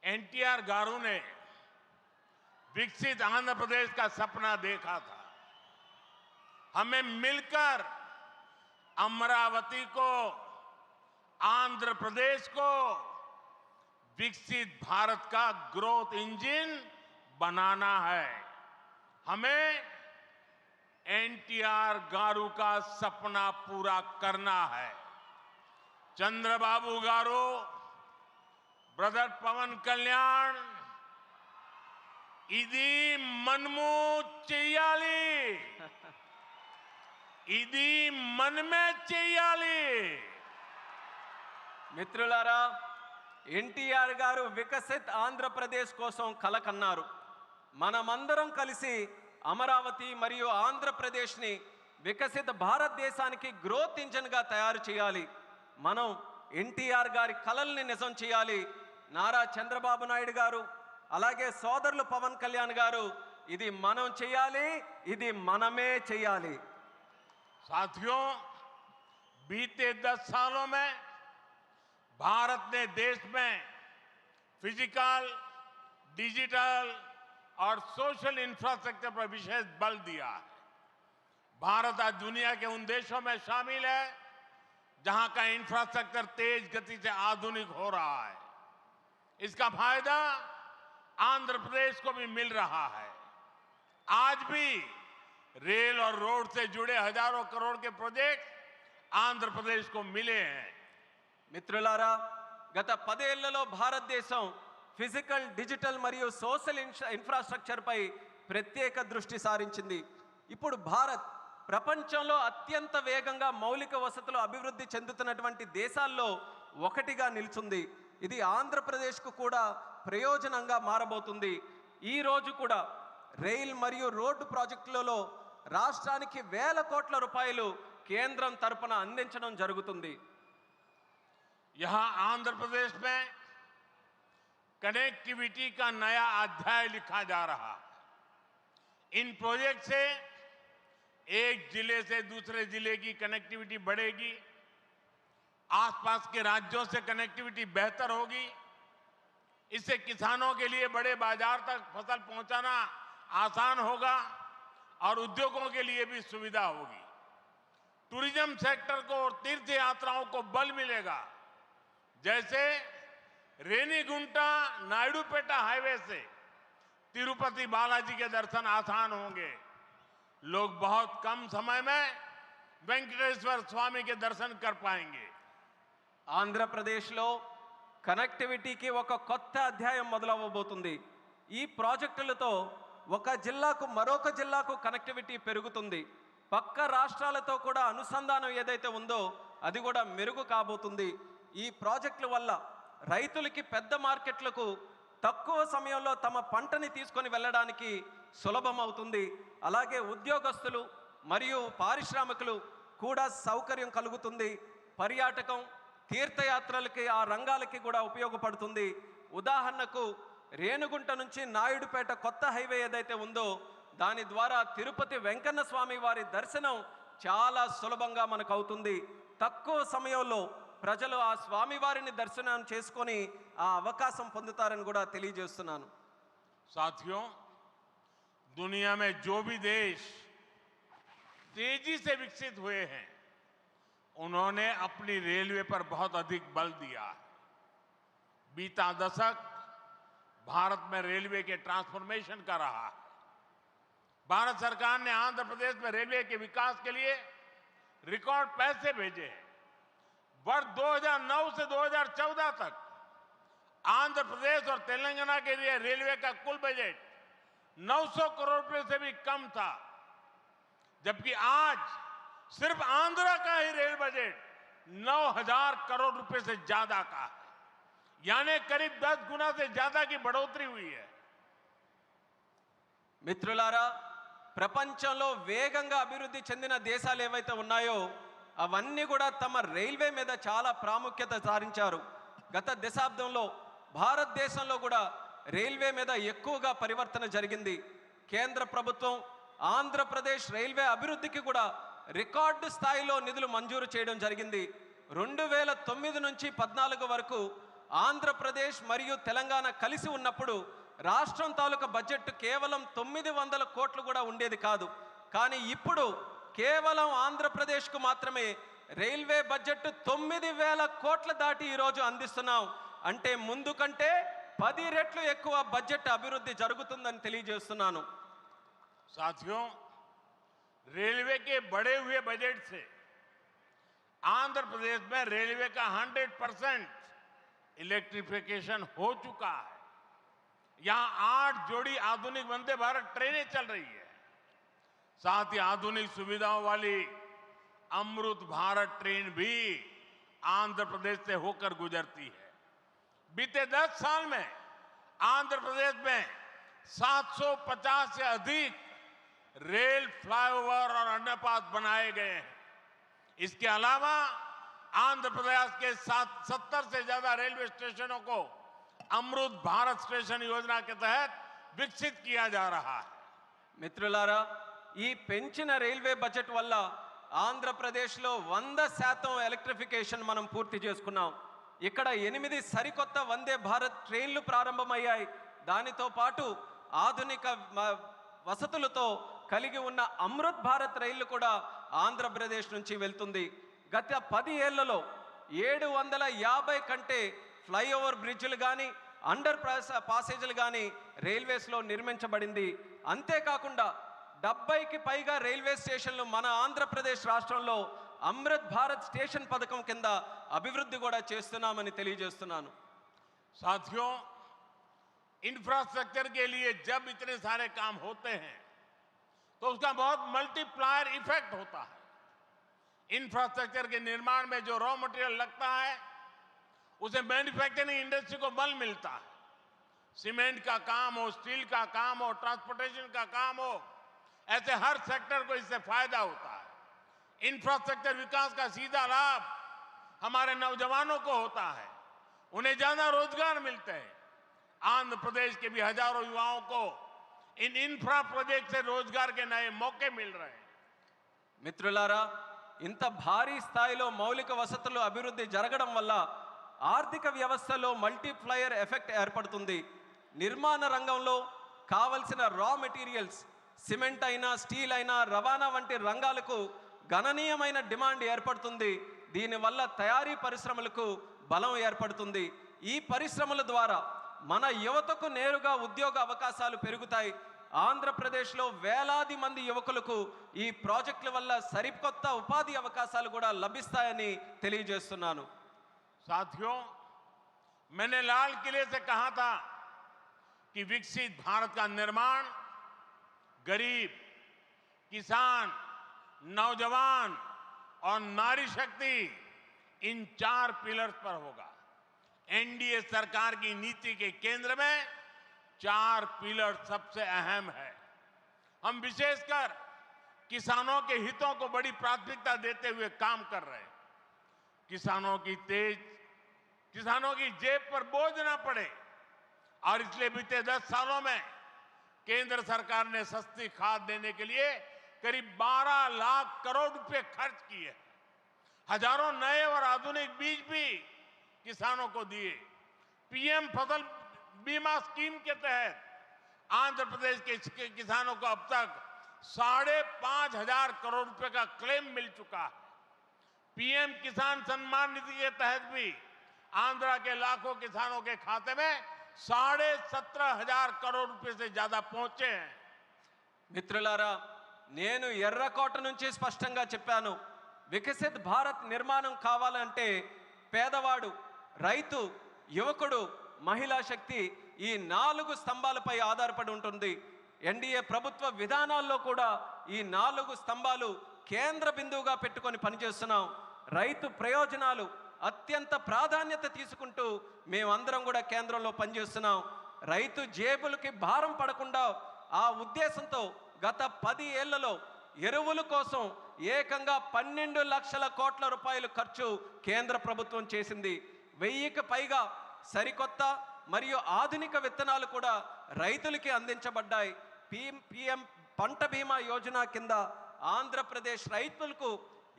एनटीआर गारू ने विकसित आंध्र प्रदेश का सपना देखा था. हमें मिलकर अमरावती को, आंध्र प्रदेश को विकसित भारत का ग्रोथ इंजन बनाना है. हमें एनटीआर गारू का सपना पूरा करना है. चंद्रबाबू गारू, ब्रदर पवन कल्याण, इदी मनमू చెయ్యాలి, ఇది మనమే చెయ్యాలి. మిత్రులారా, ఎన్టీఆర్ గారు వికసిత్ ఆంధ్రప్రదేశ్ కోసం కల కన్నారు. మనమందరం కలిసి అమరావతి మరియు ఆంధ్రప్రదేశ్ని వికసిత భారతదేశానికి గ్రోత్ ఇంజన్గా తయారు చేయాలి. మనం ఎన్టీఆర్ గారి కలల్ని నిజం చేయాలి. నారా చంద్రబాబు నాయుడు గారు, అలాగే సోదరులు పవన్ కళ్యాణ్ గారు, ఇది మనం చేయాలి, ఇది మనమే చేయాలి. साथियों, बीते 10 सालों में भारत ने देश में फिजिकल, डिजिटल और सोशल इंफ्रास्ट्रक्चर पर विशेष बल दिया है. भारत आज दुनिया के उन देशों में शामिल है जहां का इंफ्रास्ट्रक्चर तेज गति से आधुनिक हो रहा है. इसका फायदा आंध्र प्रदेश को भी मिल रहा है. आज भी रेल और रोड से जुड़े हजारों करोड़ के प्रोजेक्ट आंध्र प्रदेश को मिले हैं. మిత్రులారా, గత 10 ఏళ్లలో భారతదేశం ఫిజికల్, డిజిటల్ మరియు సోషల్ ఇన్ఫ్రాస్ట్రక్చర్పై ప్రత్యేక దృష్టి సారించింది. ఇప్పుడు భారత్ ప్రపంచంలో అత్యంత వేగంగా మౌలిక వసతులు అభివృద్ధి చెందుతున్నటువంటి దేశాల్లో ఒకటిగా నిలుచుంది. ఇది ఆంధ్రప్రదేశ్కు కూడా ప్రయోజనంగా మారబోతుంది. ఈ రోజు కూడా రైల్ మరియు రోడ్డు ప్రాజెక్టులలో రాష్ట్రానికి వేల కోట్ల రూపాయలు కేంద్రం తరపున అందించడం జరుగుతుంది. यहां आंध्र प्रदेश में कनेक्टिविटी का नया अध्याय लिखा जा रहा है. इन प्रोजेक्ट से एक जिले से दूसरे जिले की कनेक्टिविटी बढ़ेगी, आसपास के राज्यों से कनेक्टिविटी बेहतर होगी. इससे किसानों के लिए बड़े बाजार तक फसल पहुंचाना आसान होगा. और उद्योगों के लिए भी सुविधा होगी। टूरिज्म सेक्टर को और तीर्थ यात्राओं को बल मिलेगा। जैसे रेनीगुंटा नायडूपेटा हाईवे से तिरुपति बालाजी के दर्शन आसान होंगे। लोग बहुत कम समय में వెంకటేశ్వర స్వామికి దర్శనం कर पाएंगे। ఆంధ్రప్రదేశ్లో కనెక్టివిటీకి ఒక కొత్త అధ్యాయం మొదలవ్వబోతుంది. ఈ ప్రాజెక్టులతో ఒక జిల్లాకు మరొక జిల్లాకు కనెక్టివిటీ పెరుగుతుంది. పక్క రాష్ట్రాలతో కూడా అనుసంధానం ఏదైతే ఉందో అది కూడా మెరుగు కాబోతుంది. ఈ ప్రాజెక్టుల వల్ల రైతులకి పెద్ద మార్కెట్లకు తక్కువ సమయంలో తమ పంటని తీసుకొని వెళ్ళడానికి సులభం అవుతుంది. అలాగే ఉద్యోగస్తులు మరియు పారిశ్రామికులు కూడా సౌకర్యం కలుగుతుంది. పర్యాటకం తీర్థయాత్రలకి ఆ రంగాలకి కూడా ఉపయోగపడుతుంది. ఉదాహరణకు రేణుగుంట నుంచి నాయుడుపేట కొత్త హైవే ఏదైతే ఉందో దాని ద్వారా తిరుపతి వెంకన్న స్వామి వారి దర్శనం చాలా సులభంగా మనకు అవుతుంది. తక్కువ సమయంలో ప్రజలు ఆ స్వామివారిని దర్శనం చేసుకొని ఆ అవకాశం పొందుతారని కూడా తెలియజేస్తున్నాను. साथियों, दुनिया में जो भी देश तेजी से विकसित हुए हैं उन्होंने अपनी रेलवे पर बहुत अधिक बल दिया। बीता दशक भारत में रेलवे के ट्रांसफॉर्मेशन का रहा है। भारत सरकार ने आंध्र प्रदेश में रेलवे के विकास के लिए रिकॉर्ड पैसे भेजे हैं। वर्ष 2009 से 2014 तक आंध्र प्रदेश और तेलंगाना के लिए रेलवे का कुल बजट 900 करोड़ रुपए से भी कम था, जबकि आज सिर्फ आंध्र का ही रेल बजट 9000 करोड़ रुपए से ज्यादा का है, यानी करीब 10 गुना से ज्यादा की बढ़ोतरी हुई है। మిత్రులారా, ప్రపంచంలో వేగంగా అభివృద్ధి చెందిన దేశాలు ఏవైతే ఉన్నాయో అవన్నీ కూడా తమ రైల్వే మీద చాలా ప్రాముఖ్యత సారించారు. గత దశాబ్దంలో భారతదేశంలో కూడా రైల్వే మీద ఎక్కువగా పరివర్తన జరిగింది. కేంద్ర ప్రభుత్వం ఆంధ్రప్రదేశ్ రైల్వే అభివృద్ధికి కూడా రికార్డు స్థాయిలో నిధులు మంజూరు చేయడం జరిగింది. 2009 నుంచి 14 వరకు ఆంధ్రప్రదేశ్ మరియు తెలంగాణ కలిసి ఉన్నప్పుడు రాష్ట్రం తాలూకా బడ్జెట్ కేవలం 900 కోట్లు కూడా ఉండేది కాదు. కానీ ఇప్పుడు కేవలం ఆంధ్రప్రదేశ్కు మాత్రమే రైల్వే బడ్జెట్ 9000 కోట్ల దాటి ఈరోజు అందిస్తున్నాం. అంటే ముందు కంటే 10 రెట్లు ఎక్కువ బడ్జెట్ అభివృద్ధి జరుగుతుందని తెలియజేస్తున్నాను. साथियों, रेलवे के बढ़े हुए बजट से आंध्र प्रदेश में रेलवे का 100% इलेक्ट्रिफिकेशन हो चुका है। यहां 8 जोड़ी आधुनिक वंदे भारत ट्रेनें चल रही है। साथ ही आधुनिक सुविधाओं वाली अमृत भारत ट्रेन भी आंध्र प्रदेश से होकर गुजरती है। बीते 10 साल में आंध्र प्रदेश में 750 से अधिक रेल फ्लाईओवर और अंडरपास बनाए गए हैं। इसके अलावा आंध्र प्रदेश के 70 से ज्यादा रेलवे स्टेशनों को अमृत भारत स्टेशन योजना के तहत विकसित किया जा रहा है। మిత్రులారా, ఈ పెంచిన రైల్వే బడ్జెట్ వల్ల ఆంధ్రప్రదేశ్లో 100% ఎలక్ట్రిఫికేషన్ మనం పూర్తి చేసుకున్నాం. ఇక్కడ 8 సరికొత్త వందే భారత్ ట్రైన్లు ప్రారంభమయ్యాయి. దానితో పాటు ఆధునిక వసతులతో కలిగి ఉన్న అమృత్ భారత్ రైళ్లు కూడా ఆంధ్రప్రదేశ్ నుంచి వెళ్తుంది. గత 10 ఏళ్లలో 750 కంటే ఫ్లైఓవర్ బ్రిడ్జ్లు కానీ అండర్ పాసేజీలు కానీ రైల్వేస్లో నిర్మించబడింది. అంతేకాకుండా 70కి పైగా రైల్వే స్టేషన్లు మన ఆంధ్రప్రదేశ్ రాష్ట్రంలో అమృత్ భారత్ స్టేషన్ పథకం కింద అభివృద్ధి కూడా చేస్తున్నామని తెలియజేస్తున్నాను. साथियों, इंफ्रास्ट्रक्चर के लिए जब इतने सारे काम होते हैं तो उसका बहुत मल्टीप्लायर इफेक्ट होता है। इंफ्रास्ट्रक्चर के निर्माण में जो रॉ मटेरियल लगता है उसे मैन्युफैक्चरिंग इंडस्ट्री को बल मिलता है। सीमेंट का काम हो, स्टील का काम हो, ट्रांसपोर्टेशन का काम हो, ऐसे हर सेक्टर को इससे फायदा होता है। इंफ्रास्ट्रक्चर विकास का सीधा लाभ हमारे नौजवानों को होता है, उन्हें ज्यादा रोजगार मिलते हैं। आंध्र प्रदेश के भी हजारों युवाओं को इन इंफ्रा प्रोजेक्ट से रोजगार के नए मौके मिल रहे हैं। మిత్రులారా, ఇంత భారీ స్థాయిలో మౌలిక వసతులు అభివృద్ధి జరగడం వల్ల ఆర్థిక వ్యవస్థలో మల్టీప్లయర్ ఎఫెక్ట్ ఏర్పడుతుంది. నిర్మాణ రంగంలో కావలసిన రా మెటీరియల్స్ సిమెంట్ అయినా స్టీల్ అయినా రవాణా వంటి రంగాలకు గణనీయమైన డిమాండ్ ఏర్పడుతుంది. దీనివల్ల తయారీ పరిశ్రమలకు బలం ఏర్పడుతుంది. ఈ పరిశ్రమల ద్వారా మన యువతకు నేరుగా ఉద్యోగ అవకాశాలు పెరుగుతాయి. ఆంధ్రప్రదేశ్లో వేలాది మంది యువకులకు ఈ ప్రాజెక్టుల వల్ల సరికొత్త ఉపాధి అవకాశాలు కూడా లభిస్తాయని తెలియజేస్తున్నాను. साथियों, मैंने लाल किले से कहा था कि विकसित भारत का निर्माण गरीब, किसान, नौजवान और नारी शक्ति इन 4 पिलर्स पर होगा. एनडीए सरकार की नीति के केंद्र में 4 पिलर सबसे अहम है. हम विशेषकर किसानों के हितों को बड़ी प्राथमिकता देते हुए काम कर रहे हैं. किसानों की जेब पर बोझ ना पड़े, और इसलिए बीते 10 सालों में केंद्र सरकार ने सस्ती खाद देने के लिए करीब 12 लाख करोड़ रुपए खर्च किए. हजारों नए और आधुनिक बीज भी किसानों को दिए. पीएम फसल बीमा स्कीम के तहत आंध्र प्रदेश के किसानों को अब तक 5,500 करोड़ रुपए का क्लेम मिल चुका है. पीएम किसान सम्मान निधि के तहत भी आंध्रा के लाखों किसानों के खाते में 17,500 करोड़ रुपए से ज्यादा पहुंचे हैं. మిత్రులారా, నేను ఎర్రకోట నుంచి స్పష్టంగా చెప్పాను, వికసిత్ భారత్ నిర్మాణం కావాలంటే పేదవాడు, రైతు, యువకుడు, మహిళా శక్తి ఈ 4 స్తంభాలపై ఆధారపడి ఉంటుంది. ఎన్డీఏ ప్రభుత్వ విధానాల్లో కూడా ఈ 4 స్తంభాలు కేంద్ర బిందువుగా పెట్టుకొని పనిచేస్తున్నాం. రైతు ప్రయోజనాలు అత్యంత ప్రాధాన్యత తీసుకుంటూ మేమందరం కూడా కేంద్రంలో పనిచేస్తున్నాం. రైతు జేబులకి భారం పడకుండా ఆ ఉద్దేశంతో గత 10 ఏళ్లలో ఎరువుల కోసం ఏకంగా 12 లక్షల కోట్ల రూపాయలు ఖర్చు కేంద్ర ప్రభుత్వం చేసింది. 1000కి పైగా సరికొత్త మరియు ఆధునిక విత్తనాలు కూడా రైతులకి అందించబడ్డాయి. పీఎం పంట బీమా యోజన కింద ఆంధ్రప్రదేశ్ రైతులకు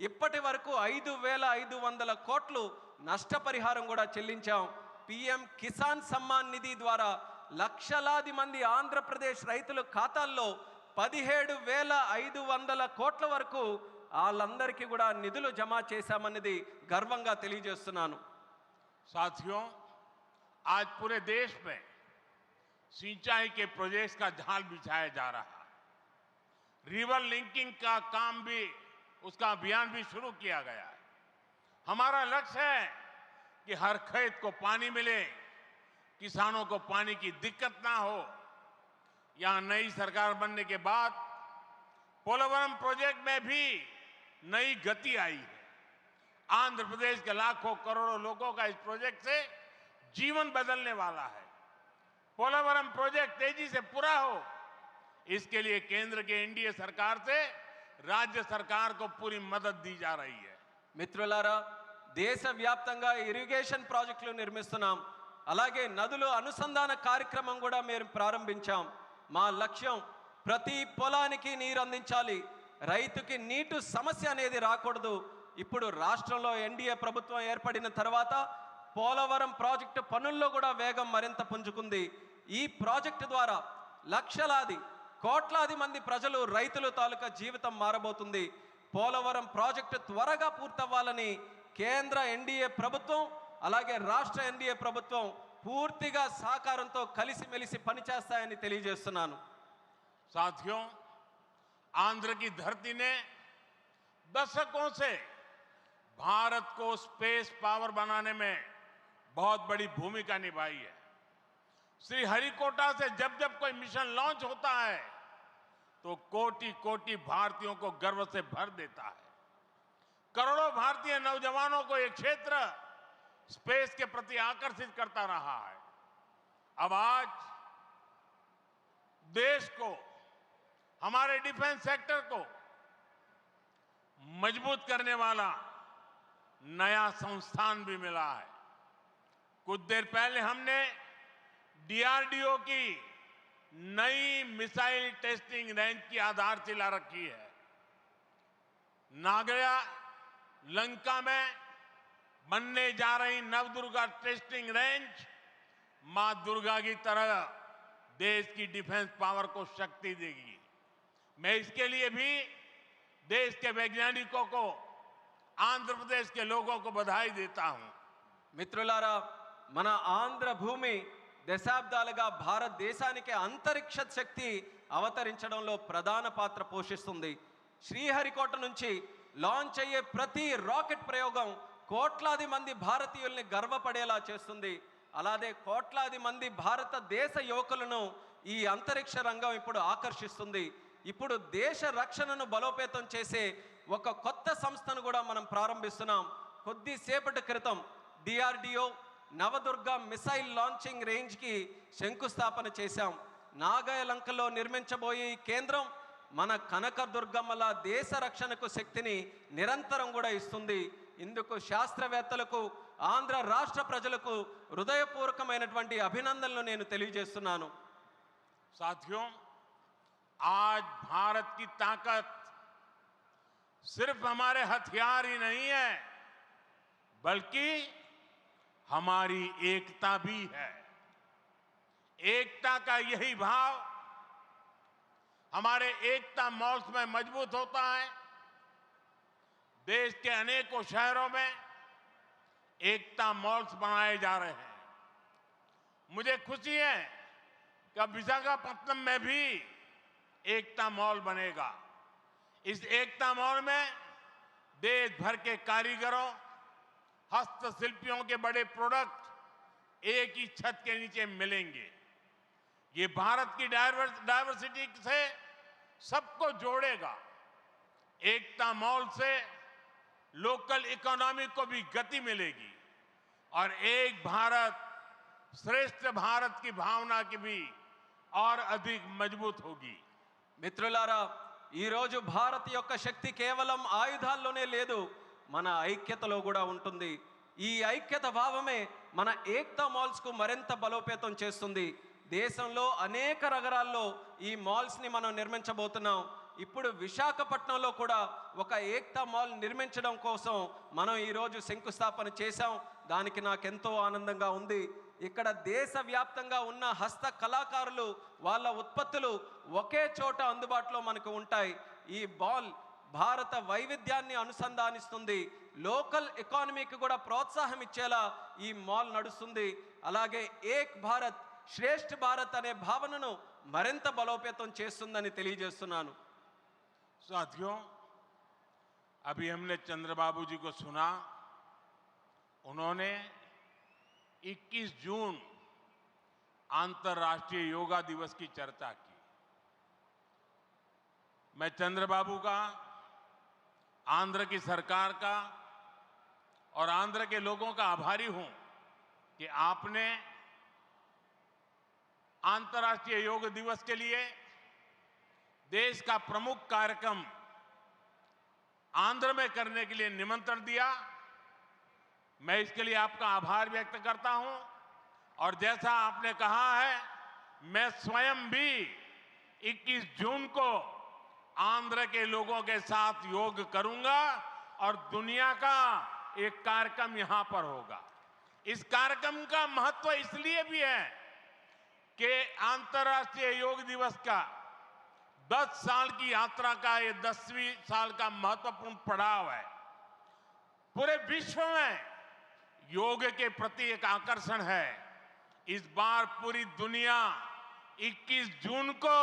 ఇప్పటి వరకు 5,500 కోట్లు నష్టపరిహారం కూడా చెల్లించాం. పీఎం కిసాన్ సమ్మాన్ నిధి ద్వారా లక్షలాది మంది ఆంధ్రప్రదేశ్ రైతుల ఖాతాల్లో 17,500 కోట్ల వరకు వాళ్ళందరికీ కూడా నిధులు జమ చేశామన్నది గర్వంగా తెలియజేస్తున్నాను. साथियों, आज पूरे देश में सिंचाई के प्रोजेक्ट्स का जाल बिछाया जा रहा है. रिवर लिंकिंग का काम भी, उसका अभियान भी शुरू किया गया है. हमारा लक्ष्य है कि हर खेत को पानी मिले, किसानों को पानी की दिक्कत ना हो. यहां नई सरकार बनने के बाद पोलवरम प्रोजेक्ट में भी नई गति आई है. आंध्र प्रदेश के लाखों करोड़ों लोगों का इस प्रोजेक्ट से जीवन बदलने वाला है. पोलवरम प्रोजेक्ट तेजी से पूरा हो, इसके लिए केंद्र के एनडीए सरकार से राज्य सरकार को पूरी मदद दी जा रही है. మిత్రులారా, దేశవ్యాప్తంగా ఇరిగేషన్ ప్రాజెక్టులు నిర్మిస్తున్నాం. అలాగే నదుల అనుసంధాన కార్యక్రమం కూడా మేము ప్రారంభించాం. మా లక్ష్యం ప్రతి పొలానికి నీరు అందించాలి, రైతుకి నీటి సమస్య అనేది రాకూడదు. ఇప్పుడు రాష్ట్రంలో ఎన్డీఏ ప్రభుత్వం ఏర్పడిన తర్వాత పోలవరం ప్రాజెక్టు పనుల్లో కూడా వేగం మరింత పుంజుకుంది. ఈ ప్రాజెక్టు ద్వారా లక్షలాది కోట్లాది మంది ప్రజలు, రైతుల తాలూకా జీవితం మారబోతుంది. పోలవరం ప్రాజెక్టు త్వరగా పూర్తవ్వాలని కేంద్ర ఎన్డీఏ ప్రభుత్వం అలాగే రాష్ట్ర ఎన్డీఏ ప్రభుత్వం పూర్తిగా సహకారంతో కలిసిమెలిసి పనిచేస్తాయని తెలియజేస్తున్నాను. साथियों, आंध्र की धरती ने दशकों से भारत को स्पेस पावर बनाने में बहुत बड़ी भूमिका निभाई है. श्रीहरिकोटा से जब जब कोई मिशन लॉन्च होता है तो कोटि कोटि भारतीयों को गर्व से भर देता है. करोड़ों भारतीय नौजवानों को यह क्षेत्र स्पेस के प्रति आकर्षित करता रहा है. अब आज देश को, हमारे डिफेंस सेक्टर को मजबूत करने वाला नया संस्थान भी मिला है. कुछ देर पहले हमने डीआरडीओ की नई मिसाइल टेस्टिंग रेंज की आधारशिला रखी है. नागरा लंका में बनने जा रही नवदुर्गा टेस्टिंग रेंज मां दुर्गा की तरह देश की डिफेंस पावर को शक्ति देगी. मैं इसके लिए भी देश के वैज्ञानिकों को, आंध्र प्रदेश के लोगों को बधाई देता हूं। మిత్రులారా, మన ఆంధ్ర భూమి దశాబ్దాలుగా భారతదేశానికి అంతరిక్ష శక్తి అవతరించడంలో ప్రధాన పాత్ర పోషిస్తుంది. శ్రీహరికోట నుంచి లాంచ్ అయ్యే ప్రతి రాకెట్ ప్రయోగం కోట్లాది మంది భారతీయుల్ని గర్వపడేలా చేస్తుంది. అలాగే కోట్లాది మంది భారతదేశ యువకులను ఈ అంతరిక్ష రంగం ఇప్పుడు ఆకర్షిస్తుంది. ఇప్పుడు దేశ రక్షణను బలోపేతం చేసే ఒక కొత్త సంస్థను కూడా మనం ప్రారంభిస్తున్నాం. కొద్దిసేపటి క్రితం డిఆర్డిఓ నవదుర్గ మిసైల్ లాంచింగ్ రేంజ్కి శంకుస్థాపన చేశాం. నాగాయలంకలో నిర్మించబోయే ఈ కేంద్రం మన కనకదుర్గమ్మల దేశ రక్షణకు శక్తిని నిరంతరం కూడా ఇస్తుంది. ఇందుకు శాస్త్రవేత్తలకు, ఆంధ్ర రాష్ట్ర ప్రజలకు హృదయపూర్వకమైనటువంటి అభినందనలు నేను తెలియజేస్తున్నాను. साथियों, आज भारत की ताकत सिर्फ हमारे हथियार ही नहीं है, बल्कि हमारी एकता भी है। एकता का यही भाव हमारे एकता मॉल्स में मजबूत होता है। देश के अनेकों शहरों में एकता मॉल्स बनाए जा रहे हैं। मुझे खुशी है कि अब विशाखापट्टनम में भी एकता मॉल बनेगा। इस एकता मॉल में देश भर के कारीगरों, हस्तशिल्पियों के बड़े प्रोडक्ट एक ही छत के नीचे मिलेंगे। ये भारत की डायवर्सिटी से सबको जोड़ेगा। एकता मॉल से लोकल इकोनॉमी को भी गति मिलेगी और एक भारत श्रेष्ठ भारत की भावना की भी और अधिक मजबूत होगी। మిత్రులారా, ఈరోజు భారత్ యొక్క శక్తి కేవలం ఆయుధాల్లోనే లేదు, మన ఐక్యతలో కూడా ఉంటుంది. ఈ ఐక్యత భావమే మన ఏక్తా మాల్స్కు మరింత బలోపేతం చేస్తుంది. దేశంలో అనేక నగరాల్లో ఈ మాల్స్ని మనం నిర్మించబోతున్నాం. ఇప్పుడు విశాఖపట్నంలో కూడా ఒక ఏక్తా మాల్ నిర్మించడం కోసం మనం ఈరోజు శంకుస్థాపన చేశాం. దానికి నాకెంతో ఆనందంగా ఉంది. ఇక్కడ దేశవ్యాప్తంగా ఉన్న హస్త కళాకారులు వాళ్ళ ఉత్పత్తులు ఒకే చోట అందుబాటులో మనకు ఉంటాయి. ఈ మాల్ భారత వైవిధ్యాన్ని అనుసంధానిస్తుంది. లోకల్ ఎకానమీకి కూడా ప్రోత్సాహం ఇచ్చేలా ఈ మాల్ నడుస్తుంది. అలాగే ఏక్ భారత్ శ్రేష్ఠ భారత్ అనే భావనను మరింత బలోపేతం చేస్తుందని తెలియజేస్తున్నాను. साथियों, अभी हमने चंद्रबाबू जी को सुना। उन्होंने 21 जून अंतर्राष्ट्रीय योगा दिवस की चर्चा की। मैं चंद्रबाबू का, आंध्र की सरकार का और आंध्र के लोगों का आभारी हूं कि आपने अंतर्राष्ट्रीय योग दिवस के लिए देश का प्रमुख कार्यक्रम आंध्र में करने के लिए निमंत्रण दिया। मैं इसके लिए आपका आभार व्यक्त करता हूं और जैसा आपने कहा है, मैं स्वयं भी 21 जून को आंध्र के लोगों के साथ योग करूंगा और दुनिया का एक कार्यक्रम यहां पर होगा। इस कार्यक्रम का महत्व इसलिए भी है कि अंतर्राष्ट्रीय योग दिवस का 10 साल की यात्रा का ये 10वीं साल का महत्वपूर्ण पड़ाव है। पूरे विश्व में योग के प्रति एक आकर्षण है। इस बार पूरी दुनिया 21 जून को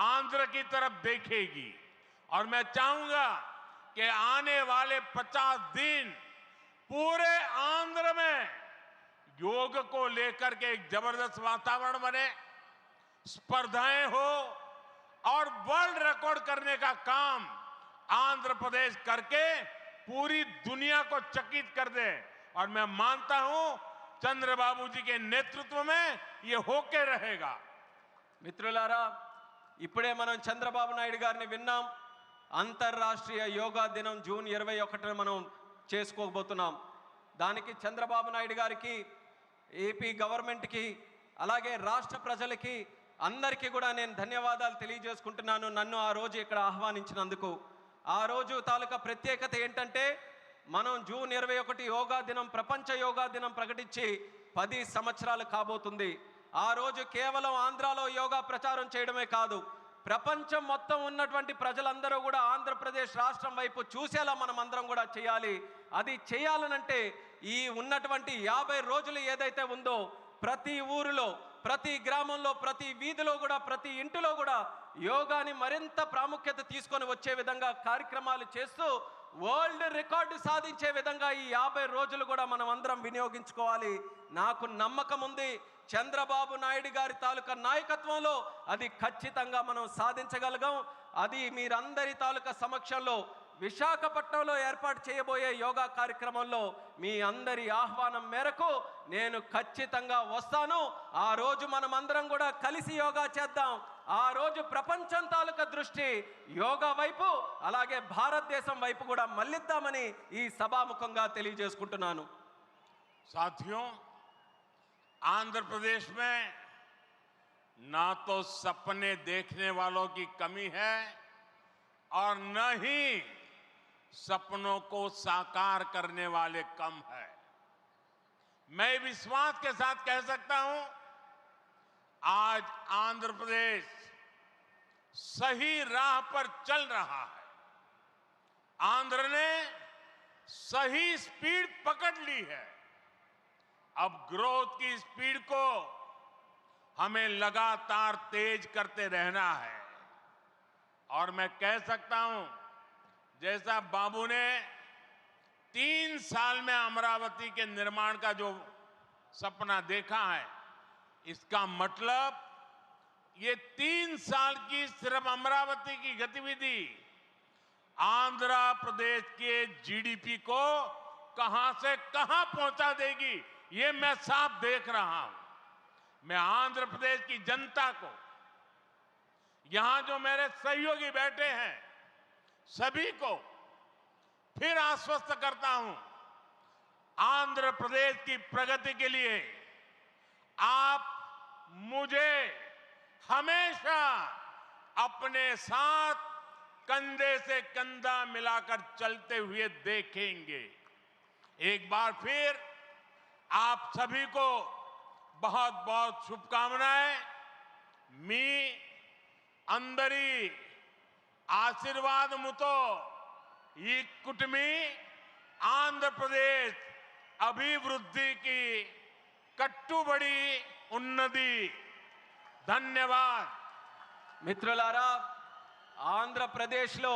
आंध्र की तरफ देखेगी और मैं चाहूंगा कि आने वाले 50 दिन पूरे आंध्र में योग को लेकर के एक जबरदस्त वातावरण बने, स्पर्धाएं हो और वर्ल्ड रिकॉर्ड करने का काम आंध्र प्रदेश करके पूरी दुनिया को चकित कर दे। और मैं मानता हूं चंद्रबाबू जी के नेतृत्व में ये होके रहेगा। మిత్రులారా, ఇప్పుడే మనం చంద్రబాబు నాయుడు గారిని విన్నాం. అంతర్రాష్ట్రీయ యోగా దినం జూన్ 21న మనం చేసుకోబోతున్నాం. దానికి చంద్రబాబు నాయుడు గారికి, ఏపీ గవర్నమెంట్కి, అలాగే రాష్ట్ర ప్రజలకి అందరికీ కూడా నేను ధన్యవాదాలు తెలియజేసుకుంటున్నాను నన్ను ఆ రోజు ఇక్కడ ఆహ్వానించినందుకు. ఆ రోజు తాలూకా ప్రత్యేకత ఏంటంటే, మనం జూన్ 21 యోగా దినం, ప్రపంచ యోగా దినం ప్రకటించి 10 సంవత్సరాలు కాబోతుంది. ఆ రోజు కేవలం ఆంధ్రాలో యోగా ప్రచారం చేయడమే కాదు, ప్రపంచం మొత్తం ఉన్నటువంటి ప్రజలందరూ కూడా ఆంధ్రప్రదేశ్ రాష్ట్రం వైపు చూసేలా మనం అందరం కూడా చేయాలి. అది చేయాలనంటే ఈ ఉన్నటువంటి 50 రోజులు ఏదైతే ఉందో ప్రతి ఊరిలో, ప్రతి గ్రామంలో, ప్రతి వీధిలో కూడా, ప్రతి ఇంటిలో కూడా యోగాని మరింత ప్రాముఖ్యత తీసుకొని వచ్చే విధంగా కార్యక్రమాలు చేస్తూ వరల్డ్ రికార్డు సాధించే విధంగా ఈ 50 రోజులు కూడా మనం అందరం వినియోగించుకోవాలి. నాకు నమ్మకం ఉంది, చంద్రబాబు నాయుడు గారి తాలూకా నాయకత్వంలో అది ఖచ్చితంగా మనం సాధించగలగాం. అది మీరందరి తాలూకా సమక్షంలో విశాఖపట్నంలో ఏర్పాటు చేయబోయే యోగా కార్యక్రమంలో మీ అందరి ఆహ్వానం మేరకు నేను ఖచ్చితంగా వస్తాను. ఆ రోజు మనం అందరం కూడా కలిసి యోగా చేద్దాం. ఆ రోజు ప్రపంచం తాలూకా దృష్టి యోగా వైపు, అలాగే భారతదేశం వైపు కూడా మళ్ళిద్దామని ఈ సభాముఖంగా తెలియజేసుకుంటున్నాను. साथियों, आंध्र प्रदेश में ना तो सपने देखने वालों की कमी है और न ही सपनों को साकार करने वाले कम है। मैं विश्वास के साथ कह सकता हूं, आज आंध्र प्रदेश सही राह पर चल रहा है। आंध्र ने सही स्पीड पकड़ ली है। अब ग्रोथ की स्पीड को हमें लगातार तेज करते रहना है। और मैं कह सकता हूं, जैसा बाबू ने 3 साल में अमरावती के निर्माण का जो सपना देखा है, इसका मतलब ये 3 साल की सिर्फ अमरावती की गतिविधि आंध्र प्रदेश के जीडीपी को कहां से कहां पहुंचा देगी, ये मैं साफ देख रहा हूं। मैं आंध्र प्रदेश की जनता को, यहां जो मेरे सहयोगी बैठे हैं, सभी को फिर आश्वस्त करता हूं, आंध्र प्रदेश की प्रगति के लिए आप मुझे हमेशा अपने साथ कंधे से कंधा मिलाकर चलते हुए देखेंगे। एक बार फिर आप सभी को बहुत बहुत शुभकामनाएं। मी अंदरी ఆశీర్వాదముతో ఈ కుటుంబీ ఆంధ్రప్రదేశ్ అభివృద్ధికి కట్టుబడి ఉన్నది. ధన్యవాద్. మిత్రులారా, ఆంధ్రప్రదేశ్లో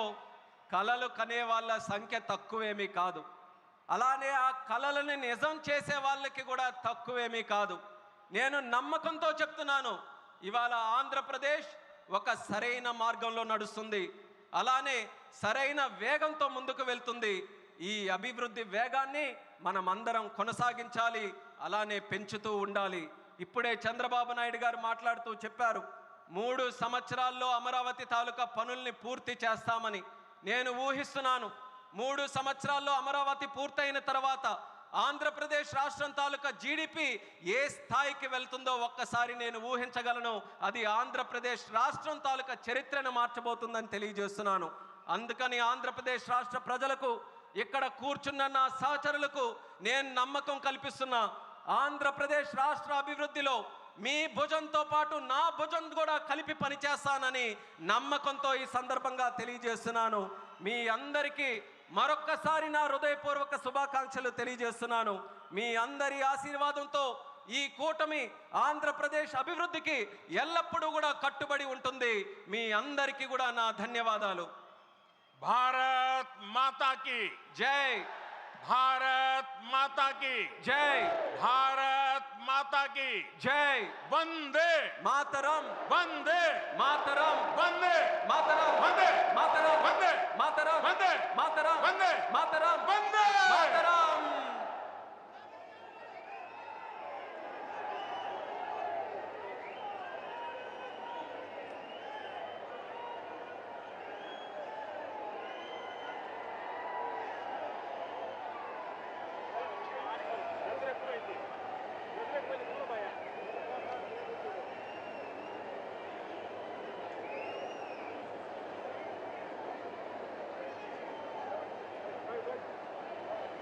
కలలు కనే వాళ్ళ సంఖ్య తక్కువేమీ కాదు. అలానే ఆ కలలను నిజం చేసే వాళ్ళకి కూడా తక్కువేమీ కాదు. నేను నమ్మకంతో చెప్తున్నాను, ఇవాళ ఆంధ్రప్రదేశ్ ఒక సరైన మార్గంలో నడుస్తుంది. అలానే సరైన వేగంతో ముందుకు వెళ్తుంది. ఈ అభివృద్ధి వేగాన్ని మనం అందరం కొనసాగించాలి, అలానే పెంచుతూ ఉండాలి. ఇప్పుడే చంద్రబాబు నాయుడు గారు మాట్లాడుతూ చెప్పారు, 3 సంవత్సరాల్లో అమరావతి తాలూకా పనుల్ని పూర్తి చేస్తామని. నేను ఊహిస్తున్నాను, 3 సంవత్సరాల్లో అమరావతి పూర్తయిన తర్వాత ఆంధ్రప్రదేశ్ రాష్ట్రం తాలూకా జీడిపి ఏ స్థాయికి వెళ్తుందో ఒక్కసారి నేను ఊహించగలను. అది ఆంధ్రప్రదేశ్ రాష్ట్రం తాలూకా చరిత్రను మార్చబోతుందని తెలియజేస్తున్నాను. అందుకని ఆంధ్రప్రదేశ్ రాష్ట్ర ప్రజలకు, ఇక్కడ కూర్చున్న నా సహచరులకు నేను నమ్మకం కల్పిస్తున్నా, ఆంధ్రప్రదేశ్ రాష్ట్ర అభివృద్ధిలో మీ భుజంతో పాటు నా భుజం కూడా కలిపి పనిచేస్తానని నమ్మకంతో ఈ సందర్భంగా తెలియజేస్తున్నాను. మీ అందరికీ మరొక్కసారి నా హృదయపూర్వక శుభాకాంక్షలు తెలియజేస్తున్నాను. మీ అందరి ఆశీర్వాదంతో ఈ కూటమి ఆంధ్రప్రదేశ్ అభివృద్ధికి ఎల్లప్పుడూ కూడా కట్టుబడి ఉంటుంది. మీ అందరికీ కూడా నా ధన్యవాదాలు. భారత్ మాతా की జై. भारत माता की జై. भारत माता की జై. वंदे మాతరం. वंदे మాతరం. वंदे మాతరం. वंदे మాతరం. वंदे మాతరం. वंदे మాతరం. वंदे మాతరం. वंदे మాతరం.